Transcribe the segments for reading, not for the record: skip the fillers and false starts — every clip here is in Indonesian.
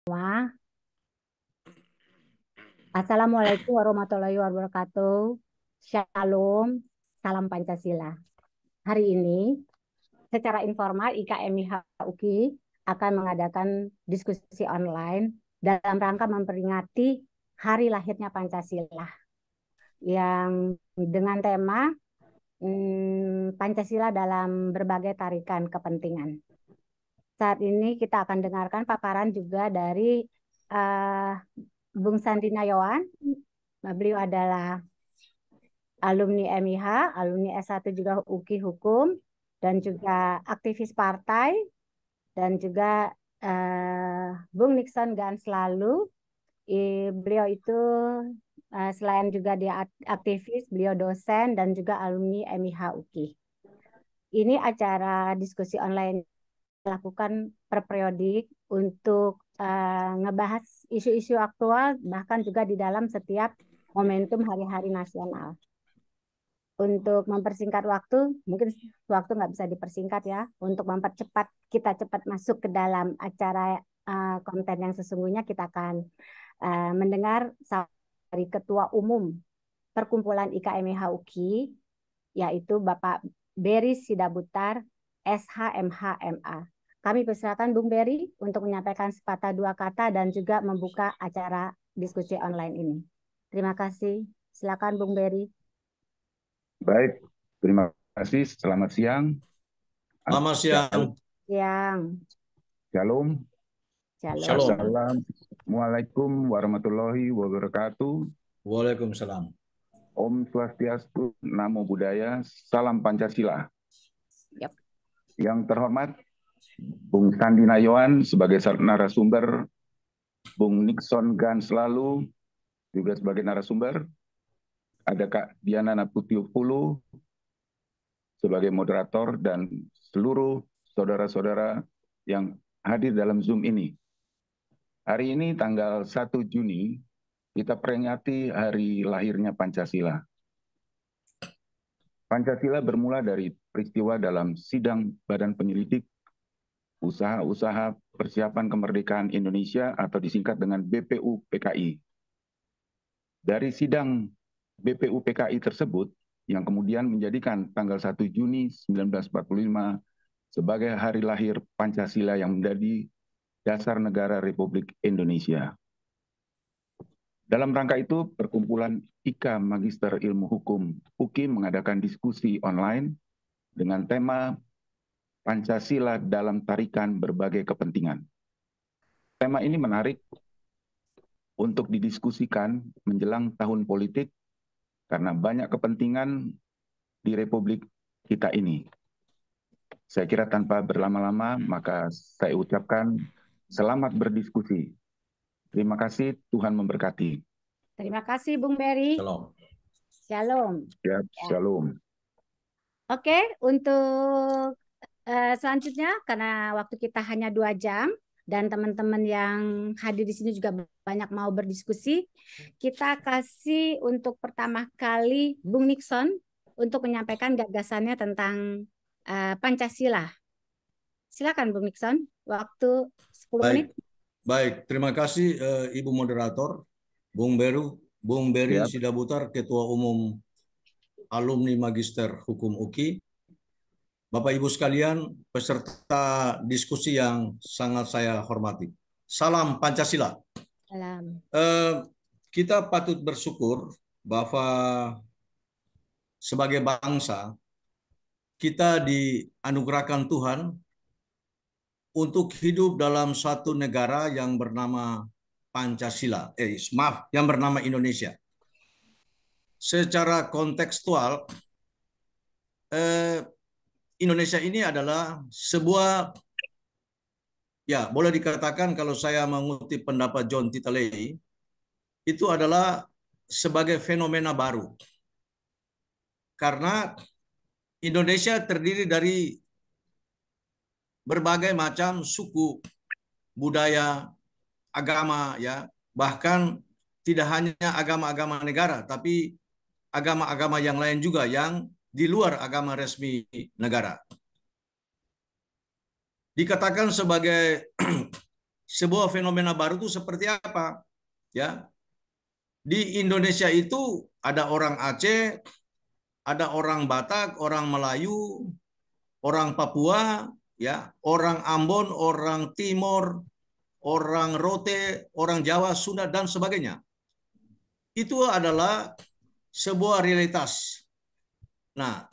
Wah, Assalamualaikum warahmatullahi wabarakatuh. Shalom, salam Pancasila. Hari ini, secara informal IKMIH UKI akan mengadakan diskusi online dalam rangka memperingati hari lahirnya Pancasila yang dengan tema Pancasila dalam berbagai tarikan kepentingan. Saat ini kita akan dengarkan paparan juga dari eh, Bung Sandi Nayawan. Beliau adalah alumni MIH, alumni S1 juga UKI Hukum, dan juga aktivis partai, dan juga Bung Nixon Gans lalu. Beliau itu selain juga dia aktivis, beliau dosen dan juga alumni MIH UKI. Ini acara diskusi online dilakukan per periodik untuk ngebahas isu-isu aktual, bahkan juga di dalam setiap momentum hari-hari nasional. Untuk mempersingkat waktu, mungkin waktu nggak bisa dipersingkat ya, untuk mempercepat kita cepat masuk ke dalam acara konten yang sesungguhnya, kita akan mendengar dari Ketua Umum Perkumpulan IKMIH UKI, yaitu Bapak Beri Sidabutar, SHMH-MA. Kami persilakan Bung Beri untuk menyampaikan sepatah dua kata dan juga membuka acara diskusi online ini. Terima kasih. Silakan Bung Beri. Baik, terima kasih. Selamat siang. Selamat siang. Siang. Shalom. Shalom. Assalamualaikum warahmatullahi wabarakatuh. Waalaikumsalam. Om Swastiastu, Namo Buddhaya, Salam Pancasila. Yep. Yang terhormat, Bung Sandi Nayawan sebagai narasumber, Bung Nixon Gans lalu juga sebagai narasumber, ada Kak Diana Naputiupulu sebagai moderator, dan seluruh saudara-saudara yang hadir dalam Zoom ini. Hari ini tanggal 1 Juni, kita peringati hari lahirnya Pancasila. Pancasila bermula dari peristiwa dalam sidang Badan Penyelidik Usaha-Usaha Persiapan Kemerdekaan Indonesia atau disingkat dengan BPUPKI. Dari sidang BPUPKI tersebut, yang kemudian menjadikan tanggal 1 Juni 1945 sebagai hari lahir Pancasila yang menjadi dasar negara Republik Indonesia. Dalam rangka itu, Perkumpulan IKA Magister Ilmu Hukum UKI mengadakan diskusi online dengan tema Pancasila dalam Tarikan Berbagai Kepentingan. Tema ini menarik untuk didiskusikan menjelang tahun politik karena banyak kepentingan di Republik kita ini. Saya kira tanpa berlama-lama, maka saya ucapkan selamat berdiskusi. Terima kasih, Tuhan memberkati. Terima kasih Bung Beri. Shalom. Shalom. Ya, shalom. Oke, untuk selanjutnya, karena waktu kita hanya 2 jam, dan teman-teman yang hadir di sini juga banyak mau berdiskusi, kita kasih untuk pertama kali Bung Nixon untuk menyampaikan gagasannya tentang Pancasila. Silakan Bung Nixon, waktu 10 menit. Baik, terima kasih Ibu Moderator, Bung Beri Sidabutar, Ketua Umum Alumni Magister Hukum UKI, Bapak Ibu sekalian, peserta diskusi yang sangat saya hormati. Salam Pancasila. Salam. Kita patut bersyukur bahwa sebagai bangsa kita dianugerahkan Tuhan untuk hidup dalam suatu negara yang bernama Pancasila, yang bernama Indonesia. Secara kontekstual, Indonesia ini adalah sebuah, ya boleh dikatakan kalau saya mengutip pendapat John Titalei, itu adalah sebagai fenomena baru. Karena Indonesia terdiri dari berbagai macam suku, budaya, agama, ya, bahkan tidak hanya agama-agama negara, tapi agama-agama yang lain juga yang di luar agama resmi negara. Dikatakan sebagai sebuah fenomena baru itu seperti apa? Ya, di Indonesia itu ada orang Aceh, ada orang Batak, orang Melayu, orang Papua, ya, orang Ambon, orang Timor, orang Rote, orang Jawa, Sunda, dan sebagainya. Itu adalah sebuah realitas. Nah,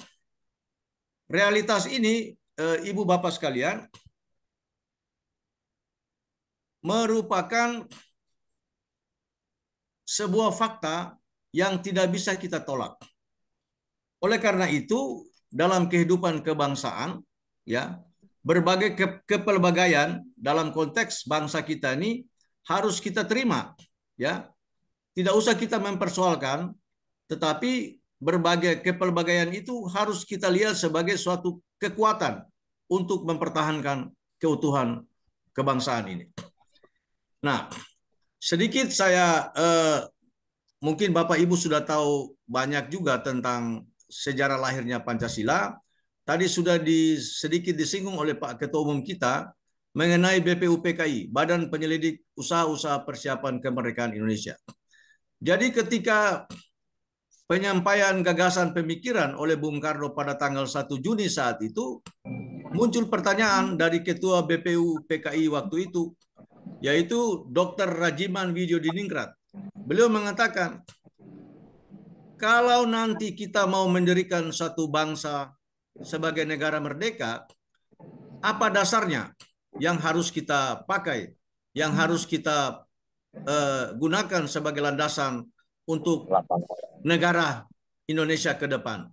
realitas ini, Ibu Bapak sekalian, merupakan sebuah fakta yang tidak bisa kita tolak. Oleh karena itu, dalam kehidupan kebangsaan, ya, berbagai kepelbagaian dalam konteks bangsa kita ini harus kita terima, ya. Tidak usah kita mempersoalkan, tetapi berbagai kepelbagaian itu harus kita lihat sebagai suatu kekuatan untuk mempertahankan keutuhan kebangsaan ini. Nah, sedikit saya mungkin Bapak Ibu sudah tahu banyak juga tentang sejarah lahirnya Pancasila. Tadi sudah sedikit disinggung oleh Pak Ketua Umum kita mengenai BPUPKI, Badan Penyelidik Usaha-Usaha Persiapan Kemerdekaan Indonesia. Jadi ketika penyampaian gagasan pemikiran oleh Bung Karno pada tanggal 1 Juni saat itu, muncul pertanyaan dari Ketua BPUPKI waktu itu, yaitu Dr. Rajiman Widyodiningrat. Beliau mengatakan, kalau nanti kita mau mendirikan satu bangsa sebagai negara merdeka, apa dasarnya yang harus kita pakai, yang harus kita gunakan sebagai landasan untuk negara Indonesia ke depan?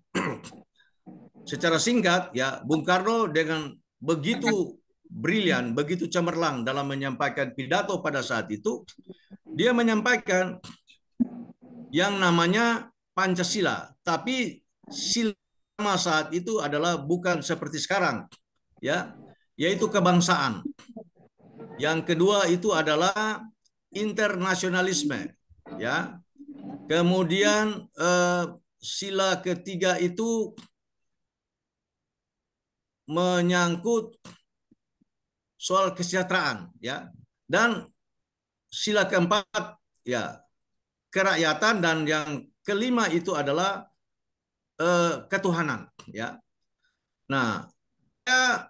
Secara singkat, ya, Bung Karno dengan begitu brilian, begitu cemerlang dalam menyampaikan pidato pada saat itu, dia menyampaikan yang namanya Pancasila, tapi sila saat itu adalah bukan seperti sekarang, ya, yaitu kebangsaan. Yang kedua itu adalah internasionalisme, ya. Kemudian sila ketiga itu menyangkut soal kesejahteraan, ya. Dan sila keempat, ya, kerakyatan, dan yang kelima itu adalah ketuhanan, ya. Nah, saya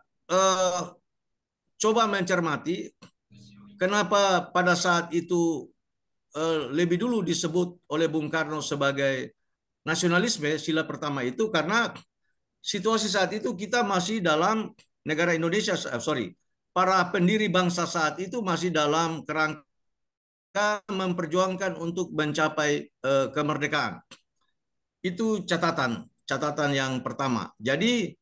coba mencermati kenapa pada saat itu lebih dulu disebut oleh Bung Karno sebagai nasionalisme, sila pertama itu, karena situasi saat itu kita masih dalam negara Indonesia, para pendiri bangsa saat itu masih dalam kerangka memperjuangkan untuk mencapai kemerdekaan. Itu catatan yang pertama. Jadi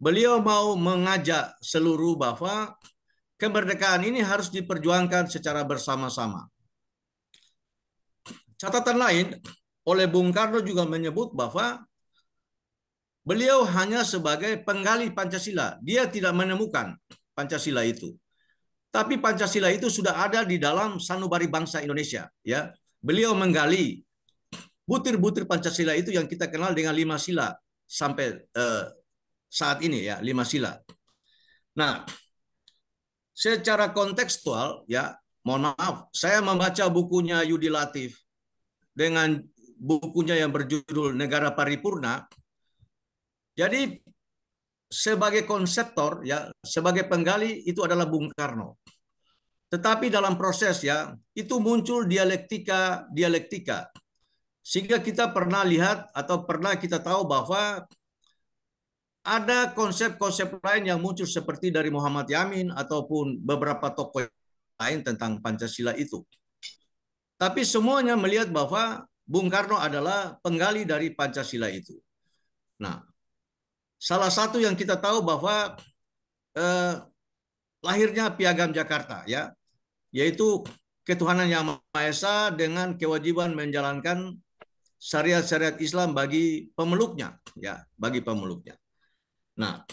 beliau mau mengajak seluruh bahwa kemerdekaan ini harus diperjuangkan secara bersama-sama. Catatan lain, oleh Bung Karno juga menyebut bahwa beliau hanya sebagai penggali Pancasila. Dia tidak menemukan Pancasila itu. Tapi Pancasila itu sudah ada di dalam sanubari bangsa Indonesia, ya. Beliau menggali butir-butir Pancasila itu yang kita kenal dengan 5 sila sampai saat ini, ya, 5 sila. Nah, secara kontekstual, ya, mohon maaf, saya membaca bukunya Yudi Latif dengan bukunya yang berjudul Negara Paripurna. Jadi sebagai konseptor, ya, sebagai penggali itu adalah Bung Karno. Tetapi dalam proses, ya, itu muncul dialektika, sehingga kita pernah lihat atau pernah kita tahu bahwa ada konsep-konsep lain yang muncul seperti dari Muhammad Yamin ataupun beberapa tokoh lain tentang Pancasila itu. Tapi semuanya melihat bahwa Bung Karno adalah penggali dari Pancasila itu. Nah, salah satu yang kita tahu bahwa lahirnya Piagam Jakarta, ya, yaitu ketuhanan yang Maha Esa dengan kewajiban menjalankan syariat-syariat Islam bagi pemeluknya, ya, bagi pemeluknya. Nah,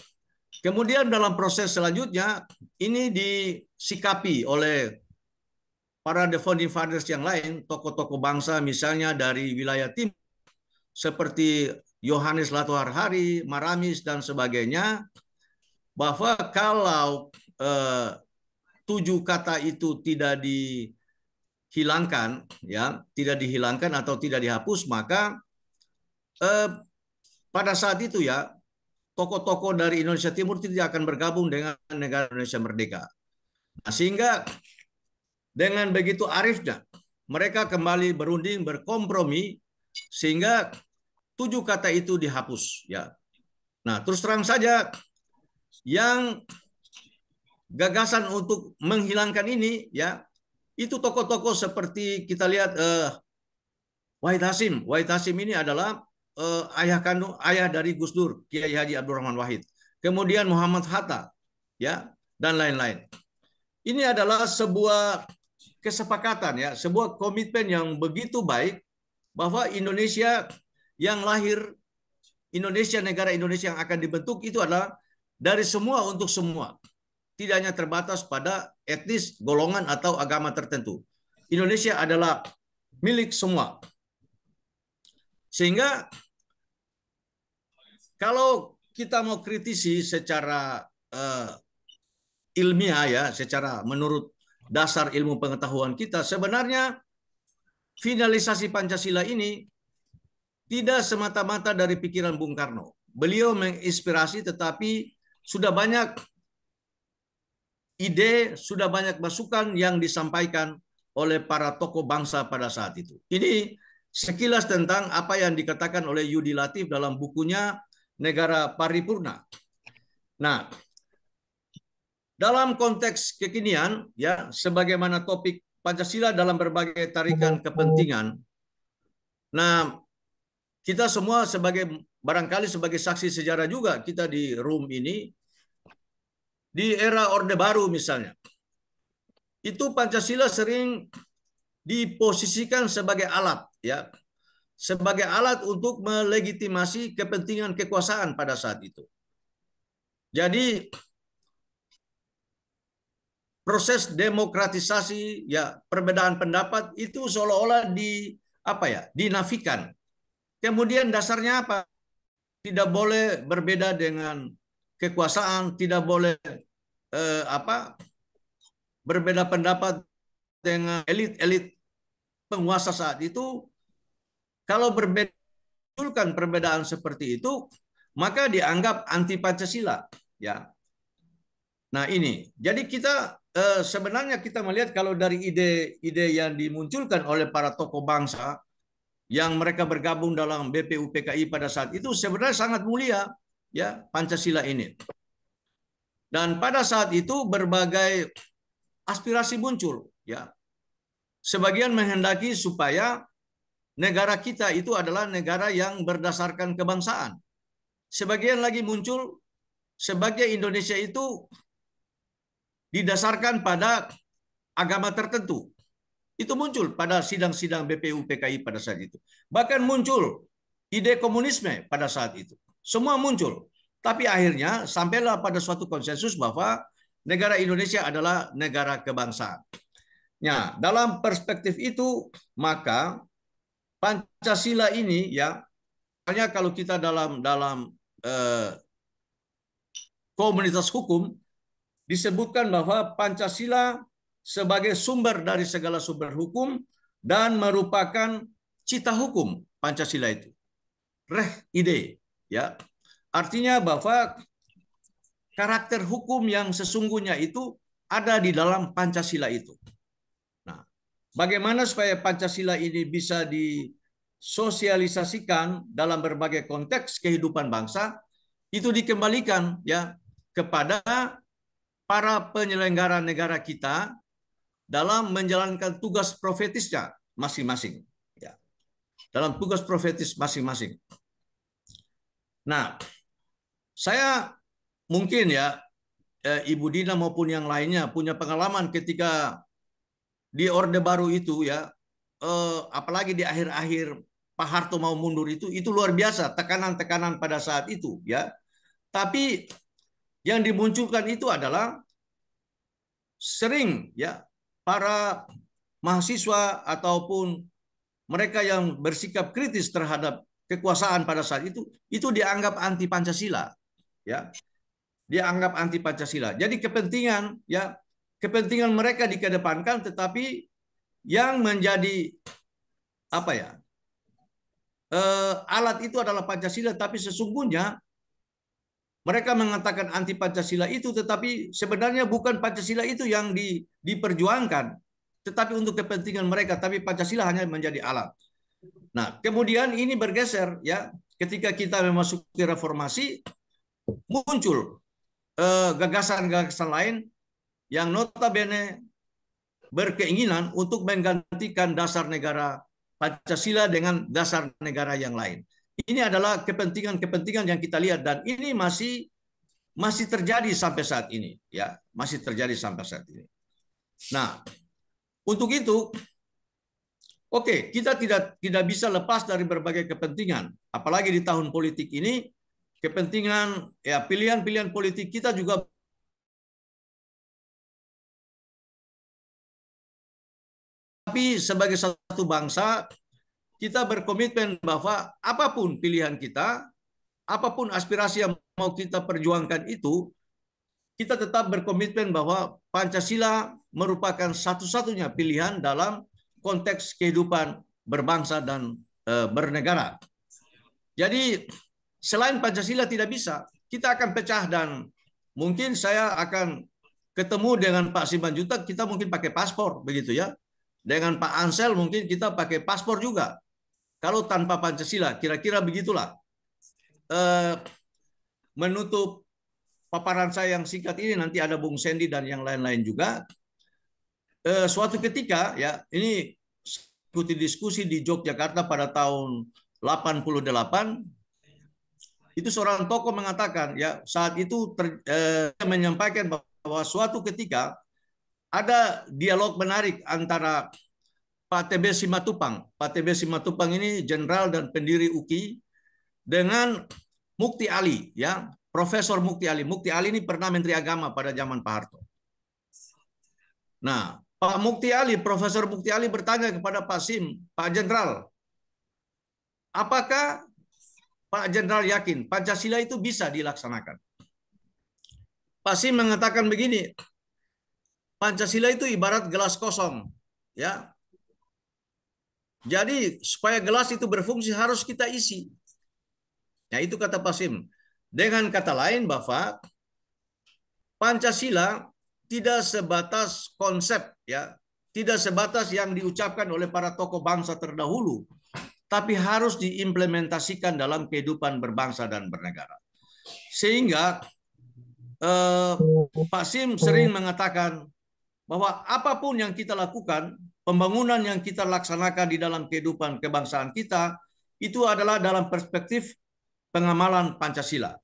kemudian dalam proses selanjutnya ini disikapi oleh para founding fathers yang lain, tokoh-tokoh bangsa misalnya dari wilayah timur seperti Yohanes Latuharhari, Maramis dan sebagainya, bahwa kalau tujuh kata itu tidak dihilangkan, ya, tidak dihilangkan atau tidak dihapus, maka pada saat itu ya tokoh-tokoh dari Indonesia Timur tidak akan bergabung dengan negara Indonesia Merdeka. Nah, sehingga dengan begitu arifnya mereka kembali berunding, berkompromi, sehingga tujuh kata itu dihapus. Ya. Nah, terus terang saja, yang gagasan untuk menghilangkan ini, ya, itu tokoh-tokoh seperti kita lihat Wahid Hasim. Wahid Hasim ini adalah ayah dari Gus Dur, Kiai Haji Abdurrahman Wahid. Kemudian Muhammad Hatta, ya, dan lain-lain. Ini adalah sebuah kesepakatan, ya, sebuah komitmen yang begitu baik bahwa Indonesia yang lahir, Indonesia, negara Indonesia yang akan dibentuk itu adalah dari semua untuk semua. Tidak hanya terbatas pada etnis, golongan, atau agama tertentu. Indonesia adalah milik semua. Sehingga kalau kita mau kritisi secara ilmiah, ya, secara menurut dasar ilmu pengetahuan kita, sebenarnya finalisasi Pancasila ini tidak semata-mata dari pikiran Bung Karno. Beliau menginspirasi, tetapi sudah banyak ide, sudah banyak masukan yang disampaikan oleh para tokoh bangsa pada saat itu. Ini sekilas tentang apa yang dikatakan oleh Yudi Latif dalam bukunya Negara Paripurna. Nah, dalam konteks kekinian, ya, sebagaimana topik Pancasila dalam berbagai tarikan kepentingan. Nah, kita semua barangkali sebagai saksi sejarah juga, kita di room ini, di era Orde Baru misalnya, itu Pancasila sering diposisikan sebagai alat, ya, sebagai alat untuk melegitimasi kepentingan kekuasaan pada saat itu. Jadi proses demokratisasi, ya, perbedaan pendapat itu seolah-olah dinafikan. Kemudian dasarnya apa? Tidak boleh berbeda dengan kekuasaan, tidak boleh berbeda pendapat dengan elit-elit penguasa saat itu. Kalau berbedaan perbedaan seperti itu, maka dianggap anti Pancasila, ya. Nah, ini. Jadi kita sebenarnya kita melihat kalau dari ide-ide yang dimunculkan oleh para tokoh bangsa yang mereka bergabung dalam BPU PKI pada saat itu sebenarnya sangat mulia, ya, Pancasila ini. Dan pada saat itu berbagai aspirasi muncul, ya. Sebagian menghendaki supaya negara kita itu adalah negara yang berdasarkan kebangsaan. Sebagian lagi muncul sebagai Indonesia itu didasarkan pada agama tertentu. Itu muncul pada sidang-sidang BPU PKI pada saat itu. Bahkan muncul ide komunisme pada saat itu. Semua muncul. Tapi akhirnya sampailah pada suatu konsensus bahwa negara Indonesia adalah negara kebangsaan. Nah, dalam perspektif itu, maka Pancasila ini, ya, hanya kalau kita dalam komunitas hukum disebutkan bahwa Pancasila sebagai sumber dari segala sumber hukum dan merupakan cita hukum Pancasila itu. Reh ide, ya. Artinya bahwa karakter hukum yang sesungguhnya itu ada di dalam Pancasila itu. Nah, bagaimana supaya Pancasila ini bisa disosialisasikan dalam berbagai konteks kehidupan bangsa, itu dikembalikan, ya, kepada para penyelenggara negara kita dalam menjalankan tugas profetisnya masing-masing, ya. Dalam tugas profetis masing-masing. Nah, saya mungkin, ya, Ibu Dina maupun yang lainnya punya pengalaman ketika di Orde Baru itu, ya, apalagi di akhir-akhir Pak Harto mau mundur itu luar biasa tekanan-tekanan pada saat itu, ya. Tapi yang dimunculkan itu adalah sering, ya, para mahasiswa ataupun mereka yang bersikap kritis terhadap kekuasaan pada saat itu dianggap anti Pancasila, ya. Dianggap anti Pancasila. Jadi kepentingan, ya, kepentingan mereka dikedepankan, tetapi yang menjadi apa ya, alat itu adalah Pancasila, tapi sesungguhnya mereka mengatakan anti Pancasila itu, tetapi sebenarnya bukan Pancasila itu yang diperjuangkan, tetapi untuk kepentingan mereka, tapi Pancasila hanya menjadi alat. Nah, kemudian ini bergeser ya, ketika kita memasuki reformasi, muncul gagasan-gagasan lain yang notabene berkeinginan untuk menggantikan dasar negara Pancasila dengan dasar negara yang lain. Ini adalah kepentingan-kepentingan yang kita lihat, dan ini masih terjadi sampai saat ini, ya, masih terjadi sampai saat ini. Nah, untuk itu, oke, kita tidak bisa lepas dari berbagai kepentingan, apalagi di tahun politik ini, kepentingan ya, pilihan-pilihan politik kita juga. Tapi sebagai satu bangsa, kita berkomitmen bahwa apapun pilihan kita, apapun aspirasi yang mau kita perjuangkan itu, kita tetap berkomitmen bahwa Pancasila merupakan satu-satunya pilihan dalam konteks kehidupan berbangsa dan bernegara. Jadi selain Pancasila tidak bisa, kita akan pecah, dan mungkin saya akan ketemu dengan Pak Simanjuntak, kita mungkin pakai paspor, begitu ya. Dengan Pak Ansel mungkin kita pakai paspor juga. Kalau tanpa Pancasila, kira-kira begitulah. Menutup paparan saya yang singkat ini, nanti ada Bung Sandy dan yang lain-lain juga. Suatu ketika, ya, ini ikuti diskusi di Yogyakarta pada tahun 88, itu seorang tokoh mengatakan, ya, saat itu menyampaikan bahwa suatu ketika ada dialog menarik antara Pak TB Simatupang. Pak TB Simatupang ini jenderal dan pendiri UKI, dengan Mukti Ali, ya, Profesor Mukti Ali. Mukti Ali ini pernah Menteri Agama pada zaman Pak Harto. Nah, Pak Mukti Ali, Profesor Mukti Ali bertanya kepada Pak Sim, Pak Jenderal, apakah Pak Jenderal yakin Pancasila itu bisa dilaksanakan? Pak Sim mengatakan begini, Pancasila itu ibarat gelas kosong, ya. Jadi supaya gelas itu berfungsi harus kita isi. Ya, itu kata Pak Sim. Dengan kata lain bahwa Pancasila tidak sebatas konsep, ya, tidak sebatas yang diucapkan oleh para tokoh bangsa terdahulu, tapi harus diimplementasikan dalam kehidupan berbangsa dan bernegara. Sehingga Pak Sim sering mengatakan bahwa apapun yang kita lakukan, pembangunan yang kita laksanakan di dalam kehidupan kebangsaan kita, itu adalah dalam perspektif pengamalan Pancasila.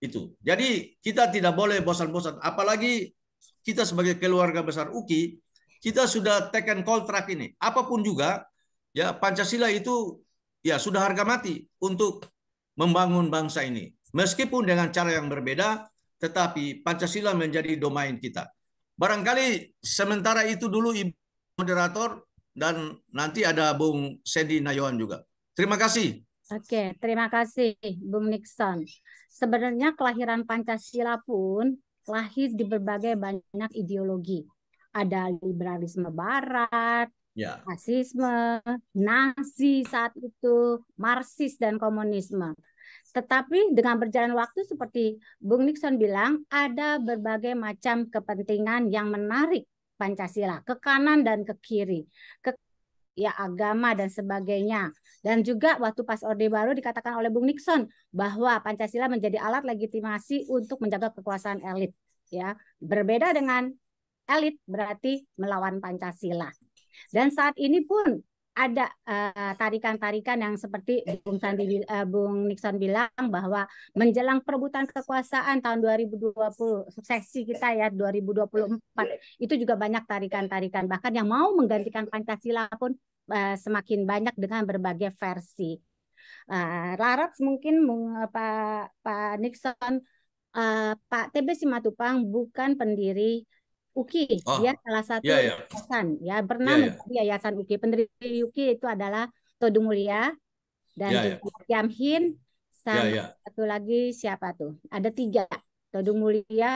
Itu. Jadi kita tidak boleh bosan-bosan, apalagi kita sebagai keluarga besar UKI, kita sudah taken kontrak ini. Apapun juga, ya, Pancasila itu ya sudah harga mati untuk membangun bangsa ini. Meskipun dengan cara yang berbeda, tetapi Pancasila menjadi domain kita. Barangkali sementara itu dulu Ibu Moderator, dan nanti ada Bung Sandy Nayawan juga. Terima kasih. Oke, terima kasih Bung Nixon. Sebenarnya kelahiran Pancasila pun lahir di berbagai banyak ideologi. Ada liberalisme barat, Ya. fasisme, Nazi saat itu, Marxis dan komunisme. Tetapi dengan berjalan waktu seperti Bung Nixon bilang, ada berbagai macam kepentingan yang menarik Pancasila ke kanan dan ke kiri, ke ya agama dan sebagainya. Dan juga waktu pas Orde Baru dikatakan oleh Bung Nixon bahwa Pancasila menjadi alat legitimasi untuk menjaga kekuasaan elit. Ya, berbeda dengan elit berarti melawan Pancasila. Dan saat ini pun ada tarikan-tarikan yang seperti Bung Nixon bilang bahwa menjelang perebutan kekuasaan tahun 2020, suksesi kita ya 2024, itu juga banyak tarikan-tarikan, bahkan yang mau menggantikan Pancasila pun semakin banyak dengan berbagai versi. Larat mungkin Pak Nixon, Pak TB Simatupang bukan pendiri UKI, dia salah satu yayasan, ya pernah menjadi yayasan UKI. Pendiri UKI itu adalah Todung Mulia dan juga Kiam Hin, sama satu lagi siapa tuh? Ada 3. Todung Mulia,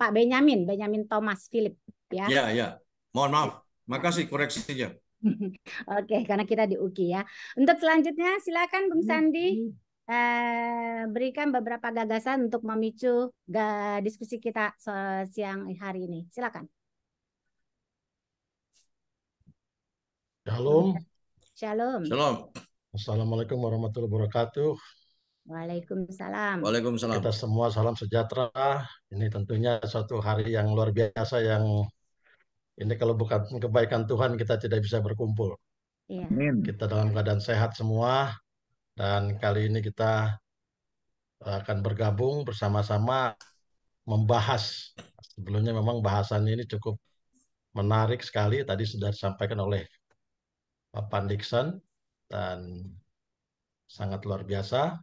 Pak Benyamin Thomas Philip ya. Ya, ya. Mohon maaf. Makasih koreksinya. Oke, karena kita di UKI ya. Untuk selanjutnya silakan Bung Sandi berikan beberapa gagasan untuk memicu diskusi kita siang hari ini. Silakan. Shalom. Shalom. Shalom. Assalamualaikum warahmatullahi wabarakatuh. Waalaikumsalam. Waalaikumsalam. Kita semua salam sejahtera. Ini tentunya suatu hari yang luar biasa yang ini kalau bukan kebaikan Tuhan kita tidak bisa berkumpul. Iya. Kita dalam keadaan sehat semua dan kali ini kita akan bergabung bersama-sama membahas. Sebelumnya memang bahasannya ini cukup menarik sekali. Tadi sudah disampaikan oleh Pak Nixon dan sangat luar biasa.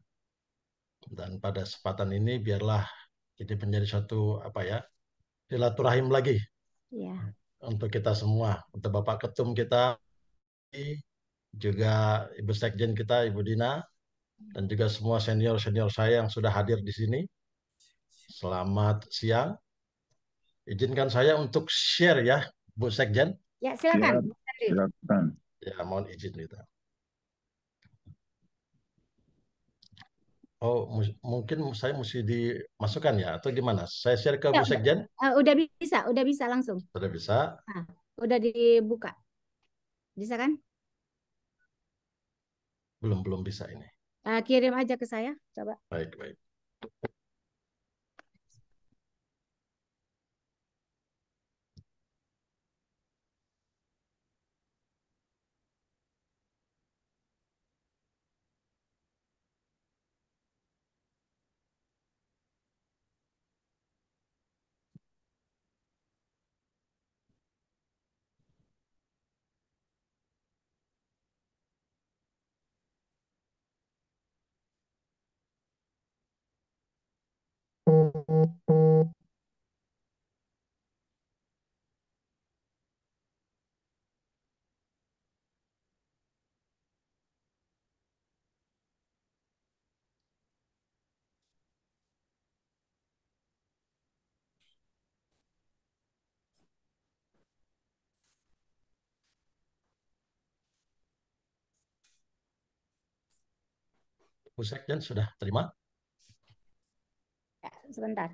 Dan pada kesempatan ini biarlah ini menjadi suatu silaturahim lagi untuk kita semua, untuk Bapak Ketum kita, juga Ibu Sekjen kita, Ibu Dina, dan juga semua senior-senior saya yang sudah hadir di sini. Selamat siang. Izinkan saya untuk share ya, Bu Sekjen. Ya, silakan. Silakan. Ya, mohon izin kita. Oh, mungkin saya mesti dimasukkan ya, atau gimana? Saya share ke Bu Sekjen? Udah bisa langsung. Sudah bisa. Nah, udah dibuka. Bisa kan? Belum bisa ini. Kirim aja ke saya, coba. Baik. Bu Sekjen sudah terima? Ya, sebentar.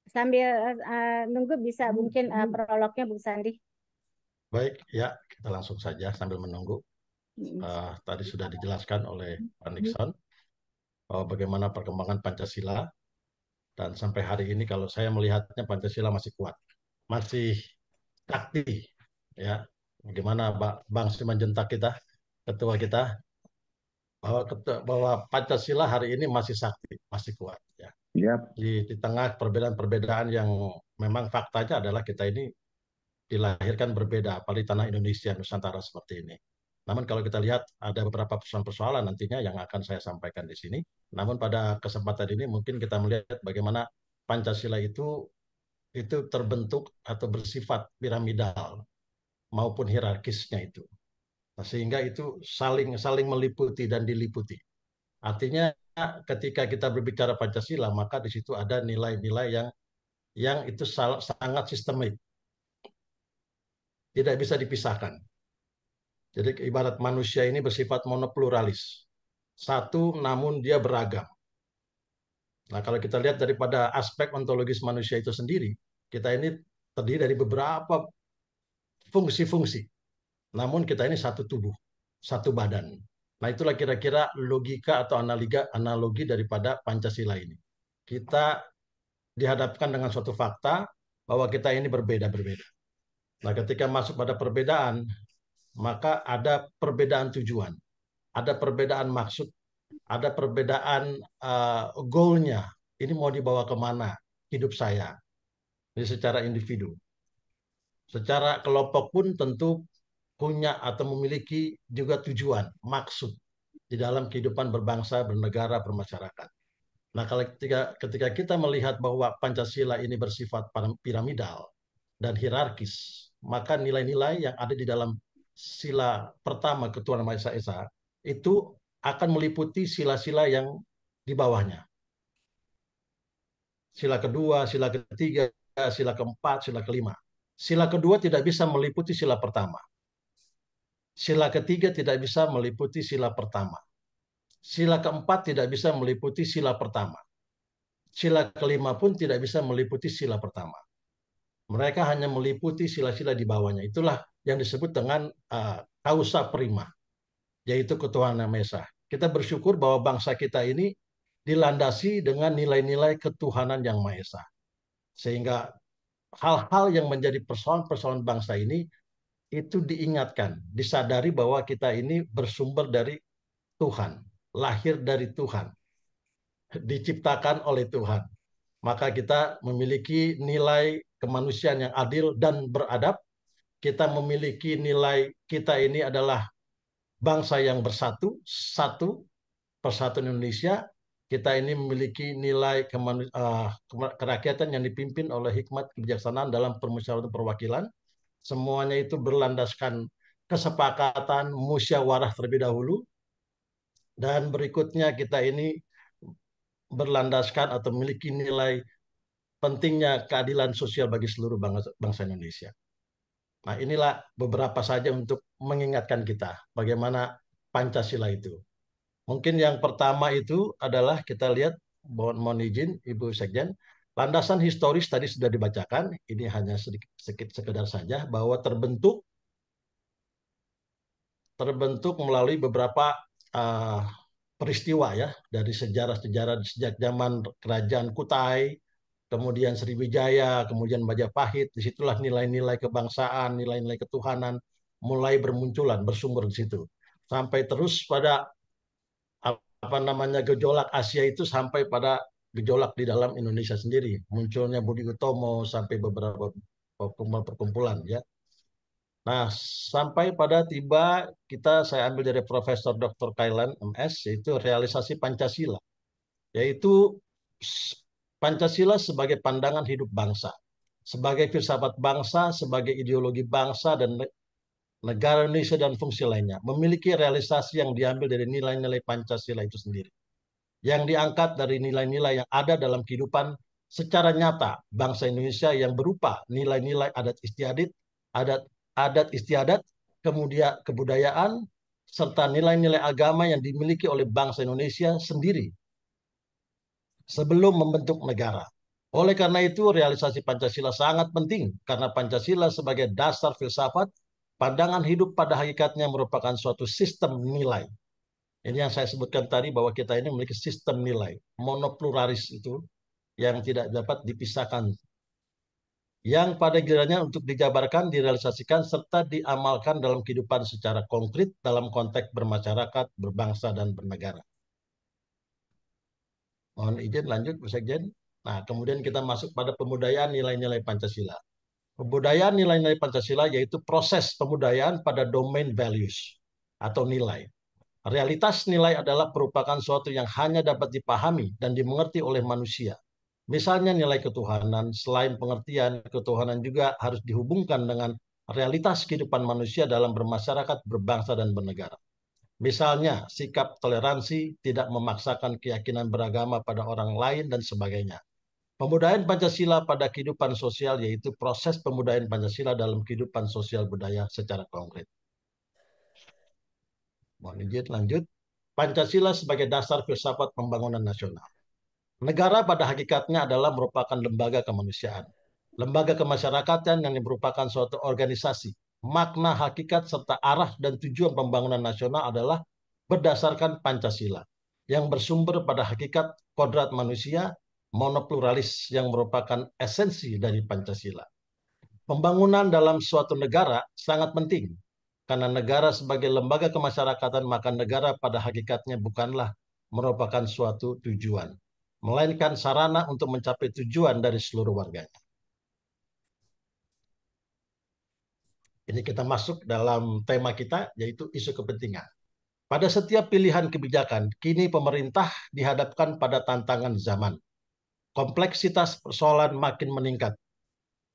Sambil nunggu bisa mungkin prolognya Bu Sandi. Baik, ya kita langsung saja sambil menunggu. Tadi sudah dijelaskan oleh Pak Nixon bahwa bagaimana perkembangan Pancasila dan sampai hari ini kalau saya melihatnya Pancasila masih kuat, masih sakti, ya. Bagaimana Bang Simanjuntak kita, ketua kita, bahwa Pancasila hari ini masih sakti, masih kuat, ya. Yap. Di tengah perbedaan-perbedaan yang memang faktanya adalah kita ini dilahirkan berbeda, apalagi tanah Indonesia, Nusantara seperti ini. Namun kalau kita lihat ada beberapa persoalan-persoalan nantinya yang akan saya sampaikan di sini. Namun pada kesempatan ini mungkin kita melihat bagaimana Pancasila itu terbentuk atau bersifat piramidal maupun hierarkisnya itu. Nah, sehingga itu saling meliputi dan diliputi. Artinya ketika kita berbicara Pancasila maka di situ ada nilai-nilai yang itu sangat sistemik. Tidak bisa dipisahkan. Jadi ibarat manusia ini bersifat monopluralis. Satu namun dia beragam. Nah, kalau kita lihat daripada aspek ontologis manusia itu sendiri, kita ini terdiri dari beberapa fungsi-fungsi. Namun kita ini satu tubuh, satu badan. Nah, itulah kira-kira logika atau analogi daripada Pancasila ini. Kita dihadapkan dengan suatu fakta bahwa kita ini berbeda-berbeda. Nah, ketika masuk pada perbedaan, maka ada perbedaan tujuan, ada perbedaan maksud, ada perbedaan goalnya. Ini mau dibawa kemana hidup saya? Ini secara individu. Secara kelompok pun tentu punya atau memiliki juga tujuan, maksud. di dalam kehidupan berbangsa, bernegara, bermasyarakat. Nah, kalau ketika kita melihat bahwa Pancasila ini bersifat piramidal dan hierarkis, maka nilai-nilai yang ada di dalam sila pertama Ketuhanan Maha Esa itu akan meliputi sila-sila yang di bawahnya. Sila kedua, sila ketiga, sila keempat, sila kelima. Sila kedua tidak bisa meliputi sila pertama. Sila ketiga tidak bisa meliputi sila pertama. Sila keempat tidak bisa meliputi sila pertama. Sila kelima pun tidak bisa meliputi sila pertama. Mereka hanya meliputi sila-sila di bawahnya. Itulah yang disebut dengan causa prima, yaitu ketuhanan Maha Esa. Kita bersyukur bahwa bangsa kita ini dilandasi dengan nilai-nilai ketuhanan yang Maha Esa. Sehingga hal-hal yang menjadi persoalan-persoalan bangsa ini itu diingatkan, disadari bahwa kita ini bersumber dari Tuhan, lahir dari Tuhan, diciptakan oleh Tuhan. Maka kita memiliki nilai kemanusiaan yang adil dan beradab. Kita memiliki nilai kita ini adalah bangsa yang bersatu, satu, persatuan Indonesia. Kita ini memiliki nilai kerakyatan yang dipimpin oleh hikmat kebijaksanaan dalam permusyawaratan perwakilan. Semuanya itu berlandaskan kesepakatan musyawarah terlebih dahulu. Dan berikutnya kita ini berlandaskan atau memiliki nilai pentingnya keadilan sosial bagi seluruh bangsa Indonesia. Nah, inilah beberapa saja untuk mengingatkan kita bagaimana Pancasila itu. Mungkin yang pertama itu adalah kita lihat, mohon izin Ibu Sekjen, landasan historis tadi sudah dibacakan, ini hanya sedikit sekedar saja bahwa terbentuk melalui beberapa peristiwa ya, dari sejarah-sejarah sejak zaman Kerajaan Kutai, kemudian Sriwijaya, kemudian Majapahit. Disitulah nilai-nilai kebangsaan, nilai-nilai ketuhanan mulai bermunculan, bersumber di situ. Sampai terus pada gejolak Asia itu sampai pada gejolak di dalam Indonesia sendiri. Munculnya Budi Utomo sampai beberapa perkumpulan ya. Nah, sampai pada tiba saya ambil dari Profesor Dr. Kailan MS, yaitu realisasi Pancasila, yaitu Pancasila sebagai pandangan hidup bangsa, sebagai filsafat bangsa, sebagai ideologi bangsa dan negara Indonesia dan fungsi lainnya, memiliki realisasi yang diambil dari nilai-nilai Pancasila itu sendiri, yang diangkat dari nilai-nilai yang ada dalam kehidupan secara nyata bangsa Indonesia yang berupa nilai-nilai adat istiadat, kemudian kebudayaan, serta nilai-nilai agama yang dimiliki oleh bangsa Indonesia sendiri sebelum membentuk negara. Oleh karena itu, realisasi Pancasila sangat penting karena Pancasila sebagai dasar filsafat, pandangan hidup pada hakikatnya merupakan suatu sistem nilai. Ini yang saya sebutkan tadi bahwa kita ini memiliki sistem nilai, monopluralis itu yang tidak dapat dipisahkan, yang pada gilirannya untuk dijabarkan, direalisasikan, serta diamalkan dalam kehidupan secara konkret dalam konteks bermasyarakat, berbangsa, dan bernegara. Mohon izin lanjut, Bu Sekjen. Nah, kemudian kita masuk pada pembudayaan nilai-nilai Pancasila. Pembudayaan nilai-nilai Pancasila yaitu proses pembudayaan pada domain values atau nilai. Realitas nilai adalah merupakan suatu yang hanya dapat dipahami dan dimengerti oleh manusia. Misalnya nilai ketuhanan, selain pengertian ketuhanan juga harus dihubungkan dengan realitas kehidupan manusia dalam bermasyarakat, berbangsa, dan bernegara. Misalnya sikap toleransi, tidak memaksakan keyakinan beragama pada orang lain, dan sebagainya. Pembudayaan Pancasila pada kehidupan sosial yaitu proses pembudayaan Pancasila dalam kehidupan sosial budaya secara konkret. Mohon izin lanjut. Pancasila sebagai dasar filsafat pembangunan nasional. Negara pada hakikatnya adalah merupakan lembaga kemanusiaan. Lembaga kemasyarakatan yang merupakan suatu organisasi. Makna, hakikat, serta arah dan tujuan pembangunan nasional adalah berdasarkan Pancasila, yang bersumber pada hakikat kodrat manusia, monopluralis yang merupakan esensi dari Pancasila. Pembangunan dalam suatu negara sangat penting, karena negara sebagai lembaga kemasyarakatan, maka negara pada hakikatnya bukanlah merupakan suatu tujuan, melainkan sarana untuk mencapai tujuan dari seluruh warganya. Ini kita masuk dalam tema kita, yaitu isu kepentingan. Pada setiap pilihan kebijakan, kini pemerintah dihadapkan pada tantangan zaman. Kompleksitas persoalan makin meningkat.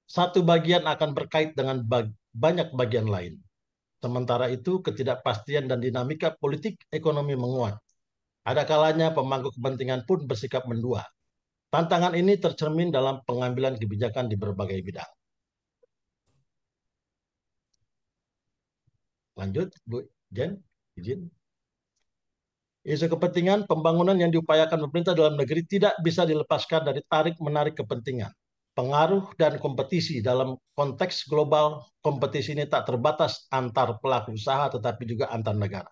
Satu bagian akan berkait dengan banyak bagian lain. Sementara itu, ketidakpastian dan dinamika politik ekonomi menguat. Ada kalanya pemangku kepentingan pun bersikap mendua. Tantangan ini tercermin dalam pengambilan kebijakan di berbagai bidang. Lanjut, Bu Jen, izin. Isu kepentingan pembangunan yang diupayakan pemerintah dalam negeri tidak bisa dilepaskan dari tarik-menarik kepentingan. Pengaruh dan kompetisi dalam konteks global, kompetisi ini tak terbatas antar pelaku usaha tetapi juga antar negara.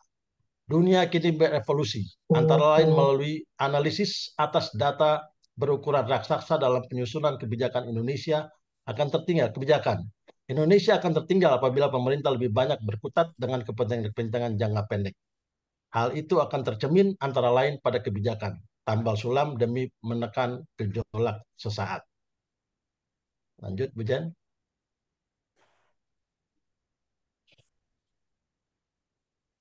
Dunia kini berevolusi, antara lain melalui analisis atas data berukuran raksasa dalam penyusunan kebijakan Indonesia akan tertinggal Indonesia akan tertinggal apabila pemerintah lebih banyak berkutat dengan kepentingan jangka pendek. Hal itu akan tercermin antara lain pada kebijakan tambal sulam demi menekan gejolak sesaat. Lanjut, Bu Jen.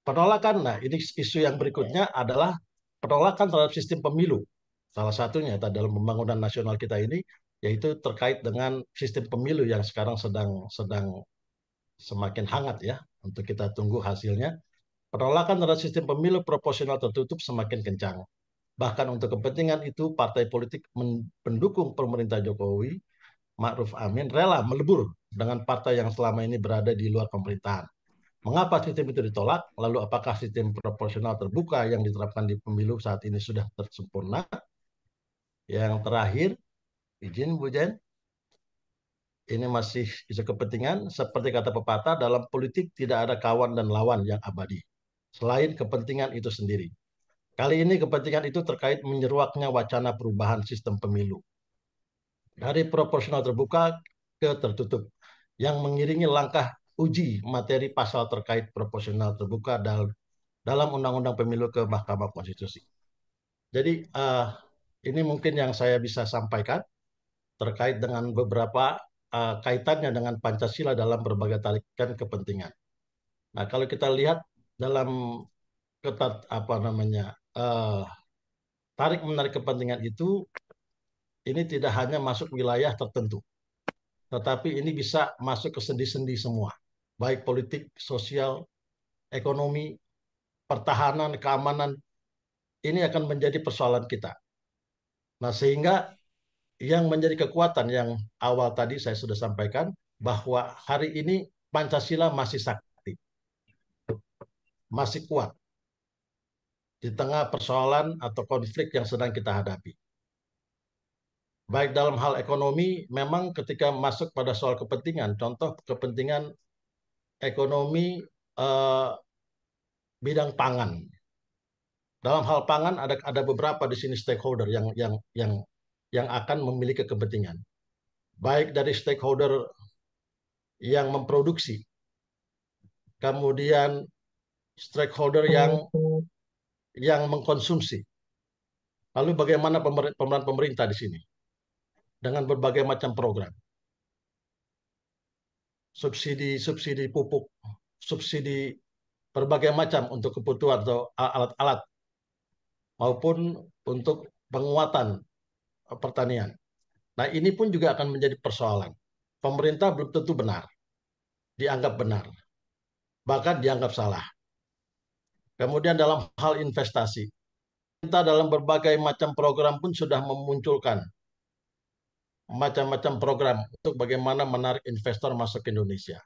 Penolakan, nah ini isu yang berikutnya adalah penolakan terhadap sistem pemilu. Salah satunya dalam pembangunan nasional kita ini, yaitu terkait dengan sistem pemilu yang sekarang sedang semakin hangat ya, untuk kita tunggu hasilnya. Penolakan terhadap sistem pemilu proporsional tertutup semakin kencang. Bahkan untuk kepentingan itu, partai politik pendukung pemerintah Jokowi, Ma'ruf Amin, rela melebur dengan partai yang selama ini berada di luar pemerintahan. Mengapa sistem itu ditolak? Lalu apakah sistem proporsional terbuka yang diterapkan di pemilu saat ini sudah tersempurna? Yang terakhir, izin Bu Jen, ini masih isu kepentingan. Seperti kata pepatah, dalam politik tidak ada kawan dan lawan yang abadi, selain kepentingan itu sendiri. Kali ini kepentingan itu terkait menyeruaknya wacana perubahan sistem pemilu. Dari proporsional terbuka ke tertutup, yang mengiringi langkah uji materi pasal terkait proporsional terbuka dalam Undang-Undang Pemilu ke Mahkamah Konstitusi. Jadi ini mungkin yang saya bisa sampaikan terkait dengan beberapa kaitannya dengan Pancasila dalam berbagai tarikan kepentingan. Nah, kalau kita lihat dalam tarik menarik kepentingan itu, ini tidak hanya masuk wilayah tertentu, tetapi ini bisa masuk ke sendi-sendi semua, baik politik, sosial, ekonomi, pertahanan, keamanan. Ini akan menjadi persoalan kita. Nah, sehingga yang menjadi kekuatan yang awal tadi saya sudah sampaikan, bahwa hari ini Pancasila masih sakti, masih kuat di tengah persoalan atau konflik yang sedang kita hadapi. Baik dalam hal ekonomi, memang ketika masuk pada soal kepentingan, contoh kepentingan ekonomi bidang pangan. Dalam hal pangan ada beberapa di sini stakeholder yang akan memiliki kepentingan. Baik dari stakeholder yang memproduksi, kemudian stakeholder yang mengkonsumsi. Lalu bagaimana peran pemerintah di sini dengan berbagai macam program, subsidi pupuk, subsidi berbagai macam untuk kebutuhan atau alat-alat maupun untuk penguatan pertanian. Nah, ini pun juga akan menjadi persoalan. Pemerintah belum tentu benar, dianggap benar, bahkan dianggap salah. Kemudian dalam hal investasi, pemerintah dalam berbagai macam program pun sudah memunculkan macam-macam program untuk bagaimana menarik investor masuk ke Indonesia.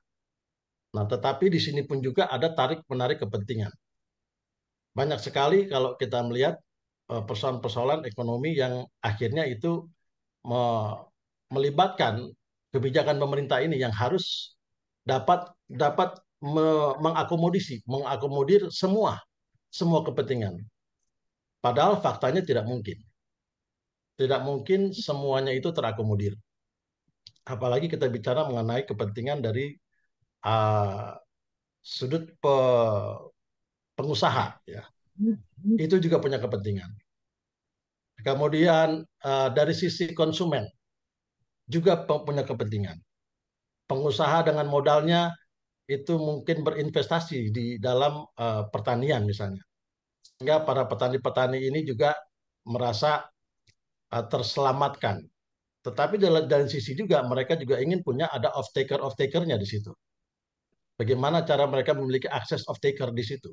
Nah, tetapi di sini pun juga ada tarik-menarik kepentingan. Banyak sekali kalau kita melihat persoalan-persoalan ekonomi yang akhirnya itu melibatkan kebijakan pemerintah ini yang harus dapat mengakomodir semua kepentingan. Padahal faktanya tidak mungkin. Tidak mungkin semuanya itu terakomodir. Apalagi kita bicara mengenai kepentingan dari sudut pengusaha, ya. Itu juga punya kepentingan. Kemudian dari sisi konsumen juga punya kepentingan. Pengusaha dengan modalnya itu mungkin berinvestasi di dalam pertanian misalnya. Sehingga para petani-petani ini juga merasa terselamatkan. Tetapi dari sisi juga mereka juga ingin punya ada off-taker-off-takernya di situ. Bagaimana cara mereka memiliki akses off-taker di situ.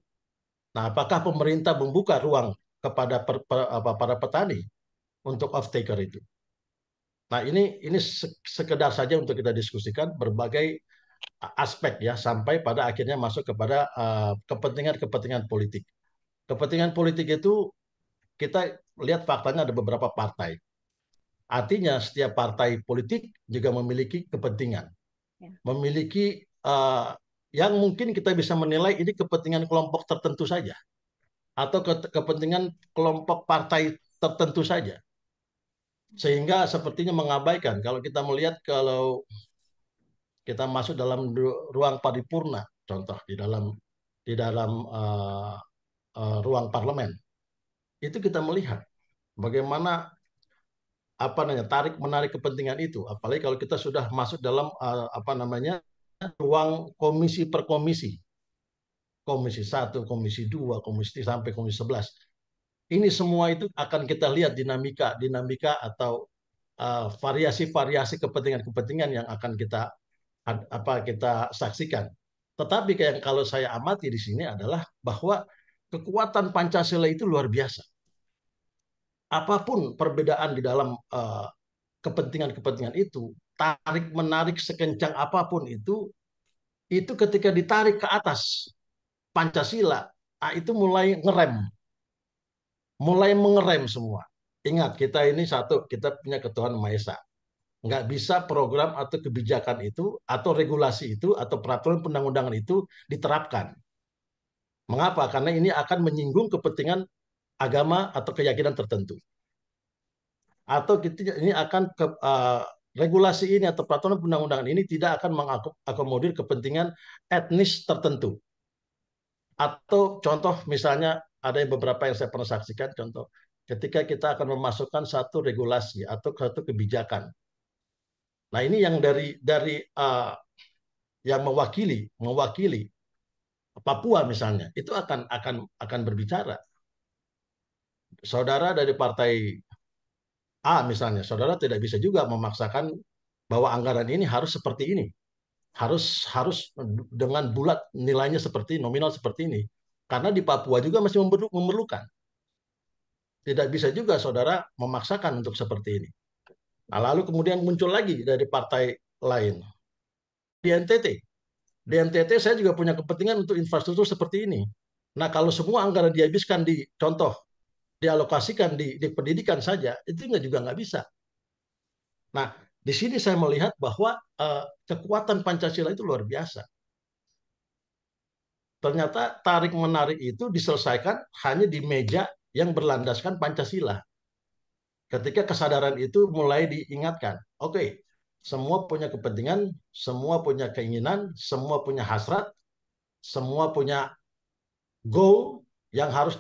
Nah, apakah pemerintah membuka ruang kepada para petani untuk off-taker itu? Nah, ini sekedar saja untuk kita diskusikan berbagai aspek ya, sampai pada akhirnya masuk kepada kepentingan-kepentingan politik. Kepentingan politik itu kita lihat faktanya ada beberapa partai. Artinya setiap partai politik juga memiliki kepentingan, memiliki yang mungkin kita bisa menilai ini kepentingan kelompok tertentu saja, atau kepentingan kelompok partai tertentu saja, sehingga sepertinya mengabaikan. Kalau kita melihat, kalau kita masuk dalam ruang paripurna, contoh di dalam ruang parlemen, itu kita melihat bagaimana tarik menarik kepentingan itu. Apalagi kalau kita sudah masuk dalam ruang komisi per komisi, komisi 1, komisi 2, komisi 3, sampai komisi 11. Ini semua itu akan kita lihat dinamika atau variasi-variasi kepentingan-kepentingan yang akan kita saksikan. Tetapi kayak kalau saya amati di sini adalah bahwa kekuatan Pancasila itu luar biasa. Apapun perbedaan di dalam kepentingan-kepentingan itu, tarik menarik sekencang apapun itu ketika ditarik ke atas Pancasila, itu mulai mengerem semua. Ingat, kita ini satu, kita punya ketuhanan Maha Esa. Nggak bisa program atau kebijakan itu, atau regulasi itu, atau peraturan perundang-undangan itu diterapkan. Mengapa? Karena ini akan menyinggung kepentingan agama atau keyakinan tertentu. Atau ini akan regulasi ini atau peraturan perundang-undangan ini tidak akan mengakomodir kepentingan etnis tertentu. Atau contoh misalnya ada beberapa yang saya pernah saksikan, contoh ketika kita akan memasukkan satu regulasi atau satu kebijakan. Nah, ini yang dari yang mewakili Papua misalnya, itu akan berbicara. Saudara dari partai A misalnya, saudara tidak bisa juga memaksakan bahwa anggaran ini harus seperti ini. Harus dengan bulat nilainya seperti nominal seperti ini. Karena di Papua juga masih memerlukan. Tidak bisa juga saudara memaksakan untuk seperti ini. Nah, lalu kemudian muncul lagi dari partai lain. Di NTT saya juga punya kepentingan untuk infrastruktur seperti ini. Nah, kalau semua anggaran dihabiskan dialokasikan di pendidikan saja, itu juga nggak bisa. Nah, di sini saya melihat bahwa kekuatan Pancasila itu luar biasa. Ternyata tarik-menarik itu diselesaikan hanya di meja yang berlandaskan Pancasila. Ketika kesadaran itu mulai diingatkan, oke, semua punya kepentingan, semua punya keinginan, semua punya hasrat, semua punya goal yang harus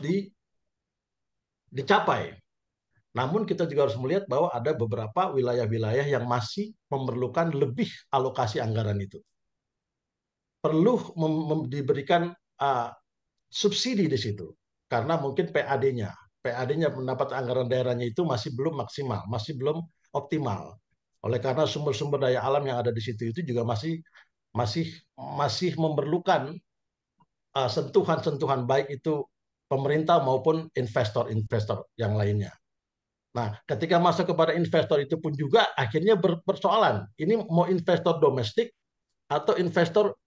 dicapai. Namun kita juga harus melihat bahwa ada beberapa wilayah-wilayah yang masih memerlukan lebih alokasi anggaran itu. Perlu diberikan subsidi di situ. Karena mungkin PAD-nya mendapat anggaran daerahnya itu masih belum maksimal, masih belum optimal. Oleh karena sumber-sumber daya alam yang ada di situ itu juga masih memerlukan sentuhan-sentuhan baik itu pemerintah maupun investor-investor yang lainnya. Nah, ketika masuk kepada investor itu pun juga akhirnya persoalan. Ini mau investor domestik atau investor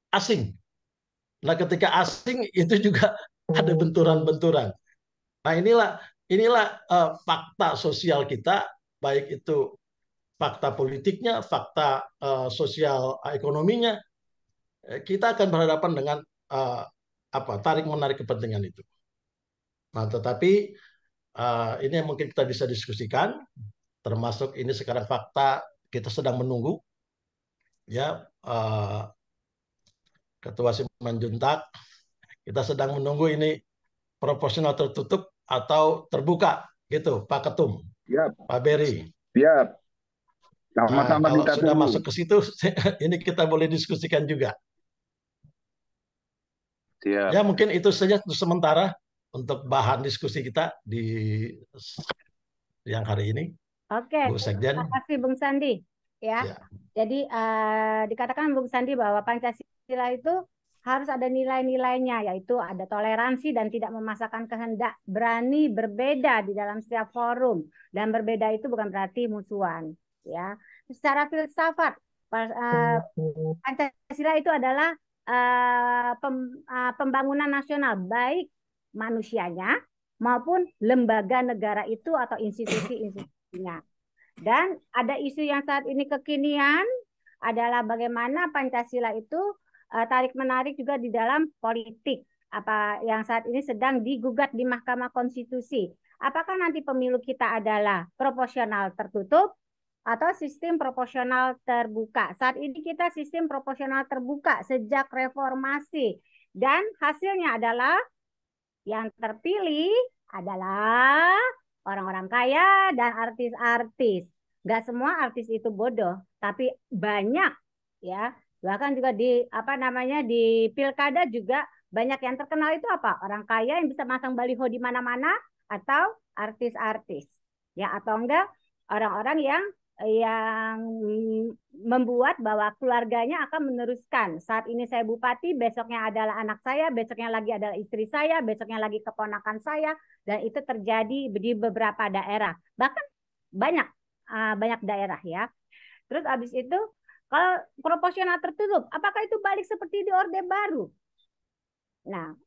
asing. Nah, ketika asing itu juga ada benturan-benturan. Nah, inilah fakta sosial kita, baik itu fakta politiknya, fakta sosial ekonominya. Kita akan berhadapan dengan tarik-menarik kepentingan itu. Nah, tetapi ini yang mungkin kita bisa diskusikan, termasuk ini sekarang fakta kita sedang menunggu, ya Ketua Simanjuntak, kita sedang menunggu ini proporsional tertutup atau terbuka, gitu, Pak Ketum, Siap. Pak Beri. Siap. Nah, kalau sudah masuk ke situ, ini kita boleh diskusikan juga. Siap. Ya, mungkin itu saja untuk sementara untuk bahan diskusi kita di yang hari ini. Oke, Bu Sekjen. terima kasih Bung Sandi. Ya, Ya. jadi dikatakan Bung Sandi bahwa Pancasila itu harus ada nilai-nilainya, yaitu ada toleransi dan tidak memaksakan kehendak, berani berbeda di dalam setiap forum, dan berbeda itu bukan berarti musuhan. Ya, secara filsafat Pancasila itu adalah pembangunan nasional, baik manusianya maupun lembaga negara itu atau institusi-institusinya. Dan ada isu yang saat ini kekinian adalah bagaimana Pancasila itu tarik-menarik juga di dalam politik, apa yang saat ini sedang digugat di Mahkamah Konstitusi. Apakah nanti pemilu kita adalah proporsional tertutup atau sistem proporsional terbuka? Saat ini kita sistem proporsional terbuka sejak reformasi, dan hasilnya adalah yang terpilih adalah orang-orang kaya dan artis-artis. Gak semua artis itu bodoh, tapi banyak ya. Bahkan juga di di pilkada juga banyak yang terkenal itu apa? Orang kaya yang bisa masang baliho di mana-mana, atau artis-artis. Ya, atau enggak orang-orang yang membuat bahwa keluarganya akan meneruskan. Saat ini saya bupati, besoknya adalah anak saya, besoknya lagi adalah istri saya, besoknya lagi keponakan saya, dan itu terjadi di beberapa daerah. Bahkan banyak daerah ya. Terus habis itu kalau proporsional tertutup, apakah itu balik seperti di Orde Baru? Nah,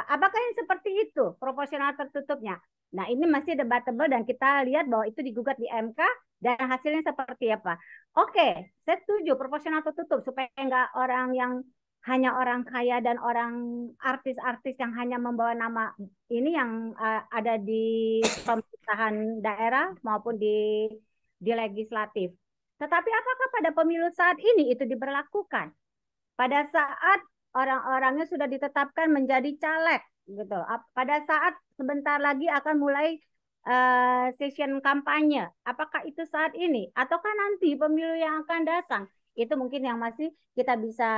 apakah yang seperti itu proporsional tertutupnya? Nah, ini masih debatable dan kita lihat bahwa itu digugat di MK dan hasilnya seperti apa. Oke, saya setuju proporsional tertutup supaya enggak orang yang hanya orang kaya dan orang artis-artis yang hanya membawa nama ini yang ada di pemerintahan daerah maupun di legislatif. Tetapi apakah pada pemilu saat ini itu diberlakukan? Pada saat orang-orangnya sudah ditetapkan menjadi caleg gitu. Pada saat sebentar lagi akan mulai session kampanye. Apakah itu saat ini ataukah nanti pemilu yang akan datang? Itu mungkin yang masih kita bisa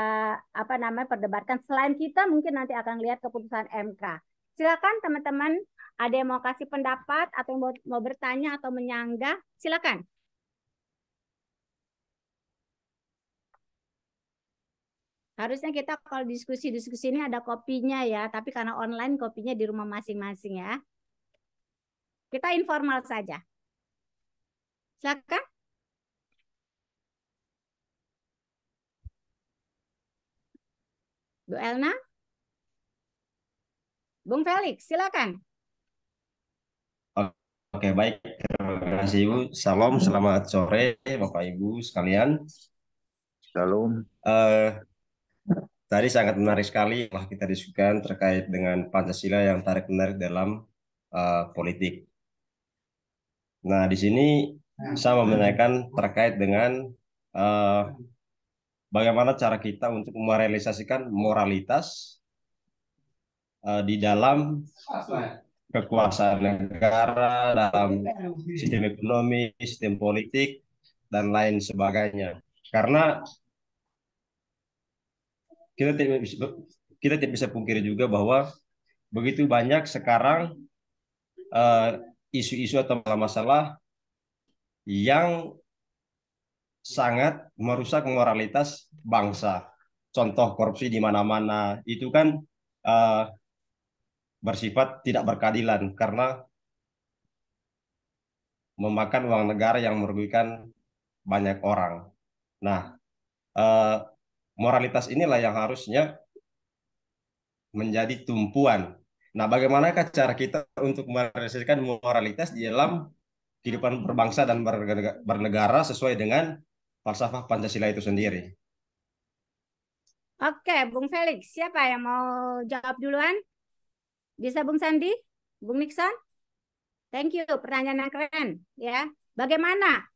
perdebatkan. Selain kita mungkin nanti akan lihat keputusan MK. Silakan teman-teman, ada yang mau kasih pendapat atau mau bertanya atau menyanggah? Silakan. Harusnya kita kalau diskusi ini ada kopinya ya, tapi karena online kopinya di rumah masing-masing ya. Kita informal saja. Silakan. Bu Elna. Bung Felix, silakan. Oke, baik. Terima kasih Ibu. Salam, selamat sore Bapak Ibu sekalian. Salam. Tadi sangat menarik sekali lah kita diskusikan terkait dengan Pancasila yang tarik-menarik dalam politik. Nah, di sini saya mau menanyakan terkait dengan bagaimana cara kita untuk merealisasikan moralitas di dalam kekuasaan negara, dalam sistem ekonomi, sistem politik, dan lain sebagainya. Karena kita tidak bisa pungkiri juga bahwa begitu banyak sekarang isu-isu atau masalah yang sangat merusak moralitas bangsa. Contoh korupsi di mana-mana itu kan bersifat tidak berkeadilan karena memakan uang negara yang merugikan banyak orang. Nah, moralitas inilah yang harusnya menjadi tumpuan. Nah, bagaimanakah cara kita untuk merealisasikan moralitas di dalam kehidupan berbangsa dan bernegara sesuai dengan falsafah Pancasila itu sendiri? Oke, Bung Felix, siapa yang mau jawab duluan? Bisa Bung Sandi? Bung Nixon? Thank you, pertanyaan yang keren ya. Bagaimana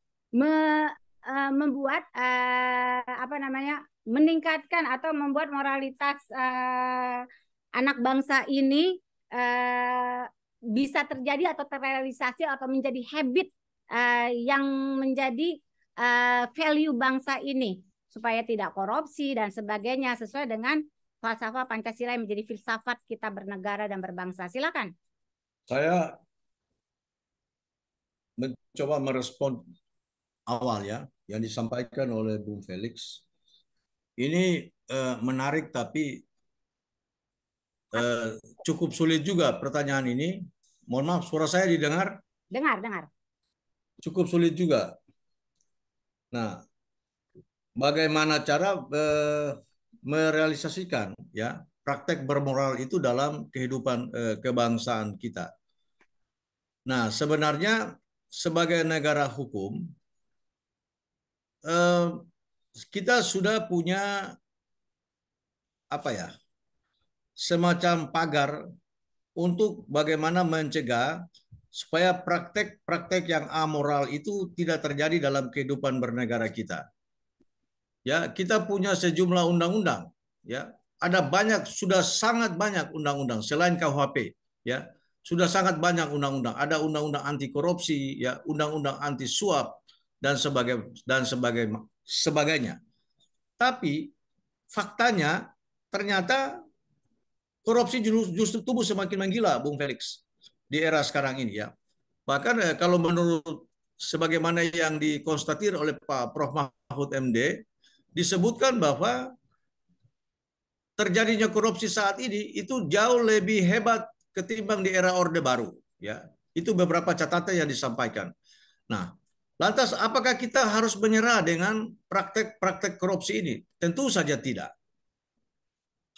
membuat meningkatkan atau membuat moralitas anak bangsa ini bisa terjadi atau terrealisasi atau menjadi habit yang menjadi value bangsa ini supaya tidak korupsi dan sebagainya sesuai dengan falsafah Pancasila yang menjadi filsafat kita bernegara dan berbangsa. Silakan. Saya mencoba merespon awal ya yang disampaikan oleh Bung Felix. Ini menarik tapi cukup sulit juga pertanyaan ini. Mohon maaf, suara saya didengar? Dengar, dengar. Cukup sulit juga. Nah, bagaimana cara merealisasikan ya praktek bermoral itu dalam kehidupan kebangsaan kita? Nah, sebenarnya sebagai negara hukum kita sudah punya apa ya semacam pagar untuk bagaimana mencegah supaya praktek-praktek yang amoral itu tidak terjadi dalam kehidupan bernegara kita. Ya, kita punya sejumlah undang-undang. Ya, ada banyak, sudah sangat banyak undang-undang selain KUHP. Ya, sudah sangat banyak undang-undang. Ada undang-undang anti korupsi, ya, undang-undang anti suap dan sebagainya. Tapi faktanya ternyata korupsi justru tumbuh semakin menggila, Bung Felix, di era sekarang ini ya. Bahkan kalau menurut sebagaimana yang dikonstatir oleh Pak Prof. Mahfud MD, disebutkan bahwa terjadinya korupsi saat ini itu jauh lebih hebat ketimbang di era Orde Baru. Ya, itu beberapa catatan yang disampaikan. Nah, lantas apakah kita harus menyerah dengan praktek-praktek korupsi ini? Tentu saja tidak.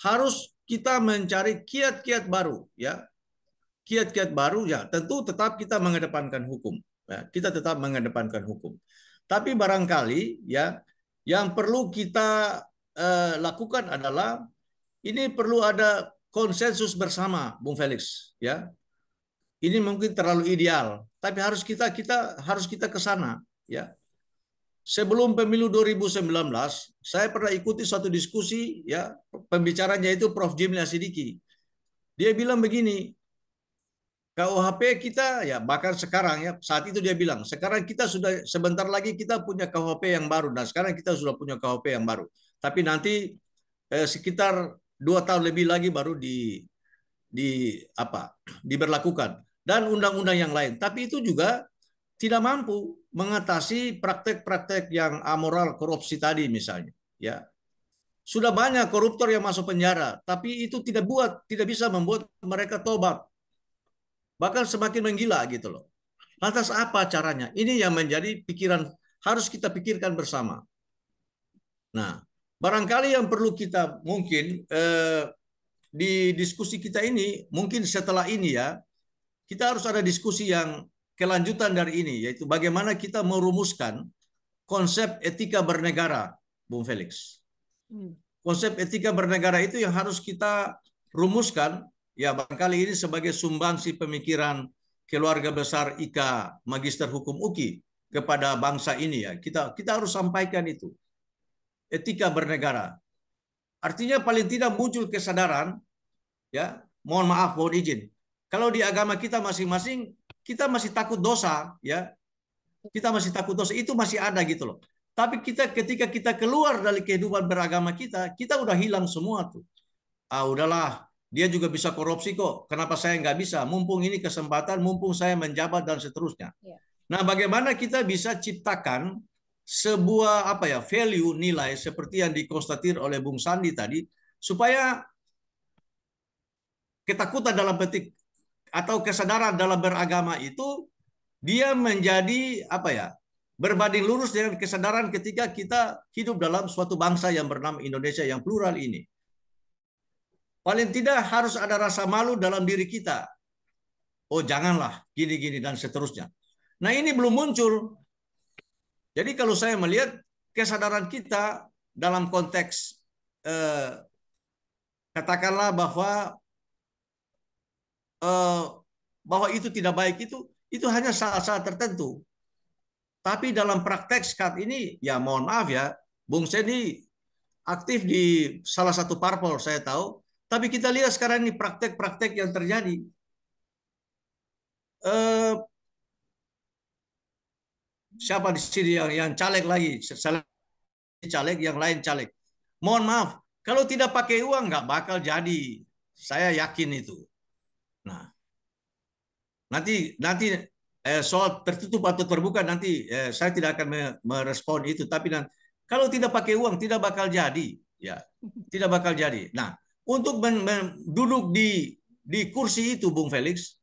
Harus kita mencari kiat-kiat baru, ya. Kiat-kiat baru ya, tentu tetap kita mengedepankan hukum. Ya, kita tetap mengedepankan hukum. Tapi barangkali ya yang perlu kita lakukan adalah ini perlu ada konsensus bersama, Bung Felix. Ya, ini mungkin terlalu ideal, tapi harus kita ke sana. Ya, sebelum pemilu 2019, saya pernah ikuti satu diskusi. Ya, pembicaranya itu Prof. Jimli Asidiki. Dia bilang begini. KUHP kita ya bahkan sekarang ya saat itu dia bilang sekarang kita sudah sebentar lagi kita punya KUHP yang baru dan sekarang kita sudah punya KUHP yang baru tapi nanti sekitar 2 tahun lebih lagi baru diberlakukan dan undang-undang yang lain tapi itu juga tidak mampu mengatasi praktek-praktek yang amoral korupsi tadi misalnya ya sudah banyak koruptor yang masuk penjara tapi itu tidak bisa membuat mereka tobat bahkan semakin menggila gitu loh. Lantas apa caranya? Ini yang menjadi pikiran harus kita pikirkan bersama. Nah, barangkali yang perlu kita mungkin di diskusi kita ini, mungkin setelah ini ya, kita harus ada diskusi yang kelanjutan dari ini, yaitu bagaimana kita merumuskan konsep etika bernegara, Bung Felix. Konsep etika bernegara itu yang harus kita rumuskan ya barangkali ini sebagai sumbangsi pemikiran keluarga besar IKA Magister Hukum UKI kepada bangsa ini ya. Kita harus sampaikan itu. Etika bernegara. Artinya paling tidak muncul kesadaran ya, mohon maaf, mohon izin. Kalau di agama kita masing-masing kita masih takut dosa ya. Kita masih takut dosa, itu masih ada gitu loh. Tapi ketika kita keluar dari kehidupan beragama kita udah hilang semua tuh. Udahlah, dia juga bisa korupsi kok. Kenapa saya nggak bisa? Mumpung ini kesempatan, mumpung saya menjabat dan seterusnya. Ya. Nah, bagaimana kita bisa ciptakan sebuah value nilai seperti yang dikonstatir oleh Bung Sandi tadi, supaya ketakutan dalam petik atau kesadaran dalam beragama itu dia menjadi berbanding lurus dengan kesadaran ketika kita hidup dalam suatu bangsa yang bernama Indonesia yang plural ini. Paling tidak harus ada rasa malu dalam diri kita. Oh janganlah, gini-gini dan seterusnya. Nah ini belum muncul. Jadi kalau saya melihat kesadaran kita dalam konteks katakanlah bahwa itu tidak baik itu hanya saat-saat tertentu. Tapi dalam praktek saat ini, ya mohon maaf ya, Bung Seni aktif di salah satu parpol saya tahu. Tapi kita lihat sekarang ini praktek-praktek yang terjadi. Siapa di sini yang caleg lagi? Caleg, yang lain caleg. Mohon maaf, Kalau tidak pakai uang nggak bakal jadi. Saya yakin itu. Nah, nanti nanti soal tertutup atau terbuka nanti saya tidak akan merespon itu. Tapi kalau tidak pakai uang tidak bakal jadi, ya tidak bakal jadi. Nah, untuk duduk di kursi itu, Bung Felix,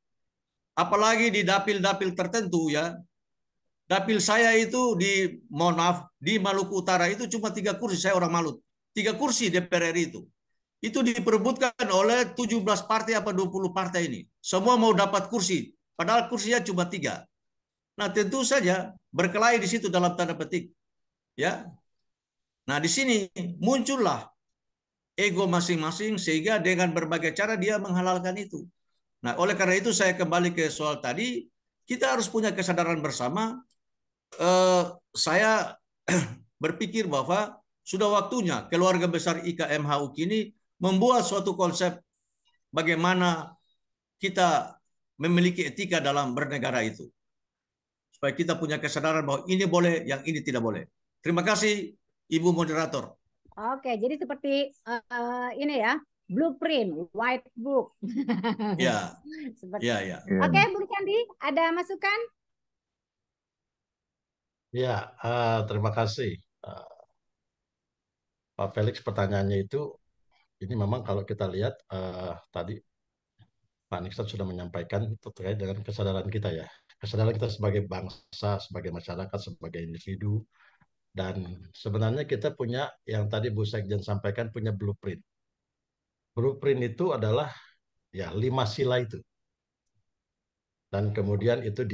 apalagi di dapil-dapil tertentu ya. Dapil saya itu mohon maaf, di Maluku Utara itu cuma 3 kursi. Saya orang Malut. 3 kursi DPR RI itu. Itu diperebutkan oleh 17 partai apa 20 partai ini. Semua mau dapat kursi. Padahal kursinya cuma 3. Nah, tentu saja berkelahi di situ dalam tanda petik. Ya. Nah, di sini muncullah ego masing-masing sehingga dengan berbagai cara dia menghalalkan itu. Nah, oleh karena itu saya kembali ke soal tadi, kita harus punya kesadaran bersama. Saya berpikir bahwa sudah waktunya keluarga besar IKMHU kini membuat suatu konsep bagaimana kita memiliki etika dalam bernegara itu. Supaya kita punya kesadaran bahwa ini boleh, yang ini tidak boleh. Terima kasih, Ibu Moderator. Oke, jadi seperti ini ya, blueprint, white book. Ya, Seperti. ya. Oke, Bung Sandi, ada masukan? Ya, terima kasih. Pak Felix, pertanyaannya itu, ini memang kalau kita lihat tadi Pak Nixon sudah menyampaikan terkait dengan kesadaran kita ya. Kesadaran kita sebagai bangsa, sebagai masyarakat, sebagai individu. Dan sebenarnya kita punya, yang tadi Bu Sekjen sampaikan, punya blueprint. Blueprint itu adalah ya 5 sila itu. Dan kemudian itu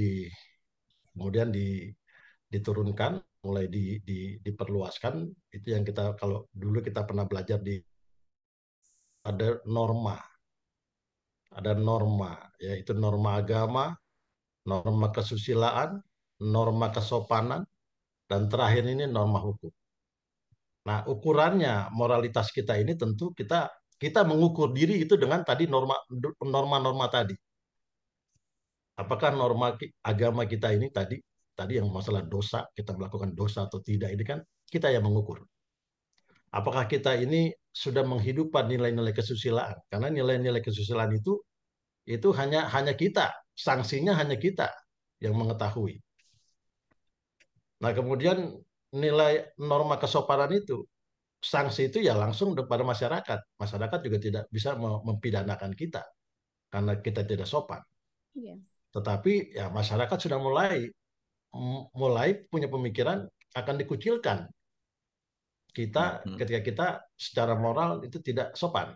diturunkan, mulai diperluaskan. Itu yang kita, kalau dulu kita pernah belajar ada norma, yaitu norma agama, norma kesusilaan, norma kesopanan, dan terakhir ini norma hukum. Nah, ukurannya moralitas kita ini tentu kita mengukur diri itu dengan tadi norma-norma tadi. Apakah norma agama kita ini tadi yang masalah dosa, kita melakukan dosa atau tidak, ini kan kita yang mengukur. Apakah kita ini sudah menghidupkan nilai-nilai kesusilaan? Karena nilai-nilai kesusilaan itu hanya kita, sanksinya hanya kita yang mengetahui. Nah, kemudian nilai norma kesopanan itu, sanksi itu ya langsung kepada masyarakat. Masyarakat juga tidak bisa mempidanakan kita karena kita tidak sopan. Iya. Tetapi ya masyarakat sudah mulai punya pemikiran akan dikucilkan kita ketika kita secara moral itu tidak sopan.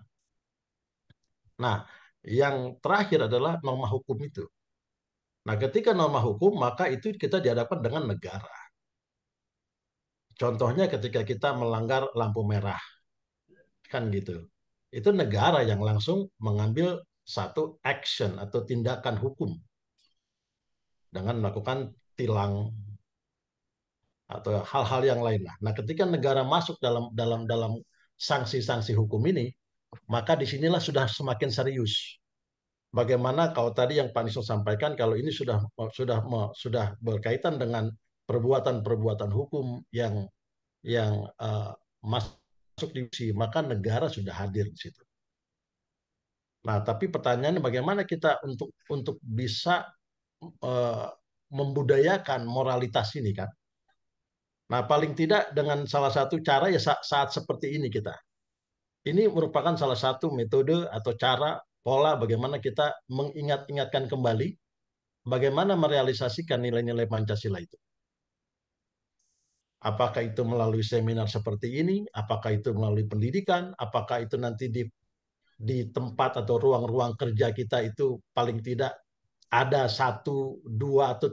Nah, yang terakhir adalah norma hukum itu. Nah, ketika norma hukum, maka itu kita dihadapkan dengan negara. Contohnya ketika kita melanggar lampu merah, kan gitu. Itu negara yang langsung mengambil satu action atau tindakan hukum dengan melakukan tilang atau hal-hal yang lain. Nah, ketika negara masuk dalam sanksi-sanksi hukum ini, maka disinilah sudah semakin serius. Bagaimana kalau tadi yang Pak Niso sampaikan, kalau ini sudah berkaitan dengan perbuatan-perbuatan hukum yang masuk di sini, maka negara sudah hadir di situ. Nah, tapi pertanyaannya bagaimana kita untuk bisa membudayakan moralitas ini kan? Nah, paling tidak dengan salah satu cara ya saat seperti ini kita. Ini merupakan salah satu metode atau cara pola bagaimana kita mengingat-ingatkan kembali bagaimana merealisasikan nilai-nilai Pancasila itu. Apakah itu melalui seminar seperti ini, apakah itu melalui pendidikan, apakah itu nanti di tempat atau ruang-ruang kerja kita itu paling tidak ada 1, 2 atau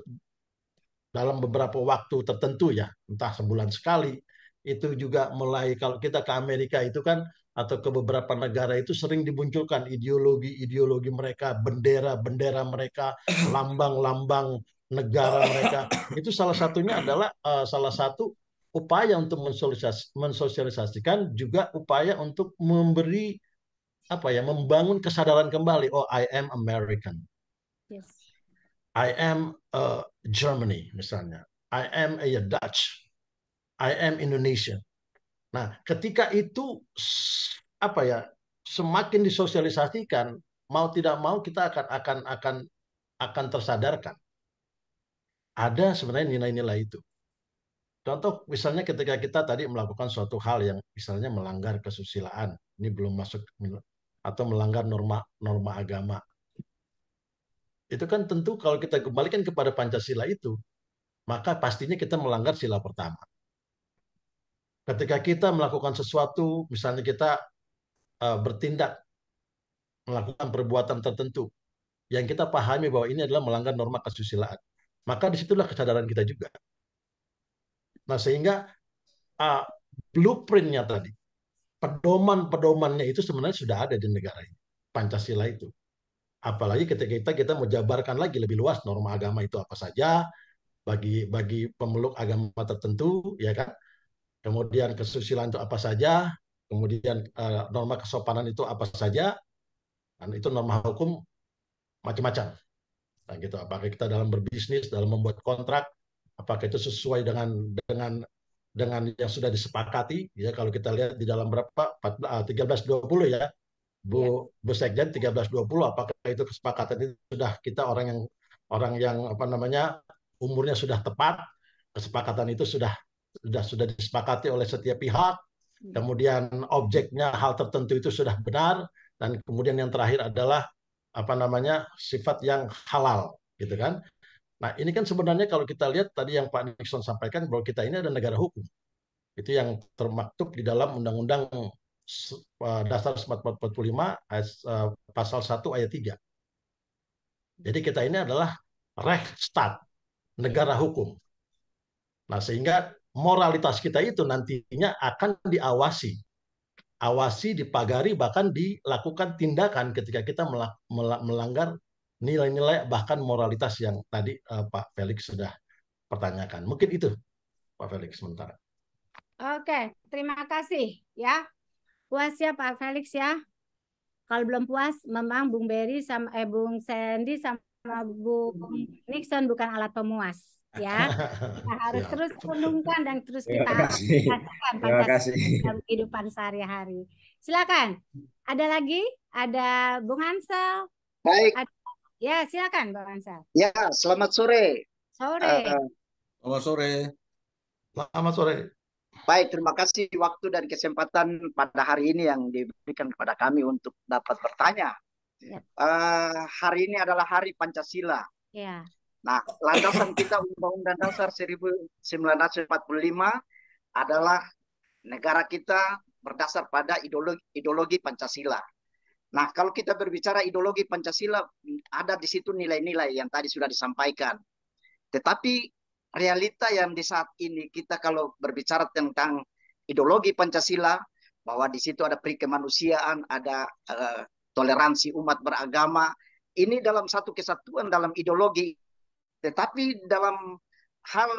dalam beberapa waktu tertentu ya, entah sebulan sekali. Itu juga mulai kalau kita ke Amerika itu kan atau ke beberapa negara itu sering dimunculkan ideologi-ideologi mereka, bendera-bendera mereka, lambang-lambang negara mereka. Itu salah satunya adalah salah satu upaya untuk mensosialisasikan, juga upaya untuk memberi membangun kesadaran kembali. Oh, I am American. Yes. I am Germany misalnya. I am a Dutch. I am Indonesian. Nah, ketika itu apa ya, semakin disosialisasikan, mau tidak mau kita akan tersadarkan ada sebenarnya nilai-nilai itu. Contoh misalnya ketika kita tadi melakukan suatu hal yang misalnya melanggar kesusilaan, ini belum masuk, atau melanggar norma agama. Itu kan tentu kalau kita kembalikan kepada Pancasila itu, maka pastinya kita melanggar sila pertama. Ketika kita melakukan sesuatu, misalnya kita bertindak melakukan perbuatan tertentu yang kita pahami bahwa ini adalah melanggar norma kesusilaan, maka disitulah kesadaran kita juga. Nah, sehingga uh, blueprintnya tadi, pedoman-pedomannya itu sebenarnya sudah ada di negara ini, Pancasila itu. Apalagi ketika kita menjabarkan lagi lebih luas norma agama itu apa saja bagi pemeluk agama tertentu, ya kan? Kemudian kesusilaan itu apa saja, kemudian norma kesopanan itu apa saja, dan itu norma hukum macam-macam. Nah, gitu. Apakah kita dalam berbisnis, dalam membuat kontrak, apakah itu sesuai dengan yang sudah disepakati? Ya, kalau kita lihat di dalam berapa 1320 ya, Bu Sekjen 1320, apakah itu kesepakatan itu sudah kita orang yang apa namanya umurnya sudah tepat, kesepakatan itu sudah disepakati oleh setiap pihak, kemudian objeknya hal tertentu itu sudah benar, dan kemudian yang terakhir adalah apa namanya sifat yang halal, gitu kan? Nah, ini kan sebenarnya kalau kita lihat tadi yang Pak Nixon sampaikan bahwa kita ini ada negara hukum. Itu yang termaktub di dalam Undang-Undang Dasar 1945 pasal 1 ayat 3. Jadi kita ini adalah Rechtsstaat, negara hukum. Nah, sehingga moralitas kita itu nantinya akan diawasi, dipagari, bahkan dilakukan tindakan ketika kita melanggar nilai-nilai bahkan moralitas yang tadi Pak Felix sudah pertanyakan. Mungkin itu Pak Felix sementara. Oke, terima kasih ya. Puas ya Pak Felix ya. Kalau belum puas, memang Bung Berry sama Bung Sandy sama Bung Nixon bukan alat pemuas ya. Kita harus terus renungkan dan terus kita rasakan Pancasila dalam kehidupan sehari-hari. Silakan. Ada lagi? Ada Bung Hansel. Baik. Ya, silakan Bung Hansel. Ya, selamat sore. Sore. Selamat sore. Selamat sore. Baik, terima kasih waktu dan kesempatan pada hari ini yang diberikan kepada kami untuk dapat bertanya. Ya. Hari ini adalah Hari Pancasila. Ya. Nah, landasan kita Undang-Undang Dasar 1945 adalah negara kita berdasar pada ideologi Pancasila. Nah, kalau kita berbicara ideologi Pancasila, ada di situ nilai-nilai yang tadi sudah disampaikan. Tetapi realita yang di saat ini kita kalau berbicara tentang ideologi Pancasila, bahwa di situ ada peri kemanusiaan, ada toleransi umat beragama, ini dalam satu kesatuan dalam ideologi. Tetapi dalam hal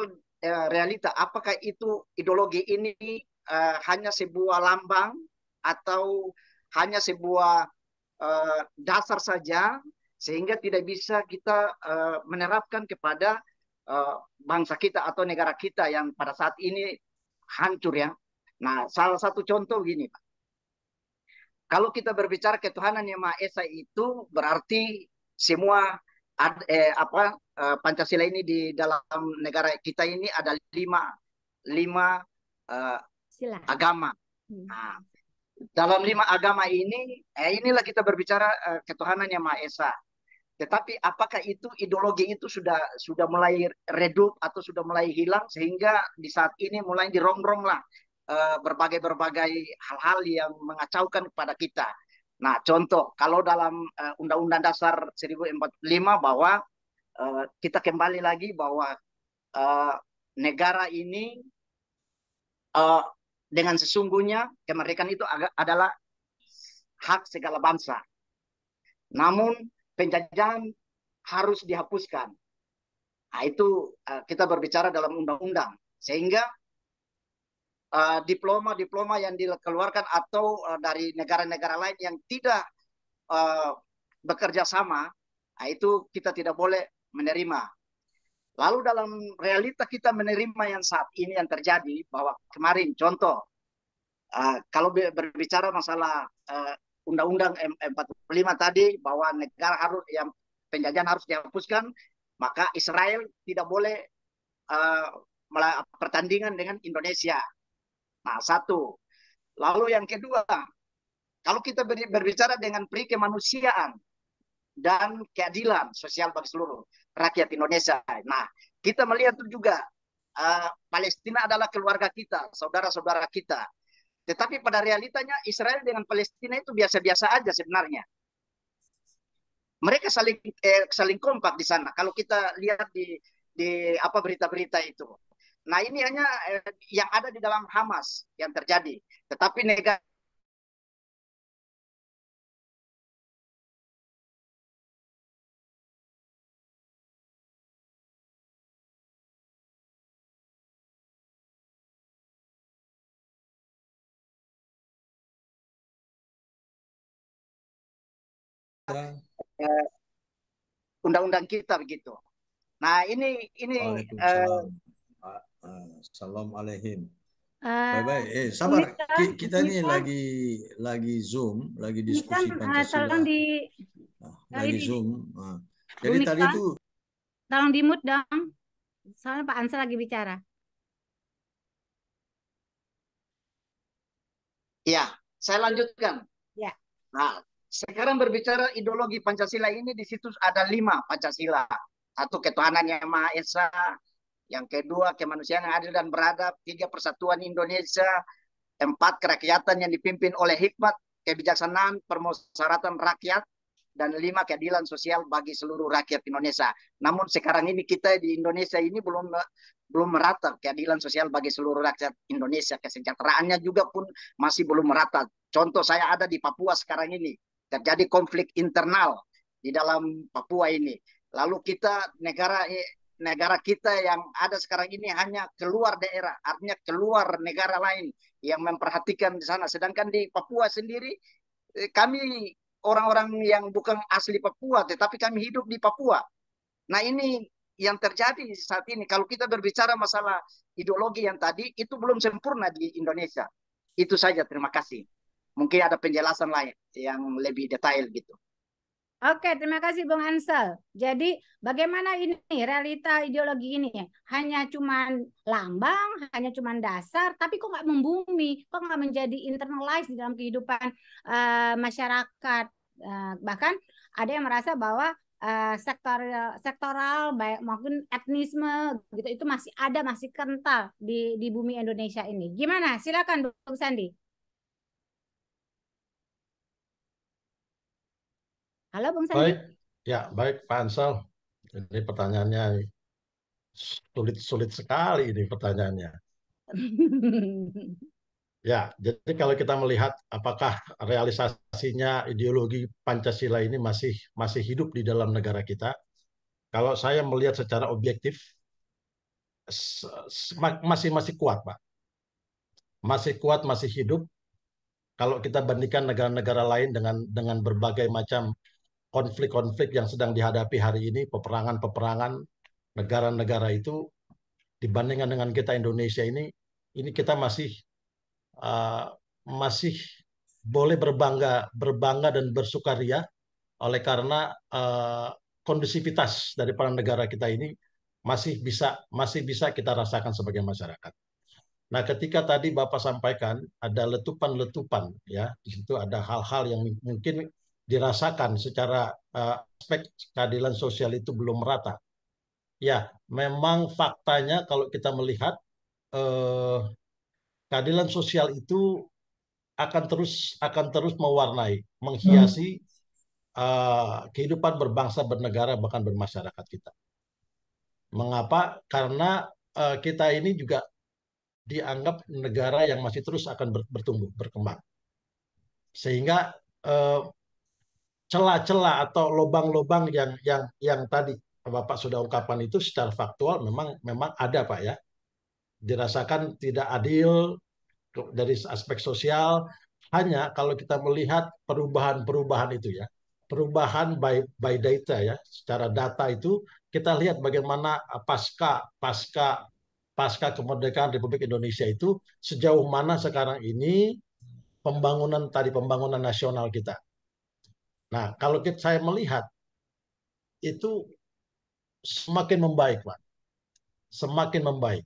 realita, apakah itu ideologi ini hanya sebuah lambang atau hanya sebuah dasar saja, sehingga tidak bisa kita menerapkan kepada bangsa kita atau negara kita yang pada saat ini hancur ya. Nah, salah satu contoh gini Pak. Kalau kita berbicara ketuhanan yang Maha Esa itu berarti semua Pancasila ini di dalam negara kita ini ada lima agama. Nah, dalam 5 agama ini, inilah kita berbicara ketuhanan yang Maha Esa. Tetapi apakah itu ideologi itu sudah mulai redup atau sudah mulai hilang sehingga di saat ini mulai dirongrong lah berbagai hal-hal yang mengacaukan kepada kita. Nah, contoh kalau dalam Undang-Undang Dasar 1945 bahwa kita kembali lagi bahwa negara ini dengan sesungguhnya kemerdekaan itu adalah hak segala bangsa. Namun penjajahan harus dihapuskan. Nah, itu kita berbicara dalam undang-undang. Sehingga diploma-diploma yang dikeluarkan atau dari negara-negara lain yang tidak bekerja sama, nah, itu kita tidak boleh menerima. Lalu dalam realita kita menerima yang saat ini yang terjadi, bahwa kemarin contoh, Kalau berbicara masalah Undang-Undang 45 tadi bahwa negara harus yang penjajahan harus dihapuskan, maka Israel tidak boleh pertandingan dengan Indonesia. Nah, satu. Lalu yang kedua, kalau kita berbicara dengan peri kemanusiaan dan keadilan sosial bagi seluruh rakyat Indonesia. Nah, kita melihat juga Palestina adalah keluarga kita, saudara-saudara kita. Tetapi pada realitanya Israel dengan Palestina itu biasa-biasa aja sebenarnya. Mereka saling kompak di sana. Kalau kita lihat di apa berita-berita itu. Nah, ini hanya yang ada di dalam Hamas yang terjadi. Tetapi negara undang-undang kita begitu. Nah, ini Waalaikumsalam. Salam alaihim. Baik-baik. Sabar. Kita ini lagi Zoom, lagi diskusi Pancasila. Lagi Zoom. Jadi tadi itu tolong di-mute dong. Soalnya Pak Ansel lagi bicara. Ya, saya lanjutkan. Ya. Nah, sekarang berbicara ideologi Pancasila ini, di situ ada 5 Pancasila. Satu, ketuhanan yang Maha Esa. Yang kedua, kemanusiaan yang adil dan beradab. 3, persatuan Indonesia. 4, kerakyatan yang dipimpin oleh hikmat, kebijaksanaan, permusyawaratan rakyat. Dan 5, keadilan sosial bagi seluruh rakyat Indonesia. Namun sekarang ini kita di Indonesia ini belum merata keadilan sosial bagi seluruh rakyat Indonesia. Kesejahteraannya juga pun masih belum merata. Contoh, saya ada di Papua sekarang ini. Terjadi konflik internal di dalam Papua ini. Lalu kita negara kita yang ada sekarang ini hanya keluar daerah, artinya keluar negara lain yang memperhatikan di sana. Sedangkan di Papua sendiri, kami orang-orang yang bukan asli Papua, tetapi kami hidup di Papua. Nah, ini yang terjadi saat ini. Kalau kita berbicara masalah ideologi yang tadi, itu belum sempurna di Indonesia. Itu saja, terima kasih. Mungkin ada penjelasan lain yang lebih detail gitu. Oke, terima kasih Bung Ansel. Jadi bagaimana ini realita ideologi ini? Hanya cuman lambang, hanya cuman dasar, tapi kok nggak membumi, kok nggak menjadi internalized di dalam kehidupan masyarakat. Bahkan ada yang merasa bahwa sektoral baik maupun etnisme gitu itu masih ada, masih kental di bumi Indonesia ini. Gimana? Silakan Bung Sandi. Halo Bung Sandi. Baik, ya baik Pak Ansel. Ini pertanyaannya sulit sekali ini pertanyaannya. Ya, jadi kalau kita melihat apakah realisasinya ideologi Pancasila ini masih hidup di dalam negara kita, kalau saya melihat secara objektif masih kuat, Pak. Masih kuat, masih hidup. Kalau kita bandingkan negara-negara lain dengan berbagai macam konflik-konflik yang sedang dihadapi hari ini, peperangan-peperangan negara-negara itu, dibandingkan dengan kita Indonesia ini kita masih boleh berbangga dan bersukaria oleh karena kondusivitas daripada negara kita ini masih bisa kita rasakan sebagai masyarakat. Nah, ketika tadi Bapak sampaikan ada letupan-letupan, ya, di situ ada hal-hal yang mungkin dirasakan secara aspek keadilan sosial itu belum merata. Ya, memang faktanya kalau kita melihat keadilan sosial itu akan terus mewarnai, menghiasi kehidupan berbangsa, bernegara, bahkan bermasyarakat kita. Mengapa? Karena kita ini juga dianggap negara yang masih terus akan bertumbuh, berkembang. Sehingga celah-celah atau lubang-lubang yang tadi Bapak sudah ungkapkan itu secara faktual memang ada, Pak, ya. Dirasakan tidak adil dari aspek sosial. Hanya kalau kita melihat perubahan-perubahan itu, ya, perubahan by data, ya, secara data itu kita lihat bagaimana pasca kemerdekaan Republik Indonesia itu sejauh mana sekarang ini pembangunan nasional kita. Nah, kalau saya melihat itu semakin membaik, Pak. Semakin membaik.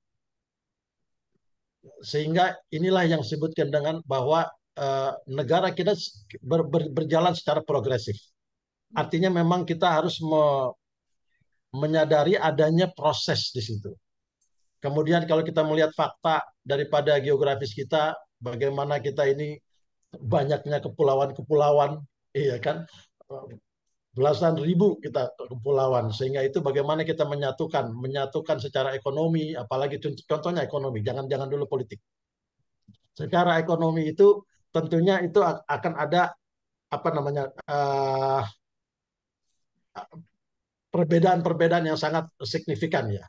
Sehingga inilah yang disebutkan dengan bahwa negara kita berjalan secara progresif. Artinya memang kita harus menyadari adanya proses di situ. Kemudian kalau kita melihat fakta daripada geografis kita, bagaimana kita ini banyaknya kepulauan-kepulauan, iya kan, belasan ribu kita kepulauan, sehingga itu bagaimana kita menyatukan secara ekonomi, apalagi contohnya ekonomi, jangan dulu politik. Secara ekonomi itu tentunya itu akan ada apa namanya perbedaan-perbedaan yang sangat signifikan ya.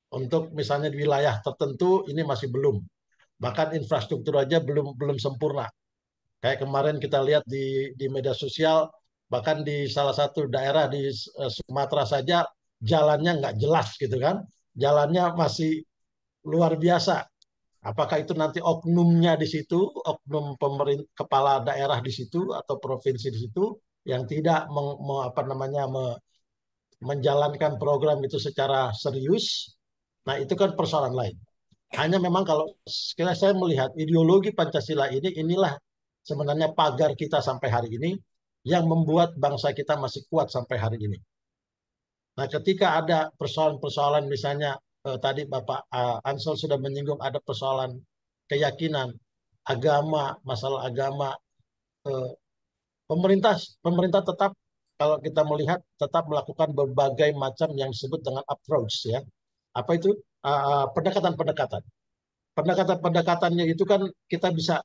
Untuk misalnya di wilayah tertentu ini masih belum, bahkan infrastruktur aja belum sempurna. Kayak kemarin kita lihat di media sosial, bahkan di salah satu daerah di Sumatera saja jalannya nggak jelas gitu kan, jalannya masih luar biasa. Apakah itu nanti oknumnya di situ, oknum kepala daerah di situ atau provinsi di situ yang tidak menjalankan program itu secara serius. Nah, itu kan persoalan lain. Hanya memang kalau sekali saya melihat ideologi Pancasila inilah sebenarnya pagar kita sampai hari ini yang membuat bangsa kita masih kuat sampai hari ini. Nah, ketika ada persoalan-persoalan misalnya tadi Bapak Ansel sudah menyinggung ada persoalan keyakinan, agama, masalah agama, pemerintah tetap kalau kita melihat tetap melakukan berbagai macam yang disebut dengan approach ya. Apa itu? Pendekatan-pendekatan. Pendekatan-pendekatannya itu kan kita bisa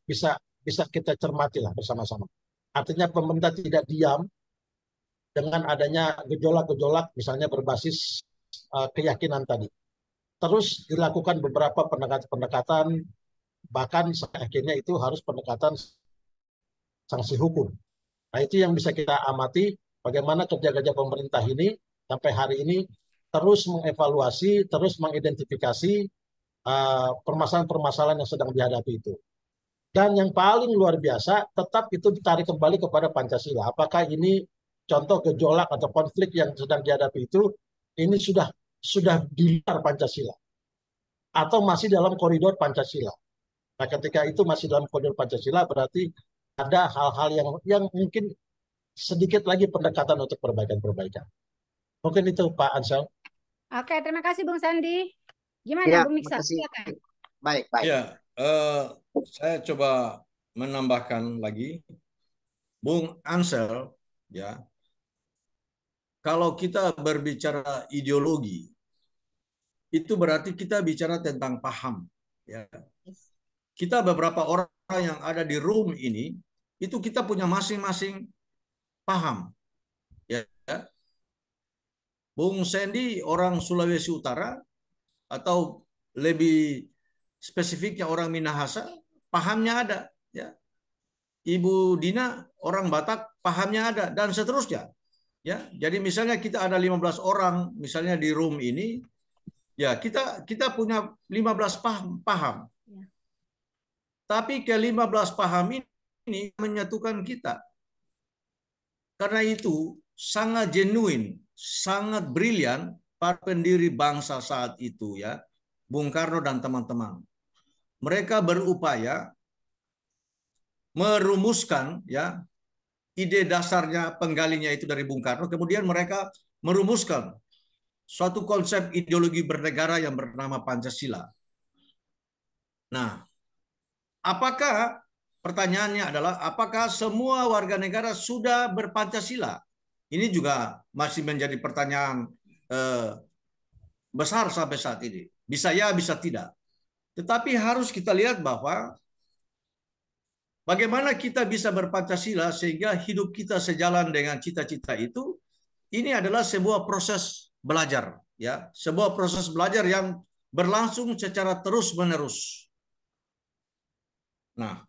kita cermati lah bersama-sama. Artinya pemerintah tidak diam dengan adanya gejolak-gejolak misalnya berbasis keyakinan tadi. Terus dilakukan beberapa pendekatan-pendekatan, bahkan akhirnya itu harus pendekatan sanksi hukum. Nah, itu yang bisa kita amati bagaimana kerja-kerja pemerintah ini sampai hari ini terus mengevaluasi, terus mengidentifikasi permasalahan-permasalahan yang sedang dihadapi itu. Dan yang paling luar biasa, tetap itu ditarik kembali kepada Pancasila. Apakah ini contoh gejolak atau konflik yang sedang dihadapi itu, ini sudah di luar Pancasila atau masih dalam koridor Pancasila. Nah, ketika itu masih dalam koridor Pancasila, berarti ada hal-hal yang mungkin sedikit lagi pendekatan untuk perbaikan-perbaikan. Mungkin itu Pak Ansel. Oke, terima kasih Bung Sandi. Gimana Ya, Bung Miksa? terima kasih. Baik, baik. Ya, saya coba menambahkan lagi, Bung Ansel, ya, kalau kita berbicara ideologi, itu berarti kita bicara tentang paham. Ya. Kita beberapa orang yang ada di room ini, itu kita punya masing-masing paham. Ya. Bung Sandy orang Sulawesi Utara, atau lebih spesifiknya orang Minahasa, pahamnya ada. Ya. Ibu Dina orang Batak, pahamnya ada, dan seterusnya. Ya, jadi misalnya kita ada 15 orang misalnya di room ini, ya kita punya 15 paham. Ya. Tapi ke-15 paham ini menyatukan kita. Karena itu sangat genuine, sangat brilian para pendiri bangsa saat itu ya, Bung Karno dan teman-teman. Mereka berupaya merumuskan ya ide dasarnya, penggalinya itu dari Bung Karno, kemudian mereka merumuskan suatu konsep ideologi bernegara yang bernama Pancasila. Nah, pertanyaannya adalah apakah semua warga negara sudah berpancasila? Ini juga masih menjadi pertanyaan besar sampai saat ini. Bisa ya, bisa tidak. Tetapi harus kita lihat bahwa bagaimana kita bisa berpancasila sehingga hidup kita sejalan dengan cita-cita itu, ini adalah sebuah proses belajar, ya, sebuah proses belajar yang berlangsung secara terus-menerus. Nah,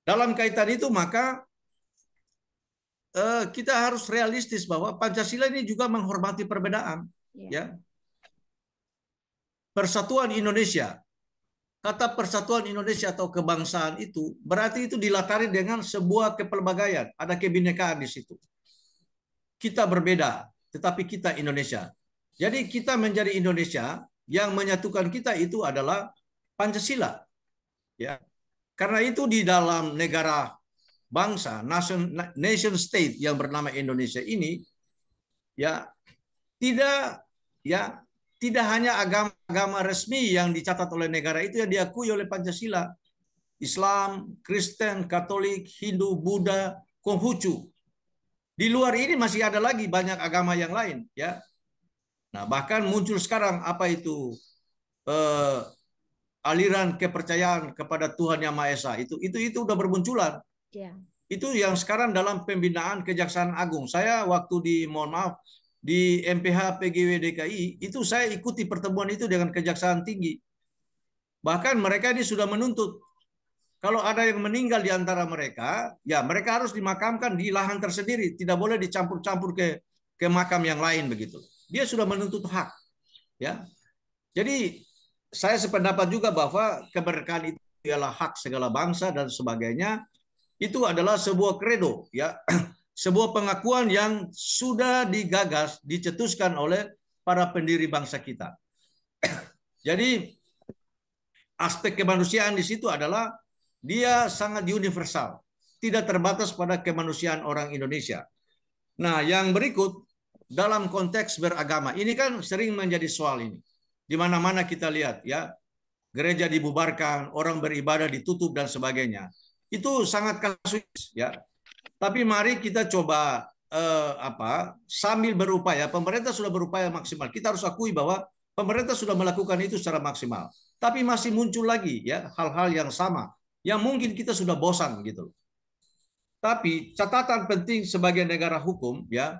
dalam kaitan itu maka kita harus realistis bahwa Pancasila ini juga menghormati perbedaan, ya. Persatuan Indonesia kata persatuan Indonesia atau kebangsaan itu berarti itu dilatari dengan sebuah kepelbagaian, ada kebinekaan di situ. Kita berbeda, tetapi kita Indonesia. Jadi kita menjadi Indonesia, yang menyatukan kita itu adalah Pancasila. Ya. Karena itu di dalam negara bangsa, nation state yang bernama Indonesia ini, ya tidak hanya agama resmi yang dicatat oleh negara itu yang diakui oleh Pancasila. Islam, Kristen, Katolik, Hindu, Buddha, Konghucu. Di luar ini masih ada lagi banyak agama yang lain, ya. Nah, bahkan muncul sekarang apa itu aliran kepercayaan kepada Tuhan Yang Maha Esa. Itu udah bermunculan. Ya. Itu yang sekarang dalam pembinaan Kejaksaan Agung. Saya waktu di MPH PGW DKI, itu saya ikuti pertemuan itu dengan Kejaksaan Tinggi. Bahkan mereka ini sudah menuntut, kalau ada yang meninggal di antara mereka, ya mereka harus dimakamkan di lahan tersendiri, tidak boleh dicampur-campur ke makam yang lain begitu. Dia sudah menuntut hak, ya. Jadi saya sependapat juga bahwa kemerdekaan itu adalah hak segala bangsa dan sebagainya. Itu adalah sebuah kredo, ya. Sebuah pengakuan yang sudah digagas, dicetuskan oleh para pendiri bangsa kita. Jadi aspek kemanusiaan di situ adalah dia sangat universal, tidak terbatas pada kemanusiaan orang Indonesia. Nah, yang berikut dalam konteks beragama, ini kan sering menjadi soal ini. Di mana-mana kita lihat, ya, gereja dibubarkan, orang beribadah ditutup dan sebagainya. Itu sangat kasus, ya. Tapi mari kita coba sambil berupaya, pemerintah sudah berupaya maksimal. Kita harus akui bahwa pemerintah sudah melakukan itu secara maksimal. Tapi masih muncul lagi, ya, hal-hal yang sama yang mungkin kita sudah bosan gitu. Tapi catatan penting sebagai negara hukum, ya,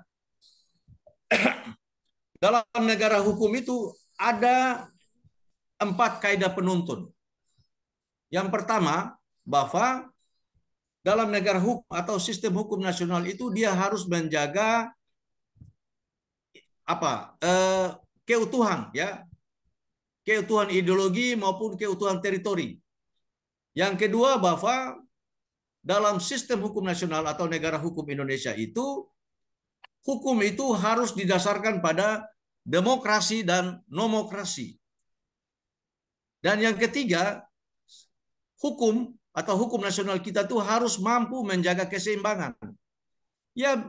dalam negara hukum itu ada 4 kaidah penuntun. Yang pertama, bahwa dalam negara hukum atau sistem hukum nasional itu dia harus menjaga keutuhan, ya, keutuhan ideologi maupun keutuhan teritori. Yang kedua, bahwa dalam sistem hukum nasional atau negara hukum Indonesia itu, hukum itu harus didasarkan pada demokrasi dan nomokrasi. Dan yang ketiga, hukum atau hukum nasional kita tuh harus mampu menjaga keseimbangan. Ya,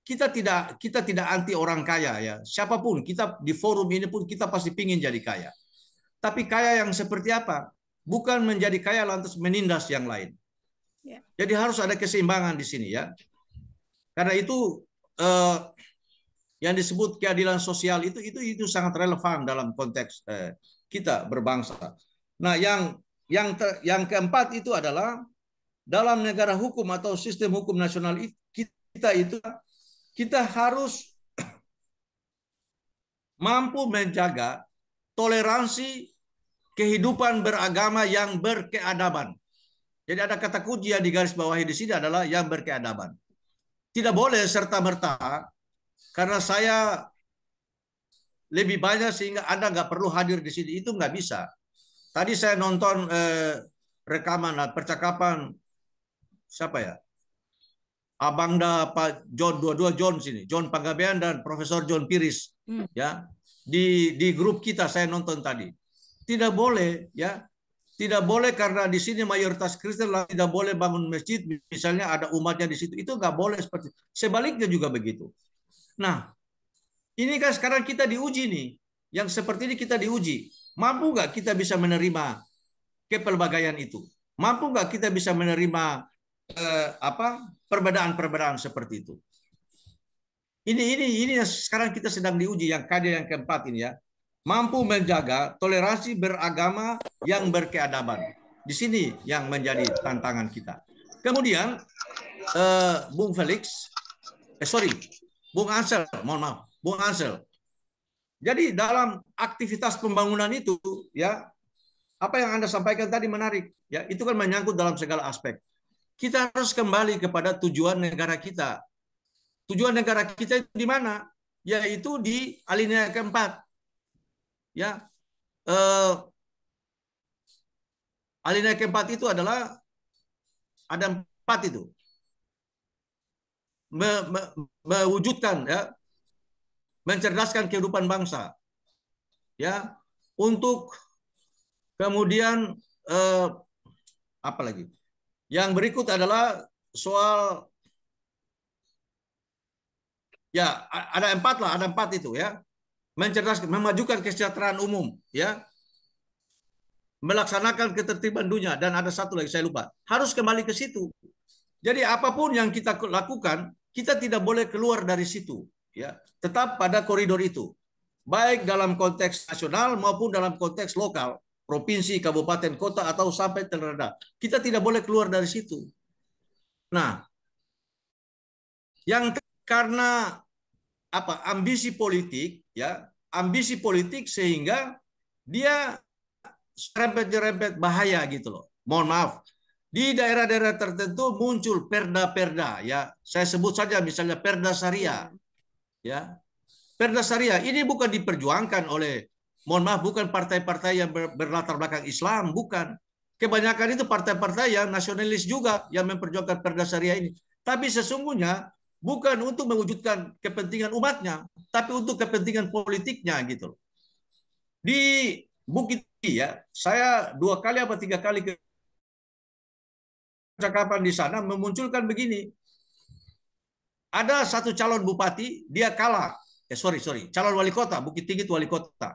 kita tidak anti orang kaya, ya. Siapapun kita di forum ini pun kita pasti pingin jadi kaya. Tapi kaya yang seperti apa? Bukan menjadi kaya lantas menindas yang lain. Ya. Jadi harus ada keseimbangan di sini, ya. Karena itu yang disebut keadilan sosial itu sangat relevan dalam konteks kita berbangsa. Nah, yang keempat itu adalah dalam negara hukum atau sistem hukum nasional kita harus mampu menjaga toleransi kehidupan beragama yang berkeadaban. Jadi ada kata kunci yang digaris bawahi di sini adalah yang berkeadaban. Tidak boleh serta-merta karena saya lebih banyak sehingga Anda nggak perlu hadir di sini. Itu nggak bisa. Tadi saya nonton rekaman percakapan siapa ya? Abangda Pak John, dua John sini, John Panggabean dan Profesor John Piris, ya, di grup kita saya nonton tadi. Tidak boleh, ya, tidak boleh karena di sini mayoritas Kristen, tidak boleh bangun masjid, misalnya ada umatnya di situ, itu nggak boleh seperti. Sebaliknya juga begitu. Nah, ini kan sekarang kita diuji nih, yang seperti ini kita diuji. Mampu nggak kita bisa menerima kepelbagaian itu? Mampu nggak kita bisa menerima perbedaan-perbedaan seperti itu? Ini yang sekarang kita sedang diuji, yang kaidah yang keempat ini, ya. Mampu menjaga toleransi beragama yang berkeadaban. Di sini yang menjadi tantangan kita. Kemudian Bung Felix, Bung Ansel, mohon maaf, Bung Ansel. Jadi dalam aktivitas pembangunan itu, ya, apa yang Anda sampaikan tadi menarik, ya, itu kan menyangkut dalam segala aspek. Kita harus kembali kepada tujuan negara kita. Tujuan negara kita itu di mana? Yaitu di alinea keempat. Ya, Alinea keempat itu adalah ada 4 itu. Mewujudkan ya, mencerdaskan kehidupan bangsa. Ya, untuk kemudian apa lagi? Yang berikut adalah soal ya ada 4 lah, ada 4 itu ya. Mencerdaskan, memajukan kesejahteraan umum, ya, melaksanakan ketertiban dunia, dan ada satu lagi saya lupa. Harus kembali ke situ. Jadi apapun yang kita lakukan, kita tidak boleh keluar dari situ, ya. Tetap pada koridor itu, baik dalam konteks nasional maupun dalam konteks lokal, provinsi, kabupaten, kota, atau sampai terendah. Kita tidak boleh keluar dari situ. Nah, yang karena apa, ambisi politik, ya, ambisi politik sehingga dia serempet-serempet bahaya gitu loh. Mohon maaf, di daerah-daerah tertentu muncul perda-perda, ya, saya sebut saja misalnya perda syariah, ya, perda syariah ini bukan diperjuangkan oleh, mohon maaf, bukan partai-partai yang berlatar belakang Islam, bukan. Kebanyakan itu partai-partai yang nasionalis juga yang memperjuangkan perda syariah ini. Tapi sesungguhnya bukan untuk mewujudkan kepentingan umatnya, tapi untuk kepentingan politiknya gitu loh. Di Bukit ya, saya 2 kali atau 3 kali percakapan di sana memunculkan begini. Ada satu calon bupati, dia kalah. Calon wali kota, Bukit Tinggi itu wali kota.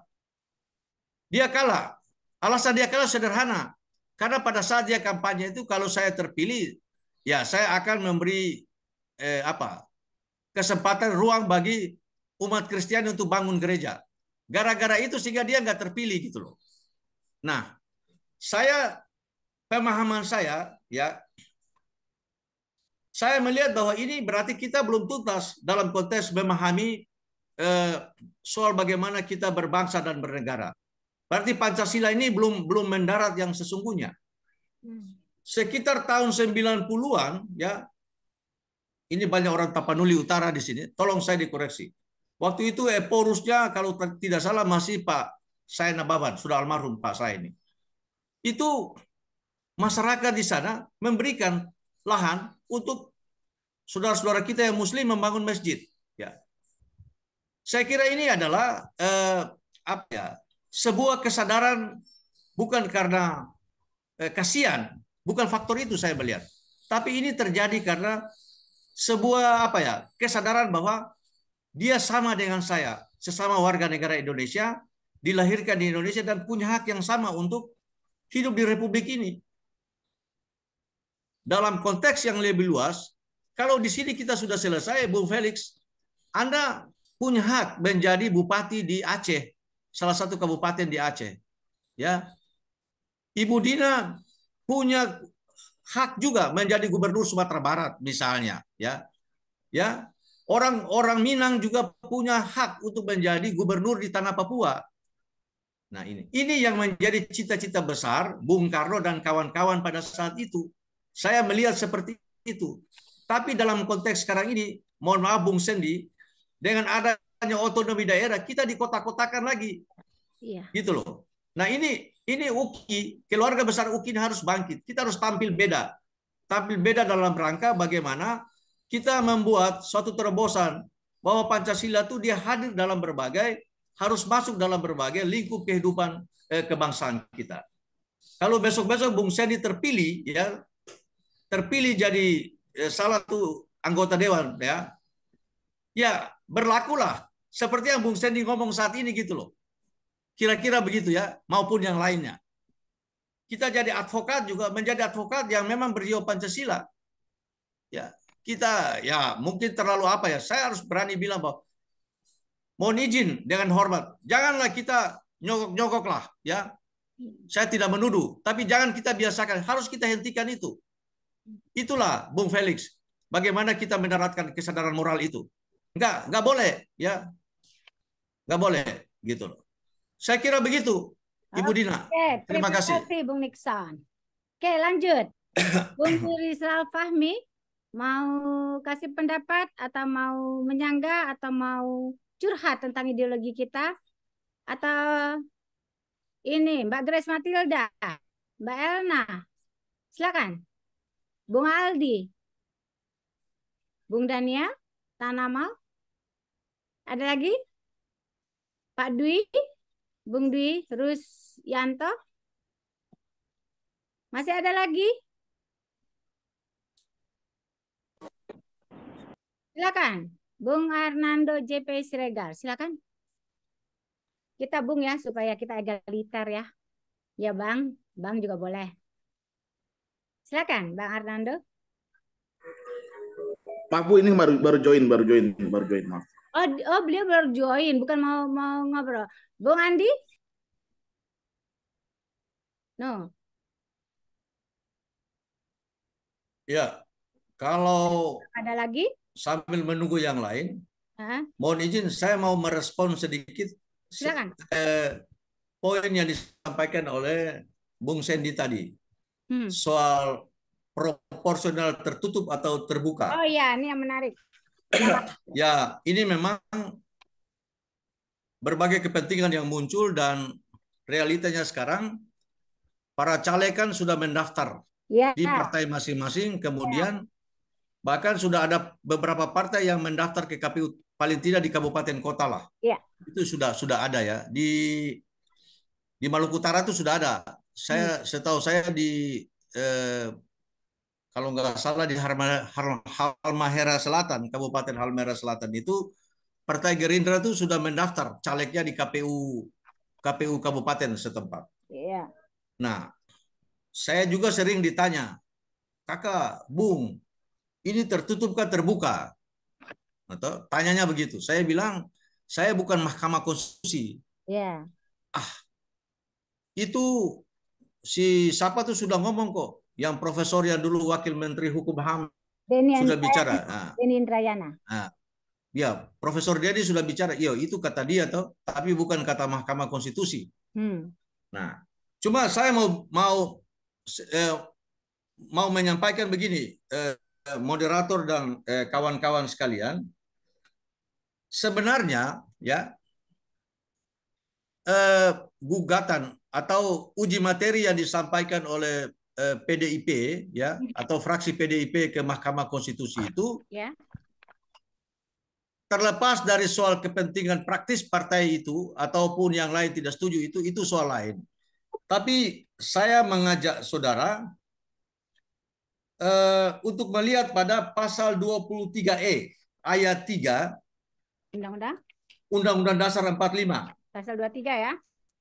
Dia kalah. Alasan dia kalah sederhana. Karena pada saat dia kampanye itu, kalau saya terpilih, ya saya akan memberi kesempatan ruang bagi umat Kristiani untuk bangun gereja. Gara-gara itu sehingga dia nggak terpilih gitu loh. Nah, pemahaman saya, ya, saya melihat bahwa ini berarti kita belum tuntas dalam konteks memahami soal bagaimana kita berbangsa dan bernegara. Berarti Pancasila ini belum mendarat yang sesungguhnya. Sekitar tahun 90-an, ya, ini banyak orang Tapanuli Utara di sini, tolong saya dikoreksi. Waktu itu Eporusnya kalau tidak salah masih Pak Said Nababan, sudah almarhum Pak Said ini. Itu masyarakat di sana memberikan lahan untuk saudara-saudara kita yang muslim membangun masjid, ya. Saya kira ini adalah sebuah kesadaran, bukan karena kasihan, bukan faktor itu saya melihat. Tapi ini terjadi karena sebuah kesadaran bahwa dia sama dengan saya, sesama warga negara Indonesia, dilahirkan di Indonesia dan punya hak yang sama untuk hidup di Republik ini. Dalam konteks yang lebih luas, kalau di sini kita sudah selesai, Bung Felix, Anda punya hak menjadi bupati di Aceh, salah satu kabupaten di Aceh, ya. Ibu Dina punya hak juga menjadi gubernur Sumatera Barat misalnya, ya. Ya. Orang Minang juga punya hak untuk menjadi gubernur di tanah Papua. Nah, ini yang menjadi cita-cita besar Bung Karno dan kawan-kawan pada saat itu. Saya melihat seperti itu. Tapi dalam konteks sekarang ini, mohon maaf Bung Sendi, dengan adanya otonomi daerah, kita dikotak-kotakan lagi. Iya. Gitu loh. Nah, ini UKI, keluarga besar UKI ini harus bangkit. Kita harus tampil beda. Tampil beda dalam rangka bagaimana kita membuat suatu terobosan bahwa Pancasila itu dia hadir dalam harus masuk dalam berbagai lingkup kehidupan kebangsaan kita. Kalau besok-besok Bung Sendi terpilih, ya, terpilih jadi salah satu anggota dewan, ya, ya berlakulah seperti yang Bung Sendi ngomong saat ini gitu loh. Kira-kira begitu ya, maupun yang lainnya. Kita jadi advokat juga, menjadi advokat yang memang berjiwa Pancasila. Ya, kita ya mungkin terlalu saya harus berani bilang bahwa mohon izin dengan hormat, janganlah kita nyogok-nyogok lah, ya. Saya tidak menuduh, tapi jangan kita biasakan, harus kita hentikan itu. Itulah Bung Felix, bagaimana kita mendaratkan kesadaran moral itu. Enggak boleh, ya. Enggak boleh gitu loh. Saya kira begitu, Ibu Dina. Oke, terima kasih Bung Nixon. Oke, lanjut. Bung Rizal Fahmi, mau kasih pendapat atau mau menyangga atau mau curhat tentang ideologi kita? Atau ini Mbak Grace Matilda? Mbak Elna, silakan. Bung Aldi, Bung Daniel, Tanamal, ada lagi? Pak Dwi, Bung Dwi Rusyanto, masih ada lagi? Silakan. Bung Arnando JP Siregar, silakan. Kita Bung ya, supaya kita egaliter ya. Ya Bang, Bang juga boleh. Silakan, Bang Arnando. Maaf Bu, ini baru join, maaf. Oh, beliau baru join, bukan mau ngobrol. Bung Andi? No. Ya, kalau Ada lagi? sambil menunggu yang lain, Hah? mohon izin saya mau merespon sedikit Silakan. poin yang disampaikan oleh Bung Sandy tadi Hmm. soal proporsional tertutup atau terbuka. Oh iya, ini yang menarik. Ya, ini memang berbagai kepentingan yang muncul dan realitanya sekarang para caleg kan sudah mendaftar Ya. di partai masing-masing, kemudian bahkan sudah ada beberapa partai yang mendaftar ke KPU, paling tidak di kabupaten kota lah. Ya. Itu sudah ada ya. Di Maluku Utara itu sudah ada. Setahu saya di kalau nggak salah di Halmahera Selatan, Kabupaten Halmahera Selatan itu Partai Gerindra itu sudah mendaftar calegnya di KPU Kabupaten setempat. Iya. Nah, saya juga sering ditanya, Kakak, Bung, ini tertutup kan terbuka? Atau tanyanya begitu. Saya bilang, saya bukan Mahkamah Konstitusi. Iya. Itu si siapa tuh sudah ngomong kok, yang profesor yang dulu Wakil Menteri Hukum HAM sudah bicara. Denny Indrayana. Ya, Profesor Dedi sudah bicara. Iya, itu kata dia toh, tapi bukan kata Mahkamah Konstitusi. Nah, cuma saya mau menyampaikan begini, moderator dan kawan-kawan sekalian, sebenarnya ya gugatan atau uji materi yang disampaikan oleh PDIP ya atau fraksi PDIP ke Mahkamah Konstitusi itu terlepas dari soal kepentingan praktis partai itu ataupun yang lain tidak setuju itu soal lain. Tapi saya mengajak saudara untuk melihat pada pasal 23E ayat 3 Undang-Undang Dasar 45. Pasal 23 ya?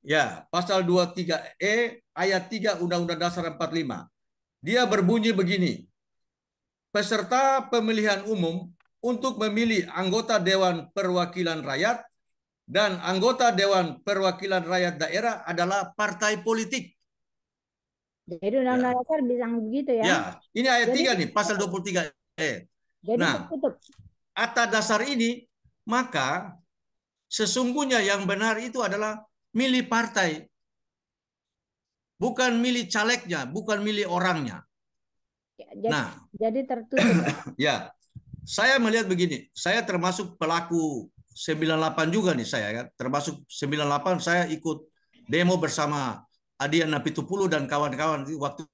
Ya, pasal 23E ayat 3 Undang-Undang Dasar 45. Dia berbunyi begini. Peserta pemilihan umum untuk memilih anggota Dewan Perwakilan Rakyat dan anggota Dewan Perwakilan Rakyat Daerah adalah partai politik. Jadi Undang-Undang Dasar bilang begitu ya? Ya, ini ayat 3 nih, pasal 23E. Nah, atas dasar ini, maka sesungguhnya yang benar itu adalah milih partai. Bukan milih calegnya, bukan milih orangnya. Jadi tertutup. Ya, saya melihat begini, saya termasuk pelaku 98 juga nih saya kan, termasuk 98 saya ikut demo bersama Adian Napitupulu dan kawan-kawan waktu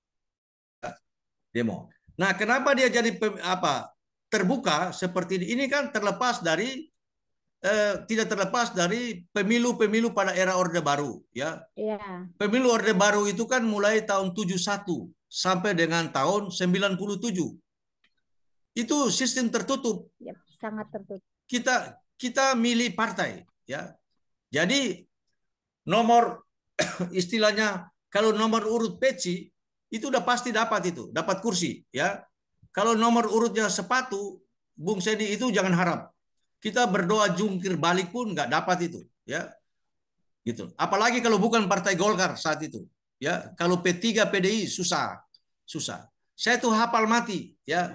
demo. Nah, kenapa dia jadi terbuka seperti ini? Ini kan terlepas dari tidak terlepas dari pemilu-pemilu pada era Orde Baru ya. Pemilu Orde Baru itu kan mulai tahun 71 sampai dengan tahun 97. Itu sistem tertutup. Sangat tertutup. Kita milih partai ya. Jadi nomor istilahnya kalau nomor urut peci itu udah pasti dapat kursi ya. Kalau nomor urutnya sepatu, Bung Sedi itu jangan harap. Kita berdoa jungkir balik pun nggak dapat itu ya. Gitu. Apalagi kalau bukan Partai Golkar saat itu ya. Kalau P3 PDI susah. Saya tuh hafal mati ya.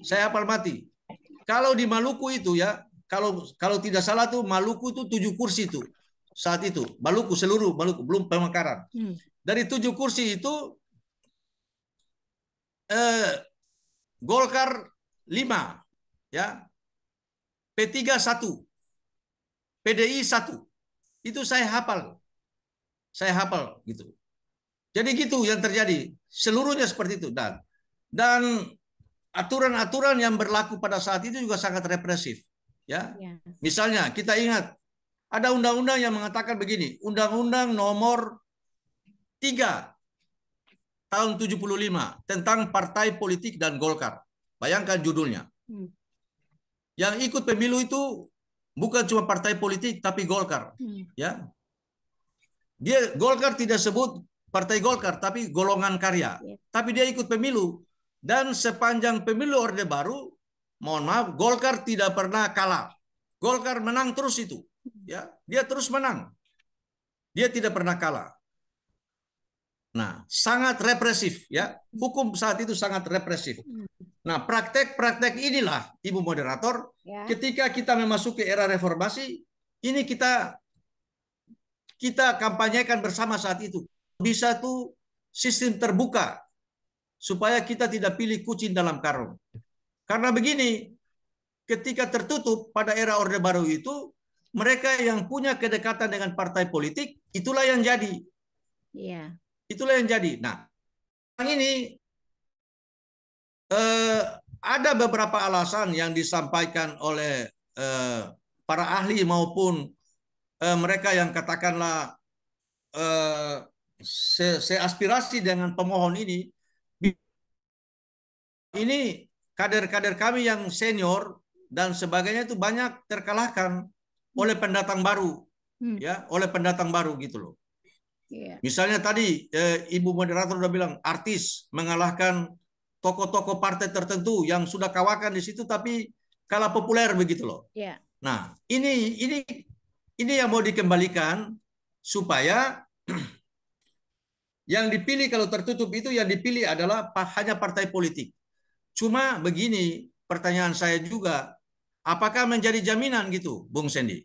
Saya hafal mati. Kalau di Maluku itu ya, kalau tidak salah tuh Maluku itu 7 kursi tuh saat itu. Seluruh Maluku belum Pemekaran. Dari 7 kursi itu Golkar 5 ya. P3 1. PDI 1. Itu saya hafal gitu. Jadi gitu yang terjadi. Seluruhnya seperti itu. Dan aturan-aturan yang berlaku pada saat itu juga sangat represif. Ya, misalnya kita ingat ada undang-undang yang mengatakan begini, Undang-Undang Nomor 3 tahun 75 tentang partai politik dan Golkar. Bayangkan judulnya. Yang ikut pemilu itu bukan cuma partai politik tapi Golkar. Ya, Golkar tidak sebut partai Golkar tapi golongan karya. Tapi dia ikut pemilu. Dan sepanjang pemilu Orde Baru, mohon maaf, Golkar tidak pernah kalah. Golkar menang terus itu. Ya, dia terus menang. Dia tidak pernah kalah. Nah, sangat represif ya. Hukum saat itu sangat represif. Nah, praktek-praktek inilah, Ibu Moderator, ketika kita memasuki era reformasi, ini kita kampanyekan bersama saat itu. Bisa tuh sistem terbuka supaya kita tidak pilih kucing dalam karung. Karena begini, ketika tertutup pada era Orde Baru itu, mereka yang punya kedekatan dengan partai politik, itulah yang jadi. Iya. Itulah yang jadi. Nah, ini ada beberapa alasan yang disampaikan oleh para ahli maupun mereka yang katakanlah seaspirasi dengan pemohon ini. Ini kader-kader kami yang senior dan sebagainya itu banyak terkalahkan oleh pendatang baru, ya, oleh pendatang baru gitu loh. Misalnya tadi Ibu Moderator udah bilang artis mengalahkan tokoh-tokoh partai tertentu yang sudah kawakan di situ tapi kalah populer begitu loh. Nah, ini yang mau dikembalikan supaya yang dipilih kalau tertutup itu yang dipilih adalah hanya partai politik. Cuma begini, pertanyaan saya juga, apakah menjadi jaminan gitu, Bung Sandy?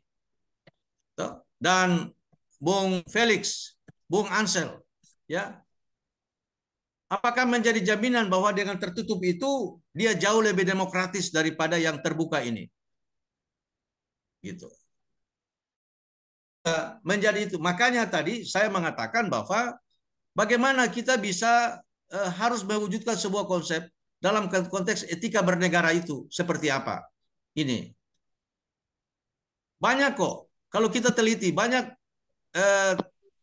Dan Bung Felix, Bung Ansel, ya, apakah menjadi jaminan bahwa dengan tertutup itu dia jauh lebih demokratis daripada yang terbuka ini? Gitu. Menjadi itu. Makanya tadi saya mengatakan bahwa bagaimana kita bisa harus mewujudkan sebuah konsep dalam konteks etika bernegara itu seperti apa? Ini banyak kok. Kalau kita teliti banyak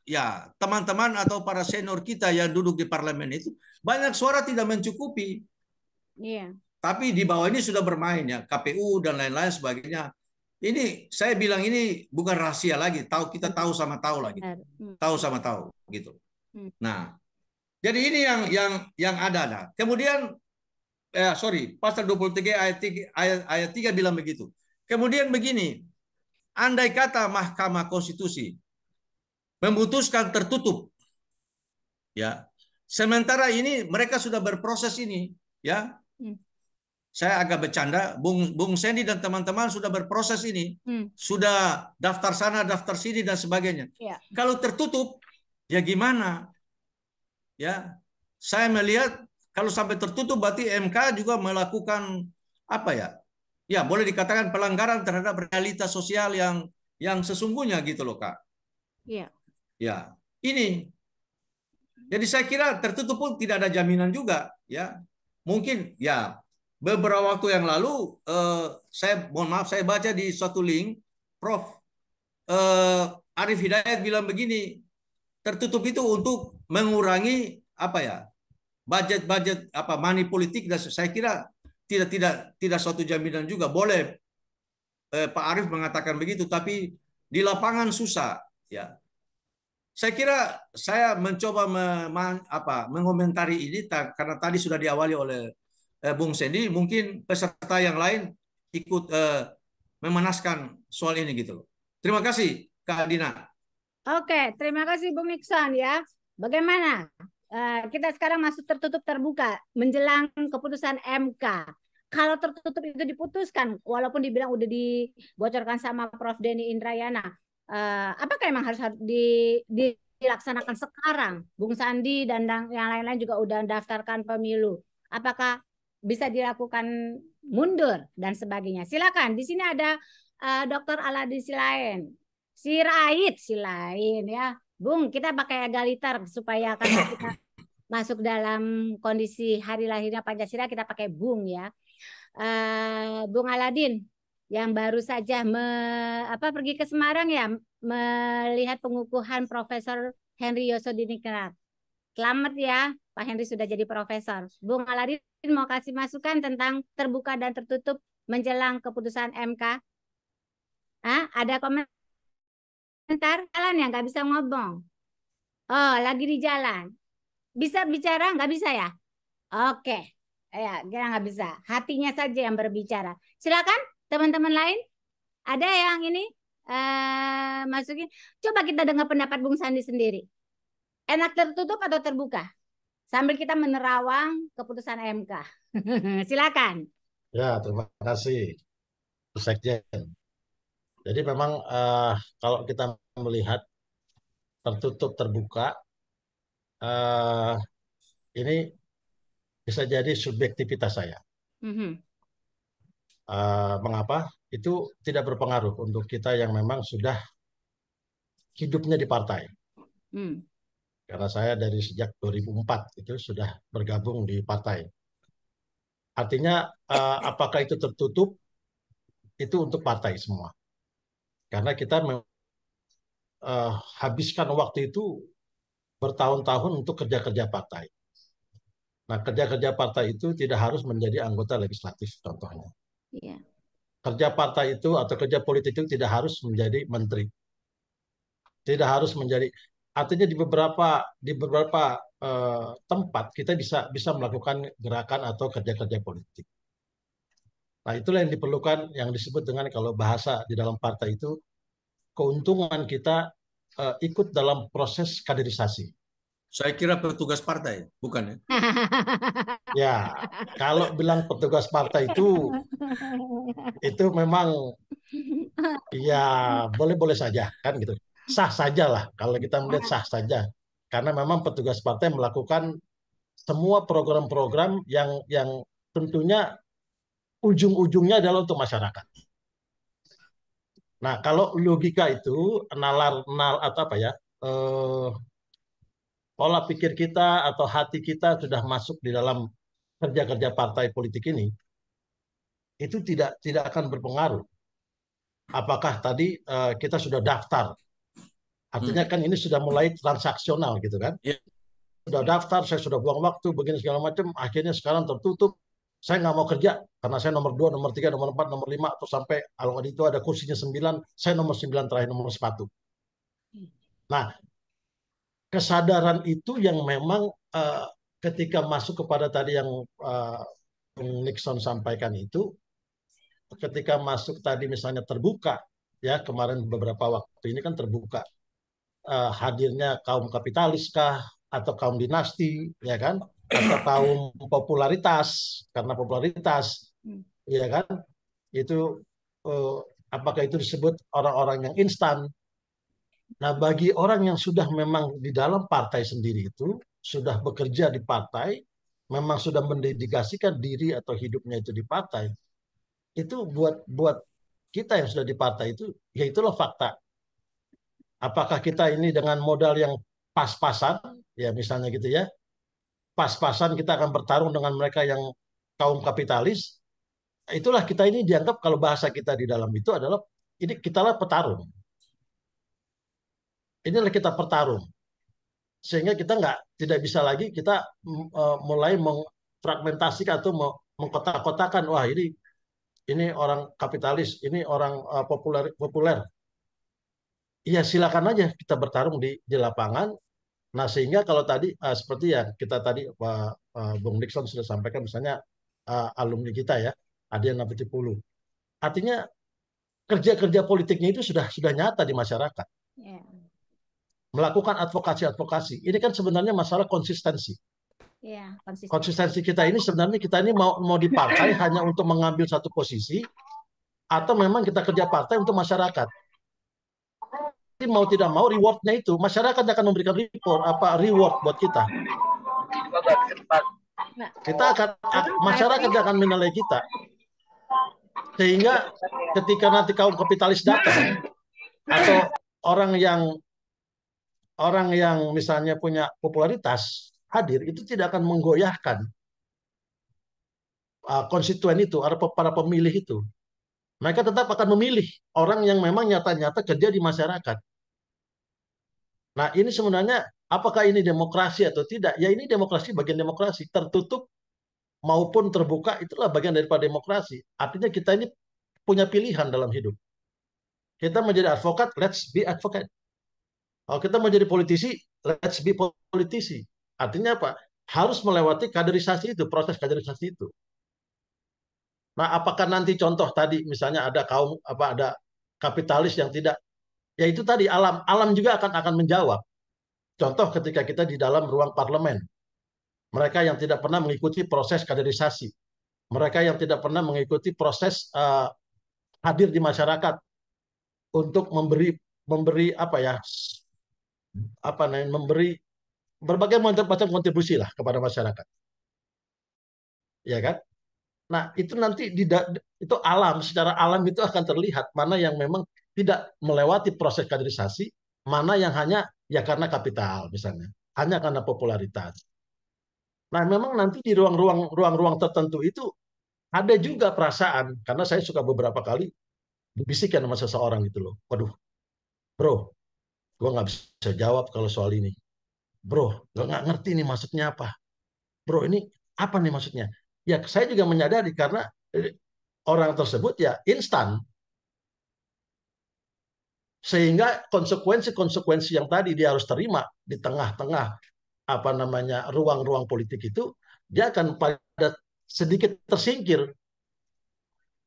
ya teman-teman atau para senior kita yang duduk di parlemen itu banyak suara tidak mencukupi. Tapi di bawah ini sudah bermain ya KPU dan lain-lain sebagainya. Ini saya bilang ini bukan rahasia lagi. Kita tahu sama tahu lagi. Tahu sama tahu gitu. Nah, jadi ini yang ada. Kemudian pasal 23 ayat 3 bilang begitu. Kemudian begini, andai kata Mahkamah Konstitusi memutuskan tertutup, ya, sementara ini mereka sudah berproses ini, ya, saya agak bercanda, Bung Sandy dan teman-teman sudah berproses ini, sudah daftar sana, daftar sini dan sebagainya. Kalau tertutup, ya gimana? Ya, saya melihat kalau sampai tertutup berarti MK juga melakukan apa ya? Ya, boleh dikatakan pelanggaran terhadap realitas sosial yang sesungguhnya gitu loh, Kak. Iya. Ya, ini. Jadi saya kira tertutup pun tidak ada jaminan juga, ya. Mungkin ya beberapa waktu yang lalu saya mohon maaf saya baca di suatu link Prof Arif Hidayat bilang begini, tertutup itu untuk mengurangi apa ya? budget apa money politik dan saya kira tidak suatu jaminan juga. Boleh Pak Arif mengatakan begitu tapi di lapangan susah ya. Saya kira saya mencoba mengomentari ini karena tadi sudah diawali oleh Bung Sandy, mungkin peserta yang lain ikut memanaskan soal ini gitu loh. Terima kasih Kak Dina. Oke, terima kasih Bung Nixon ya. Bagaimana? Kita sekarang masuk tertutup terbuka menjelang keputusan MK. Kalau tertutup itu diputuskan, walaupun dibilang udah dibocorkan sama Prof. Denny Indrayana, apakah emang harus dilaksanakan sekarang? Bung Sandi dan yang lain-lain juga udah daftarkan pemilu. Apakah bisa dilakukan mundur dan sebagainya? Silakan. Di sini ada Dr. Aladi Silain ya. Bung, kita pakai egaliter supaya karena kita masuk dalam kondisi hari lahirnya Pancasila, kita pakai Bung ya. Bung Aladin yang baru saja pergi ke Semarang ya, melihat pengukuhan Profesor Henry Yosodiningrat. Selamat ya, Pak Henry sudah jadi profesor. Bung Aladin mau kasih masukan tentang terbuka dan tertutup menjelang keputusan MK. Ada komentar? Jalan ya, nggak bisa ngomong. Oh, lagi di jalan. Bisa bicara, nggak bisa ya? Oke. Ya, kira nggak bisa. Hatinya saja yang berbicara. Silakan, teman-teman lain. Ada yang ini masukin. Coba kita dengar pendapat Bung Sandi sendiri. Enak tertutup atau terbuka? Sambil kita menerawang keputusan MK. Silakan. Ya, terima kasih, Bu Sekjen. Jadi memang kalau kita melihat tertutup terbuka, ini bisa jadi subjektivitas saya. Mengapa? Itu tidak berpengaruh untuk kita yang memang sudah hidupnya di partai. Karena saya dari sejak 2004 itu sudah bergabung di partai. Artinya apakah itu tertutup? Itu untuk partai semua. Karena kita habiskan waktu itu bertahun-tahun untuk kerja-kerja partai. Nah, kerja-kerja partai itu tidak harus menjadi anggota legislatif contohnya. Iya. Kerja partai itu atau kerja politik itu tidak harus menjadi menteri. Tidak harus menjadi, artinya di beberapa tempat kita bisa melakukan gerakan atau kerja-kerja politik. Nah, itulah yang diperlukan, yang disebut dengan kalau bahasa di dalam partai itu keuntungan kita ikut dalam proses kaderisasi. Saya kira petugas partai, bukan ya? Ya, kalau bilang petugas partai itu memang ya boleh-boleh saja kan gitu. Sah saja lah kalau kita melihat sah saja. Karena memang petugas partai melakukan semua program-program yang tentunya ujung-ujungnya adalah untuk masyarakat. Nah, kalau logika itu atau apa ya? Pola pikir kita atau hati kita sudah masuk di dalam kerja-kerja partai politik ini, itu tidak akan berpengaruh. Apakah tadi kita sudah daftar? Artinya kan ini sudah mulai transaksional gitu kan? Yeah. Sudah daftar, saya sudah buang waktu, begini segala macam, akhirnya sekarang tertutup. Saya nggak mau kerja karena saya nomor 2, nomor 3, nomor 4, nomor 5, atau sampai kalau itu ada kursinya 9, saya nomor 9 terakhir, nomor sepatu. Nah, kesadaran itu yang memang ketika masuk kepada tadi yang Nixon sampaikan itu, ketika masuk tadi misalnya terbuka, ya kemarin beberapa waktu ini kan terbuka, hadirnya kaum kapitalis kah, atau kaum dinasti, ya kan, atau kaum popularitas, karena popularitas, ya kan, itu apakah itu disebut orang-orang yang instan. Nah, bagi orang yang sudah memang di dalam partai sendiri itu, sudah bekerja di partai, memang sudah mendedikasikan diri atau hidupnya itu di partai, itu buat kita yang sudah di partai itu, ya itulah fakta. Apakah kita ini dengan modal yang pas-pasan, ya misalnya gitu ya, pas-pasan kita akan bertarung dengan mereka yang kaum kapitalis, itulah kita ini dianggap kalau bahasa kita di dalam itu adalah, ini kitalah petarung. Inilah kita bertarung. Sehingga kita tidak bisa lagi kita mulai mengfragmentasikan atau mengkotak-kotakan, wah ini orang kapitalis, ini orang populer. Iya, silakan aja kita bertarung di lapangan. Nah, sehingga kalau tadi seperti ya kita tadi Bung Nixon sudah sampaikan, misalnya alumni kita ya, Adian Apitupulu. Artinya kerja-kerja politiknya itu sudah nyata di masyarakat. Yeah. Melakukan advokasi. Ini kan sebenarnya masalah konsistensi. Yeah, konsistensi kita ini sebenarnya kita ini mau di partai hanya untuk mengambil satu posisi, atau memang kita kerja partai untuk masyarakat. Jadi mau tidak mau rewardnya itu masyarakat akan memberikan reward buat kita. Masyarakat akan menilai kita. Sehingga ketika nanti kaum kapitalis datang atau orang yang orang yang misalnya punya popularitas hadir itu tidak akan menggoyahkan konstituen itu atau para pemilih itu. Mereka tetap akan memilih orang yang memang nyata-nyata kerja di masyarakat. Nah, ini sebenarnya apakah ini demokrasi atau tidak? Ya ini demokrasi, bagian demokrasi. Tertutup maupun terbuka itulah bagian daripada demokrasi. Artinya kita ini punya pilihan dalam hidup. Kita menjadi advokat, let's be advocate. Kalau kita menjadi politisi, let's be politisi. Artinya apa? Harus melewati kaderisasi itu, proses kaderisasi itu. Nah, apakah nanti contoh tadi misalnya ada kaum ada kapitalis yang tidak, ya itu tadi alam juga akan menjawab. Contoh ketika kita di dalam ruang parlemen, mereka yang tidak pernah mengikuti proses kaderisasi, mereka yang tidak pernah mengikuti proses hadir di masyarakat untuk memberi memberi berbagai macam kontribusi lah kepada masyarakat, ya kan? Nah, itu nanti itu secara alam itu akan terlihat mana yang memang tidak melewati proses kaderisasi, mana yang hanya ya karena kapital misalnya, hanya karena popularitas. Nah, memang nanti di ruang-ruang tertentu itu ada juga perasaan, karena saya suka beberapa kali dibisikkan sama seseorang gitu loh. Waduh, bro, gue nggak bisa jawab kalau soal ini. Bro, gue nggak ngerti nih maksudnya apa. Bro, ini apa nih maksudnya? Ya, saya juga menyadari karena orang tersebut ya instan. Sehingga konsekuensi-konsekuensi yang tadi dia harus terima di tengah-tengah ruang-ruang politik itu, dia akan pada sedikit tersingkir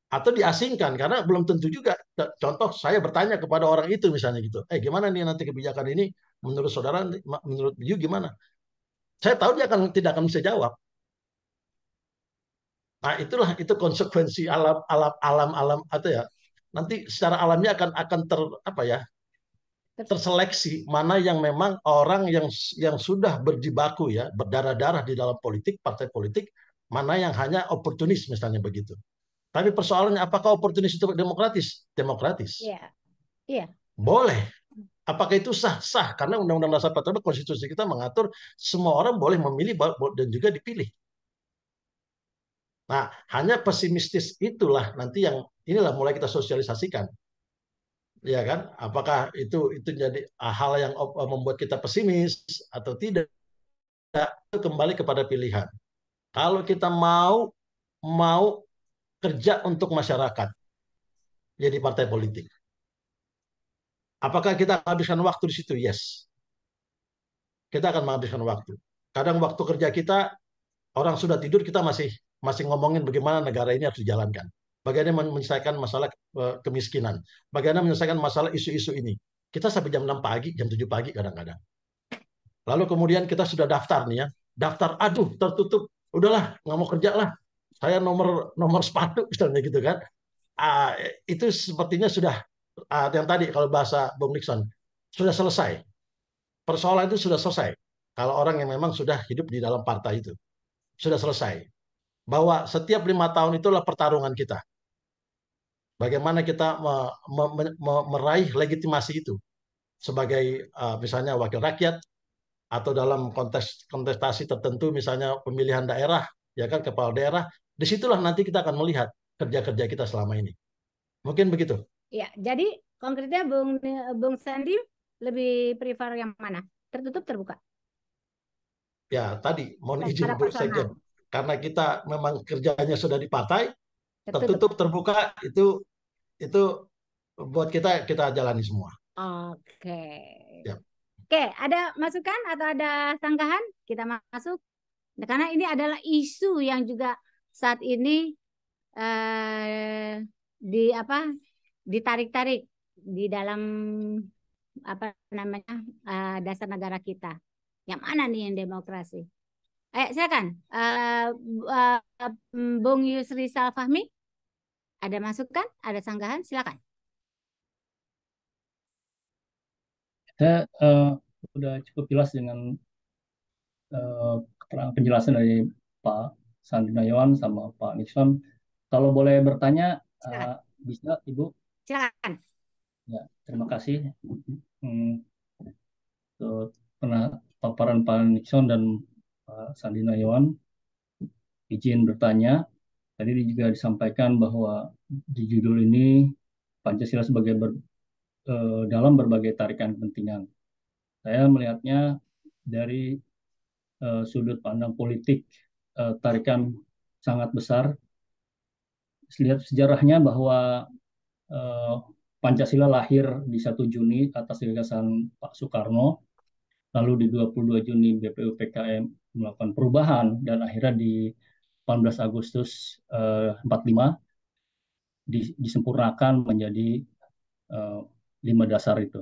atau diasingkan karena belum tentu juga. Contoh saya bertanya kepada orang itu misalnya gitu, gimana nih nanti kebijakan ini menurut saudara, menurut you gimana? Saya tahu dia tidak akan bisa jawab. Nah, itu konsekuensi alam atau ya nanti secara alamnya akan terseleksi mana yang memang orang yang sudah berjibaku ya berdarah-darah di dalam politik, partai politik, mana yang hanya oportunis misalnya begitu. Tapi persoalannya apakah oportunis itu demokratis? Demokratis. Iya. Iya. Boleh. Apakah itu sah? Sah. Karena Undang-Undang Dasar 45 konstitusi kita mengatur semua orang boleh memilih dan juga dipilih. Nah, hanya pesimistis itulah nanti yang inilah mulai kita sosialisasikan. Ya kan? Apakah itu jadi hal yang membuat kita pesimis atau tidak? Itu kembali kepada pilihan. Kalau kita mau kerja untuk masyarakat, jadi partai politik. Apakah kita habiskan waktu di situ? Yes. Kita akan menghabiskan waktu. Kadang waktu kerja kita orang sudah tidur, kita masih ngomongin bagaimana negara ini harus dijalankan. Bagaimana menyelesaikan masalah kemiskinan. Bagaimana menyelesaikan masalah isu-isu ini. Kita sampai jam 6 pagi, jam 7 pagi kadang-kadang. Lalu kemudian kita sudah daftar nih ya. Daftar, aduh tertutup. Udahlah, nggak mau kerja lah. Saya nomor sepatu misalnya gitu kan. Itu sepertinya sudah yang tadi kalau bahasa Bung Nixon sudah selesai. Persoalan itu sudah selesai. Kalau orang yang memang sudah hidup di dalam partai itu sudah selesai. Bahwa setiap 5 tahun itulah pertarungan kita. Bagaimana kita meraih legitimasi itu sebagai misalnya wakil rakyat atau dalam kontestasi tertentu misalnya pemilihan daerah, ya kan kepala daerah. Disitulah nanti kita akan melihat kerja-kerja kita selama ini. Mungkin begitu. Ya, jadi konkretnya Bung Sandi lebih prefer yang mana? Tertutup terbuka? Ya, tadi mohon izin Bu Sekjen. Karena kita memang kerjanya sudah di partai, tertutup terbuka itu buat kita jalani semua. Oke. Ya. Oke, ada masukan atau ada sanggahan? Kita masuk. Karena ini adalah isu yang juga saat ini ditarik-tarik di dalam dasar negara kita. Yang mana nih yang demokrasi? Silakan, Bung Yusri Salfahmi, ada masukan, ada sanggahan, silakan. Saya sudah cukup jelas dengan keterangan penjelasan dari Pak Sandi Nayawan sama Pak Nixon. Kalau boleh bertanya, bisa Ibu? Silakan. Ya, terima kasih. paparan Pak Nixon dan Pak Sandi Nayawan. Izin bertanya, tadi juga disampaikan bahwa di judul ini Pancasila dalam berbagai tarikan kepentingan. Saya melihatnya dari sudut pandang politik, tarikan sangat besar. Lihat sejarahnya bahwa Pancasila lahir di 1 Juni atas gagasan Pak Soekarno, lalu di 22 Juni BPUPKI melakukan perubahan, dan akhirnya di 18 Agustus 45 disempurnakan menjadi 5 dasar itu.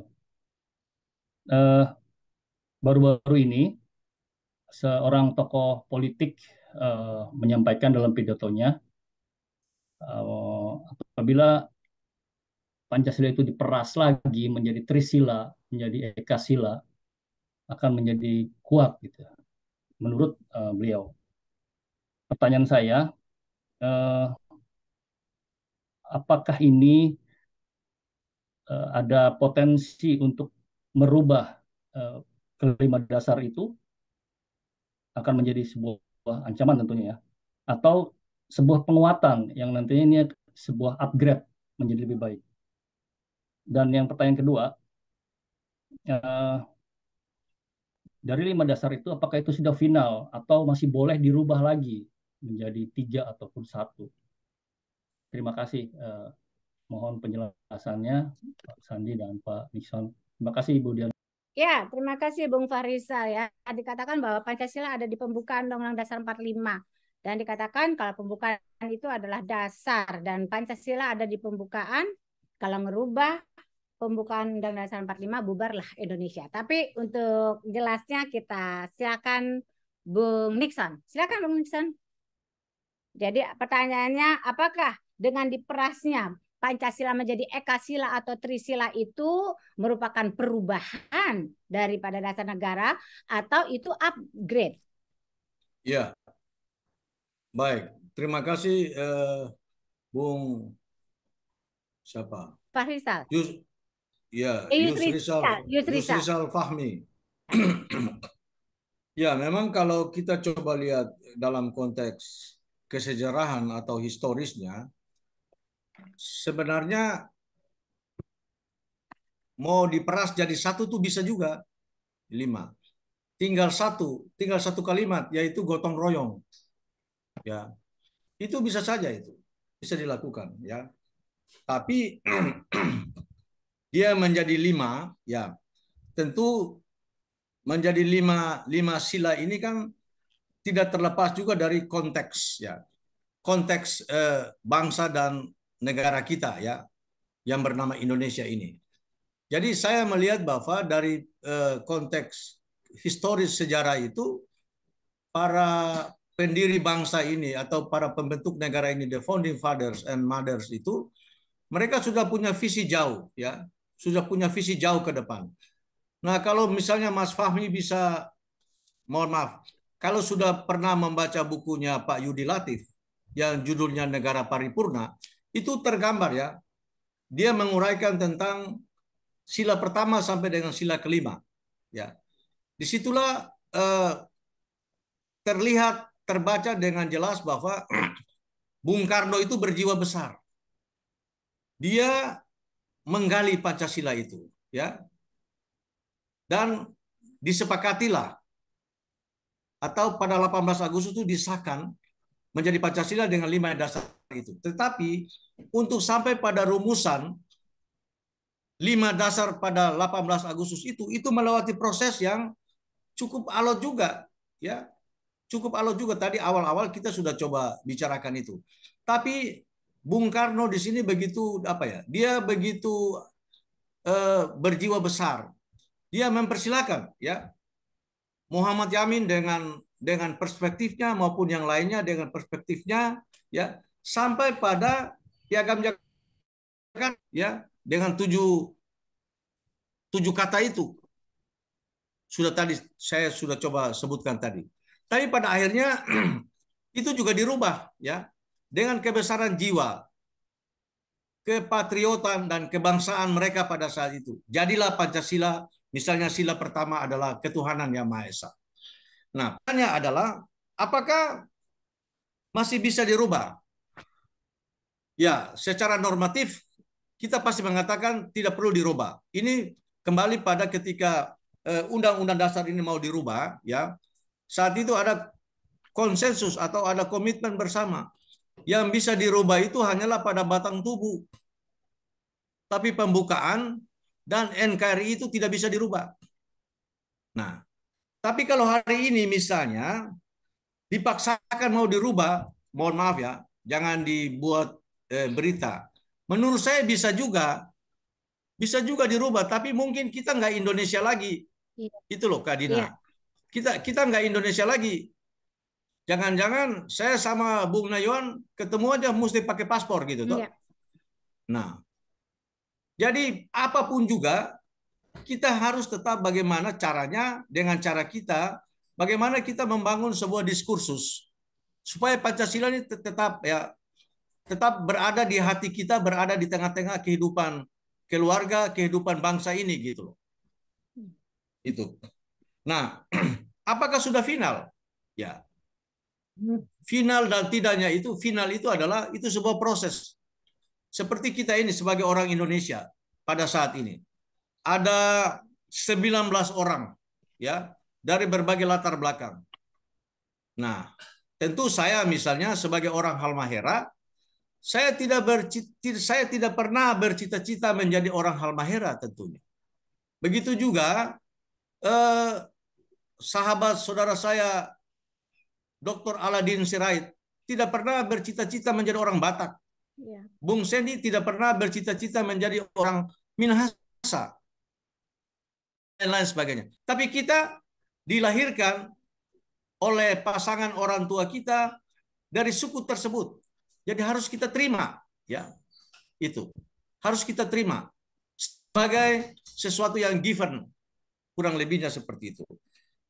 Baru-baru ini seorang tokoh politik menyampaikan dalam pidatonya, apabila Pancasila itu diperas lagi menjadi Trisila, menjadi Ekasila, akan menjadi kuat gitu, menurut beliau. Pertanyaan saya, apakah ini ada potensi untuk merubah kelima dasar itu, akan menjadi sebuah ancaman tentunya ya, atau sebuah penguatan yang nantinya ini sebuah upgrade menjadi lebih baik. Dan yang pertanyaan kedua, dari 5 dasar itu apakah itu sudah final atau masih boleh dirubah lagi menjadi 3 ataupun 1? Terima kasih. Mohon penjelasannya Pak Sandi dan Pak Nixon. Terima kasih Ibu Dian. Ya, terima kasih Bung Farisal ya. Dikatakan bahwa Pancasila ada di pembukaan Undang-Undang Dasar 45. Dan dikatakan kalau pembukaan itu adalah dasar dan Pancasila ada di pembukaan, kalau merubah pembukaan Undang-Undang Dasar 45 bubarlah Indonesia. Tapi untuk jelasnya kita silakan Bung Nixon. Silakan Bung Nixon. Jadi pertanyaannya, apakah dengan diperasnya Pancasila menjadi Ekasila atau Trisila itu merupakan perubahan daripada dasar negara atau itu upgrade? Ya, baik. Terima kasih Bung siapa? Farisal. Yusrisal Fahmi. Ya, memang kalau kita coba lihat dalam konteks kesejarahan atau historisnya, sebenarnya mau diperas jadi 1 tuh bisa juga 5. Tinggal satu kalimat, yaitu gotong royong. Ya, itu bisa saja, itu bisa dilakukan. Ya, tapi dia menjadi 5, ya tentu menjadi 5 sila ini kan tidak terlepas juga dari konteks, ya konteks bangsa dan negara kita ya yang bernama Indonesia ini. Jadi saya melihat bahwa dari konteks historis sejarah itu, para pendiri bangsa ini atau para pembentuk negara ini, the founding fathers and mothers itu, mereka sudah punya visi jauh ya, sudah punya visi jauh ke depan. Nah, kalau misalnya Mas Fahmi bisa, mohon maaf, kalau sudah pernah membaca bukunya Pak Yudi Latif yang judulnya Negara Paripurna, itu tergambar ya, dia menguraikan tentang sila pertama sampai dengan sila kelima. Ya, disitulah terbaca dengan jelas bahwa Bung Karno itu berjiwa besar. Dia menggali Pancasila itu, ya, dan disepakatilah atau pada 18 Agustus itu disahkan menjadi Pancasila dengan 5 dasar itu. Tetapi untuk sampai pada rumusan 5 dasar pada 18 Agustus itu melewati proses yang cukup alot juga, ya. Cukup alot juga. Tadi awal-awal kita sudah coba bicarakan itu. Tapi Bung Karno di sini begitu dia begitu berjiwa besar. Dia mempersilahkan ya Muhammad Yamin dengan perspektifnya maupun yang lainnya dengan perspektifnya, ya, sampai pada Piagam Jakarta ya dengan 7 kata itu. Saya sudah coba sebutkan tadi. Tapi pada akhirnya itu juga dirubah ya dengan kebesaran jiwa, kepatriotan dan kebangsaan mereka pada saat itu. Jadilah Pancasila Misalnya sila pertama adalah ketuhanan yang Maha Esa. Nah, pertanyaannya adalah apakah masih bisa dirubah? Ya, secara normatif kita pasti mengatakan tidak perlu dirubah. Ini kembali pada ketika Undang-Undang Dasar ini mau dirubah, ya. Saat itu ada konsensus atau ada komitmen bersama. Yang bisa dirubah itu hanyalah pada batang tubuh. Tapi pembukaan dan NKRI itu tidak bisa dirubah. Nah, tapi kalau hari ini misalnya dipaksakan mau dirubah, mohon maaf ya, jangan dibuat berita. Menurut saya bisa juga dirubah, tapi mungkin kita nggak Indonesia lagi. Iya. Itu loh, Kak Dina. Iya. Kita nggak Indonesia lagi. Jangan-jangan saya sama Bung Nayon ketemu aja mesti pakai paspor gitu, toh. Iya. Nah, jadi apapun juga kita harus tetap bagaimana caranya dengan cara kita, bagaimana kita membangun sebuah diskursus supaya Pancasila ini tetap berada di hati kita, berada di tengah-tengah kehidupan keluarga, kehidupan bangsa ini gitu loh. Itu. Nah, apakah sudah final? Ya. Final dan tidaknya itu, final itu adalah itu sebuah proses. Seperti kita ini sebagai orang Indonesia pada saat ini. Ada 19 orang ya dari berbagai latar belakang. Nah, tentu saya misalnya sebagai orang Halmahera, saya tidak pernah bercita-cita menjadi orang Halmahera tentunya. Begitu juga sahabat saudara saya Dr. Aladin Sirait tidak pernah bercita-cita menjadi orang Batak. Iya. Bung Sendi tidak pernah bercita-cita menjadi orang Minahasa dan lain sebagainya. Tapi kita dilahirkan oleh pasangan orang tua kita dari suku tersebut. Jadi harus kita terima, ya. Itu. Harus kita terima sebagai sesuatu yang given. Kurang lebihnya seperti itu.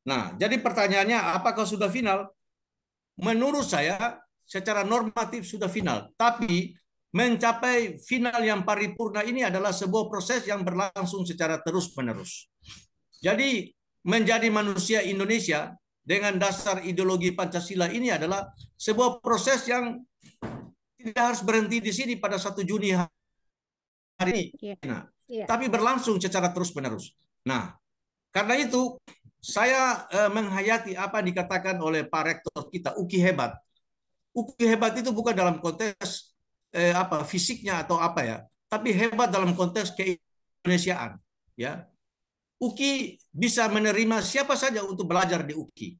Nah, jadi pertanyaannya apakah sudah final? Menurut saya secara normatif sudah final, tapi mencapai final yang paripurna ini adalah sebuah proses yang berlangsung secara terus-menerus. Jadi menjadi manusia Indonesia dengan dasar ideologi Pancasila ini adalah sebuah proses yang tidak harus berhenti di sini pada 1 Juni hari ini. Nah, tapi berlangsung secara terus-menerus. Nah, karena itu saya menghayati apa yang dikatakan oleh Pak Rektor kita, UKI hebat. UKI hebat itu bukan dalam konteks fisiknya atau apa ya, tapi hebat dalam konteks keindonesiaan. Ya, UKI bisa menerima siapa saja untuk belajar di UKI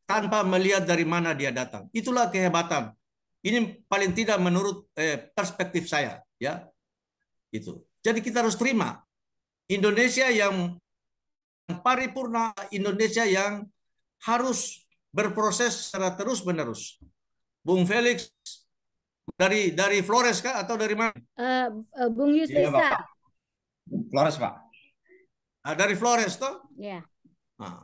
tanpa melihat dari mana dia datang. Itulah kehebatan. Ini paling tidak menurut perspektif saya, ya. Itu. Jadi kita harus terima Indonesia yang paripurna, Indonesia yang harus berproses secara terus-menerus. Bung Felix dari Flores kah atau dari mana? Bung Yusrisa. Iya, Flores, Pak. Dari Flores toh? Iya. Nah,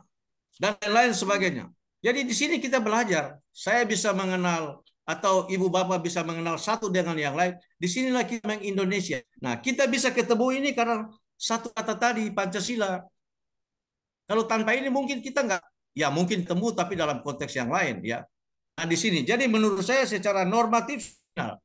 dan lain sebagainya. Jadi di sini kita belajar. Saya bisa mengenal atau ibu bapak bisa mengenal satu dengan yang lain. Di sinilah kita Indonesia. Nah, kita bisa ketemu ini karena satu kata tadi, Pancasila. Kalau tanpa ini mungkin kita nggak, ya mungkin temu tapi dalam konteks yang lain, ya. Nah, di sini. Jadi menurut saya secara normatif final.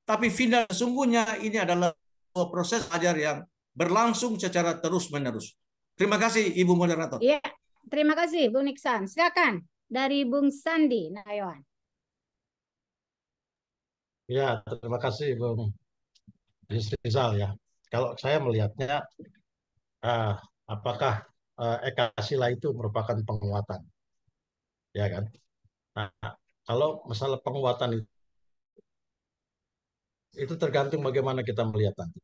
Tapi final sesungguhnya ini adalah proses ajar yang berlangsung secara terus-menerus. Terima kasih, Ibu Moderator. Iya, terima kasih, Bung Niksan. Silakan dari Bung Sandi Nayawan. Ya, terima kasih Bung Rizal ya. Kalau saya melihatnya, apakah Ekasila itu merupakan penguatan, ya kan? Nah, kalau masalah penguatan itu tergantung bagaimana kita melihat nanti.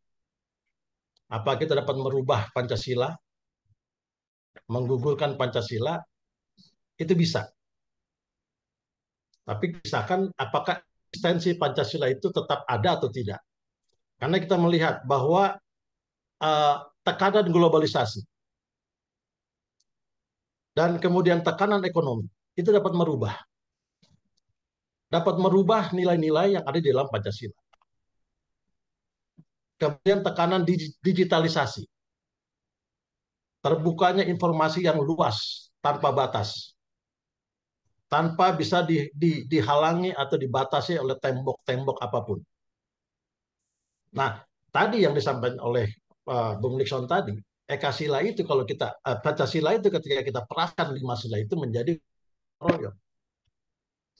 Apa kita dapat merubah Pancasila, menggugurkan Pancasila, itu bisa. Tapi misalkan apakah eksistensi Pancasila itu tetap ada atau tidak? Karena kita melihat bahwa tekanan globalisasi dan kemudian tekanan ekonomi itu dapat merubah nilai-nilai yang ada di dalam Pancasila. Kemudian tekanan digitalisasi terbukanya informasi yang luas tanpa batas, tanpa bisa dihalangi atau dibatasi oleh tembok-tembok apapun. Nah, tadi yang disampaikan oleh Bung Nixon tadi, Ekasila itu kalau kita Pancasila itu ketika kita peraskan 5 sila itu menjadi royong.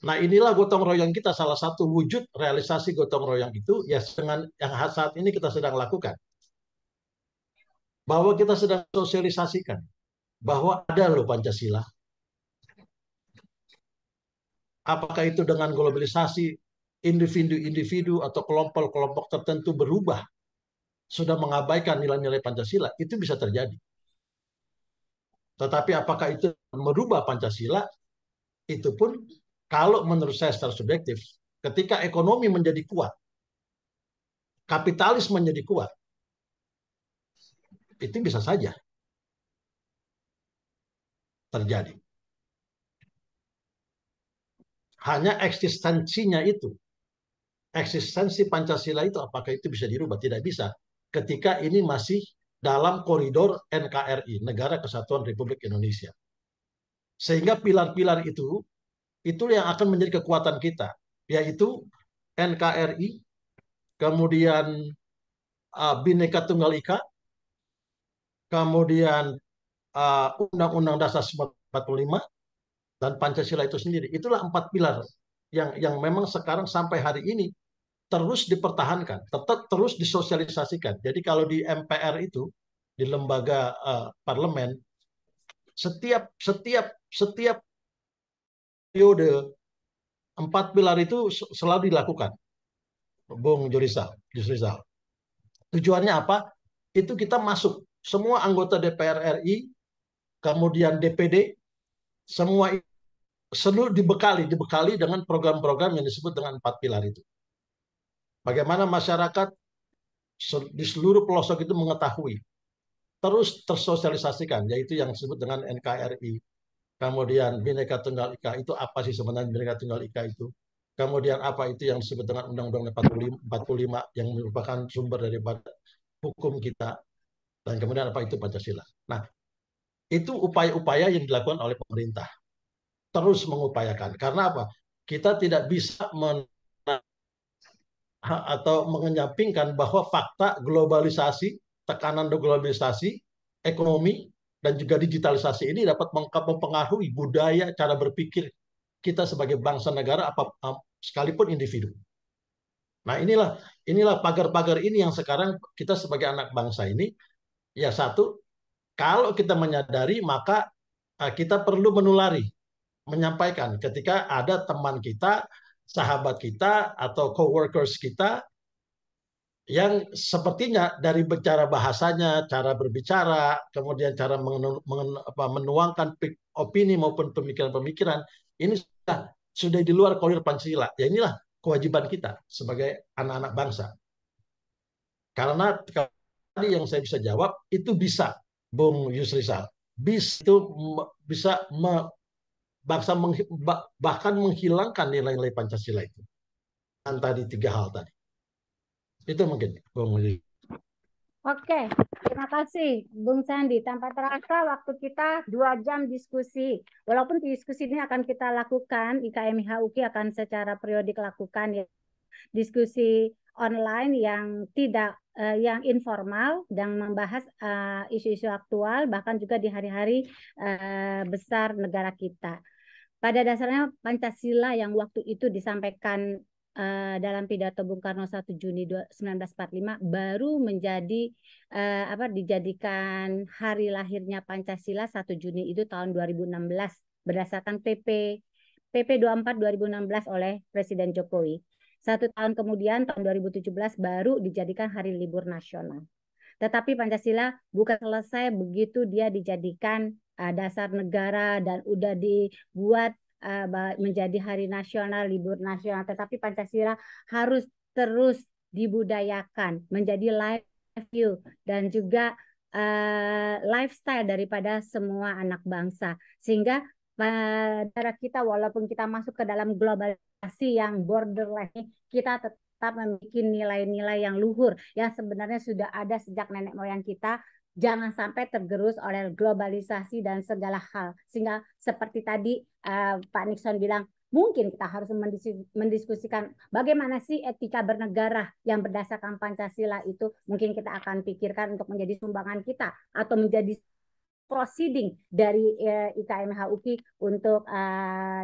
Nah, inilah gotong royong kita, salah satu wujud realisasi gotong royong itu ya dengan yang saat ini kita sedang lakukan. Bahwa kita sedang sosialisasikan bahwa ada loh Pancasila. Apakah itu dengan globalisasi, individu-individu atau kelompok-kelompok tertentu berubah, sudah mengabaikan nilai-nilai Pancasila, itu bisa terjadi. Tetapi apakah itu merubah Pancasila? Itu pun kalau menurut saya secara subjektif, ketika ekonomi menjadi kuat, kapitalis menjadi kuat, itu bisa saja terjadi. Hanya eksistensinya itu, eksistensi Pancasila itu apakah itu bisa dirubah? Tidak bisa. Ketika ini masih dalam koridor NKRI, Negara Kesatuan Republik Indonesia. Sehingga pilar-pilar itu yang akan menjadi kekuatan kita, yaitu NKRI, kemudian Bhinneka Tunggal Ika, kemudian Undang-Undang Dasar 45, dan Pancasila itu sendiri. Itulah 4 pilar yang memang sekarang sampai hari ini terus dipertahankan, tetap terus disosialisasikan. Jadi kalau di MPR itu, di lembaga parlemen, setiap periode 4 pilar itu selalu dilakukan, Bung Jurizal. Tujuannya apa? Itu kita masuk, semua anggota DPR RI, kemudian DPD, semua seluruh dibekali dengan program-program yang disebut dengan 4 pilar itu. Bagaimana masyarakat di seluruh pelosok itu mengetahui, terus tersosialisasikan, yaitu yang disebut dengan NKRI. Kemudian Bhinneka Tunggal Ika, itu apa sih sebenarnya Bhinneka Tunggal Ika itu? Kemudian apa itu yang disebut dengan Undang-Undang 45 yang merupakan sumber daripada hukum kita, dan kemudian apa itu Pancasila. Nah, itu upaya-upaya yang dilakukan oleh pemerintah, terus mengupayakan. Karena apa? Kita tidak bisa atau mengenyampingkan bahwa fakta globalisasi, tekanan globalisasi, ekonomi, dan juga digitalisasi ini dapat mempengaruhi budaya, cara berpikir kita sebagai bangsa negara, sekalipun individu. Nah, inilah pagar-pagar ini yang sekarang kita sebagai anak bangsa ini, ya satu, kalau kita menyadari, maka kita perlu menulari, menyampaikan ketika ada teman kita, sahabat kita, atau coworkers kita yang sepertinya dari bicara bahasanya, cara berbicara, kemudian cara menuangkan opini maupun pemikiran-pemikiran, ini sudah di luar koridor Pancasila. Ya inilah kewajiban kita sebagai anak-anak bangsa. Karena tadi yang saya bisa jawab, itu bisa, Bung Yusrizal, bisa bangsa bahkan menghilangkan nilai-nilai Pancasila itu. Tadi 3 hal tadi. Itu mungkin, Bung Yusrizal. Oke, terima kasih Bung Sandi. Tanpa terasa waktu kita 2 jam diskusi. Walaupun diskusi ini akan kita lakukan, IKMH UKI akan secara periodik lakukan ya, diskusi online yang tidak yang informal dan membahas isu-isu aktual, bahkan juga di hari-hari besar negara kita. Pada dasarnya Pancasila yang waktu itu disampaikan dalam pidato Bung Karno 1 Juni 1945 baru menjadi dijadikan hari lahirnya Pancasila 1 Juni itu tahun 2016 berdasarkan PP 24 2016 oleh Presiden Jokowi. 1 tahun kemudian tahun 2017 baru dijadikan hari libur nasional. Tetapi Pancasila bukan selesai begitu dia dijadikan dasar negara dan udah dibuat menjadi hari nasional, libur nasional, tetapi Pancasila harus terus dibudayakan menjadi life view dan juga lifestyle daripada semua anak bangsa, sehingga negara kita walaupun kita masuk ke dalam globalisasi yang borderline, kita tetap memiliki nilai-nilai yang luhur yang sebenarnya sudah ada sejak nenek moyang kita Jangan sampai tergerus oleh globalisasi dan segala hal. Sehingga seperti tadi Pak Nixon bilang, mungkin kita harus mendiskusikan bagaimana sih etika bernegara yang berdasarkan Pancasila itu mungkin kita akan pikirkan untuk menjadi sumbangan kita atau menjadi proceeding dari IKMH UKI untuk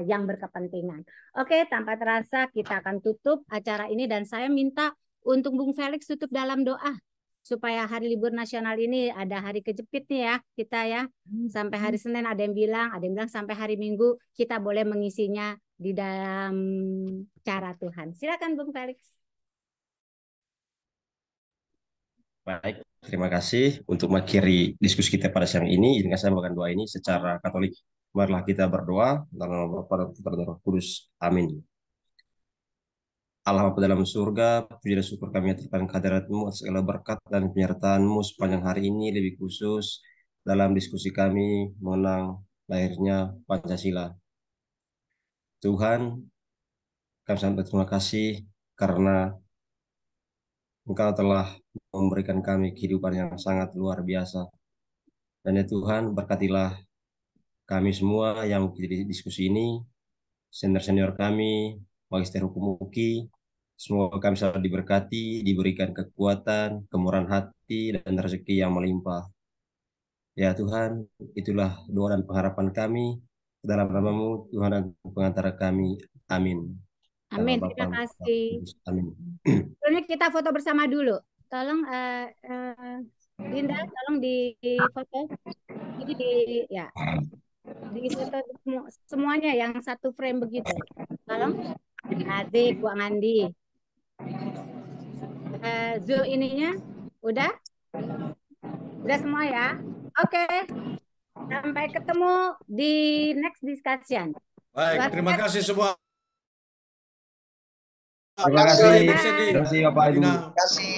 yang berkepentingan. Oke, tanpa terasa kita akan tutup acara ini dan saya minta untuk Bung Felix tutup dalam doa supaya hari libur nasional ini ada hari kejepit nih ya kita ya. Sampai hari Senin ada yang bilang sampai hari Minggu kita boleh mengisinya di dalam cara Tuhan. Silakan Bung Felix. Baik, terima kasih untuk mengakhiri diskusi kita pada siang ini. Izinkan saya membawakan doa ini secara Katolik. Marilah kita berdoa dalam nama Bapa dan Putra dan Roh Kudus. Amin. Allah Bapa dalam surga, puji dan syukur kami aturkan kehadirat-Mu atas segala berkat dan penyertaan-Mu sepanjang hari ini, lebih khusus dalam diskusi kami mengenang lahirnya Pancasila. Tuhan, kami sangat berterima kasih karena Engkau telah memberikan kami kehidupan yang sangat luar biasa. Dan ya Tuhan, berkatilah kami semua yang mengikuti diskusi ini, senior-senior kami, Magister Hukum UKI, semoga kami selalu diberkati, diberikan kekuatan, kemurahan hati, dan rezeki yang melimpah. Ya Tuhan, itulah doa dan pengharapan kami. Dalam nama-Mu, Tuhan dan pengantara kami. Amin. Amin, terima kasih. Amin. Sebelumnya kita foto bersama dulu. Tolong Dinda, tolong di foto. Jadi di foto semuanya yang satu frame begitu. Tolong. Azik, Bu Andi. Zoom ininya udah semua ya. Oke. Sampai ketemu di next discussion. Baik, terima kasih semua. Terima kasih. Terima kasih Bapak Ibu. Terima kasih.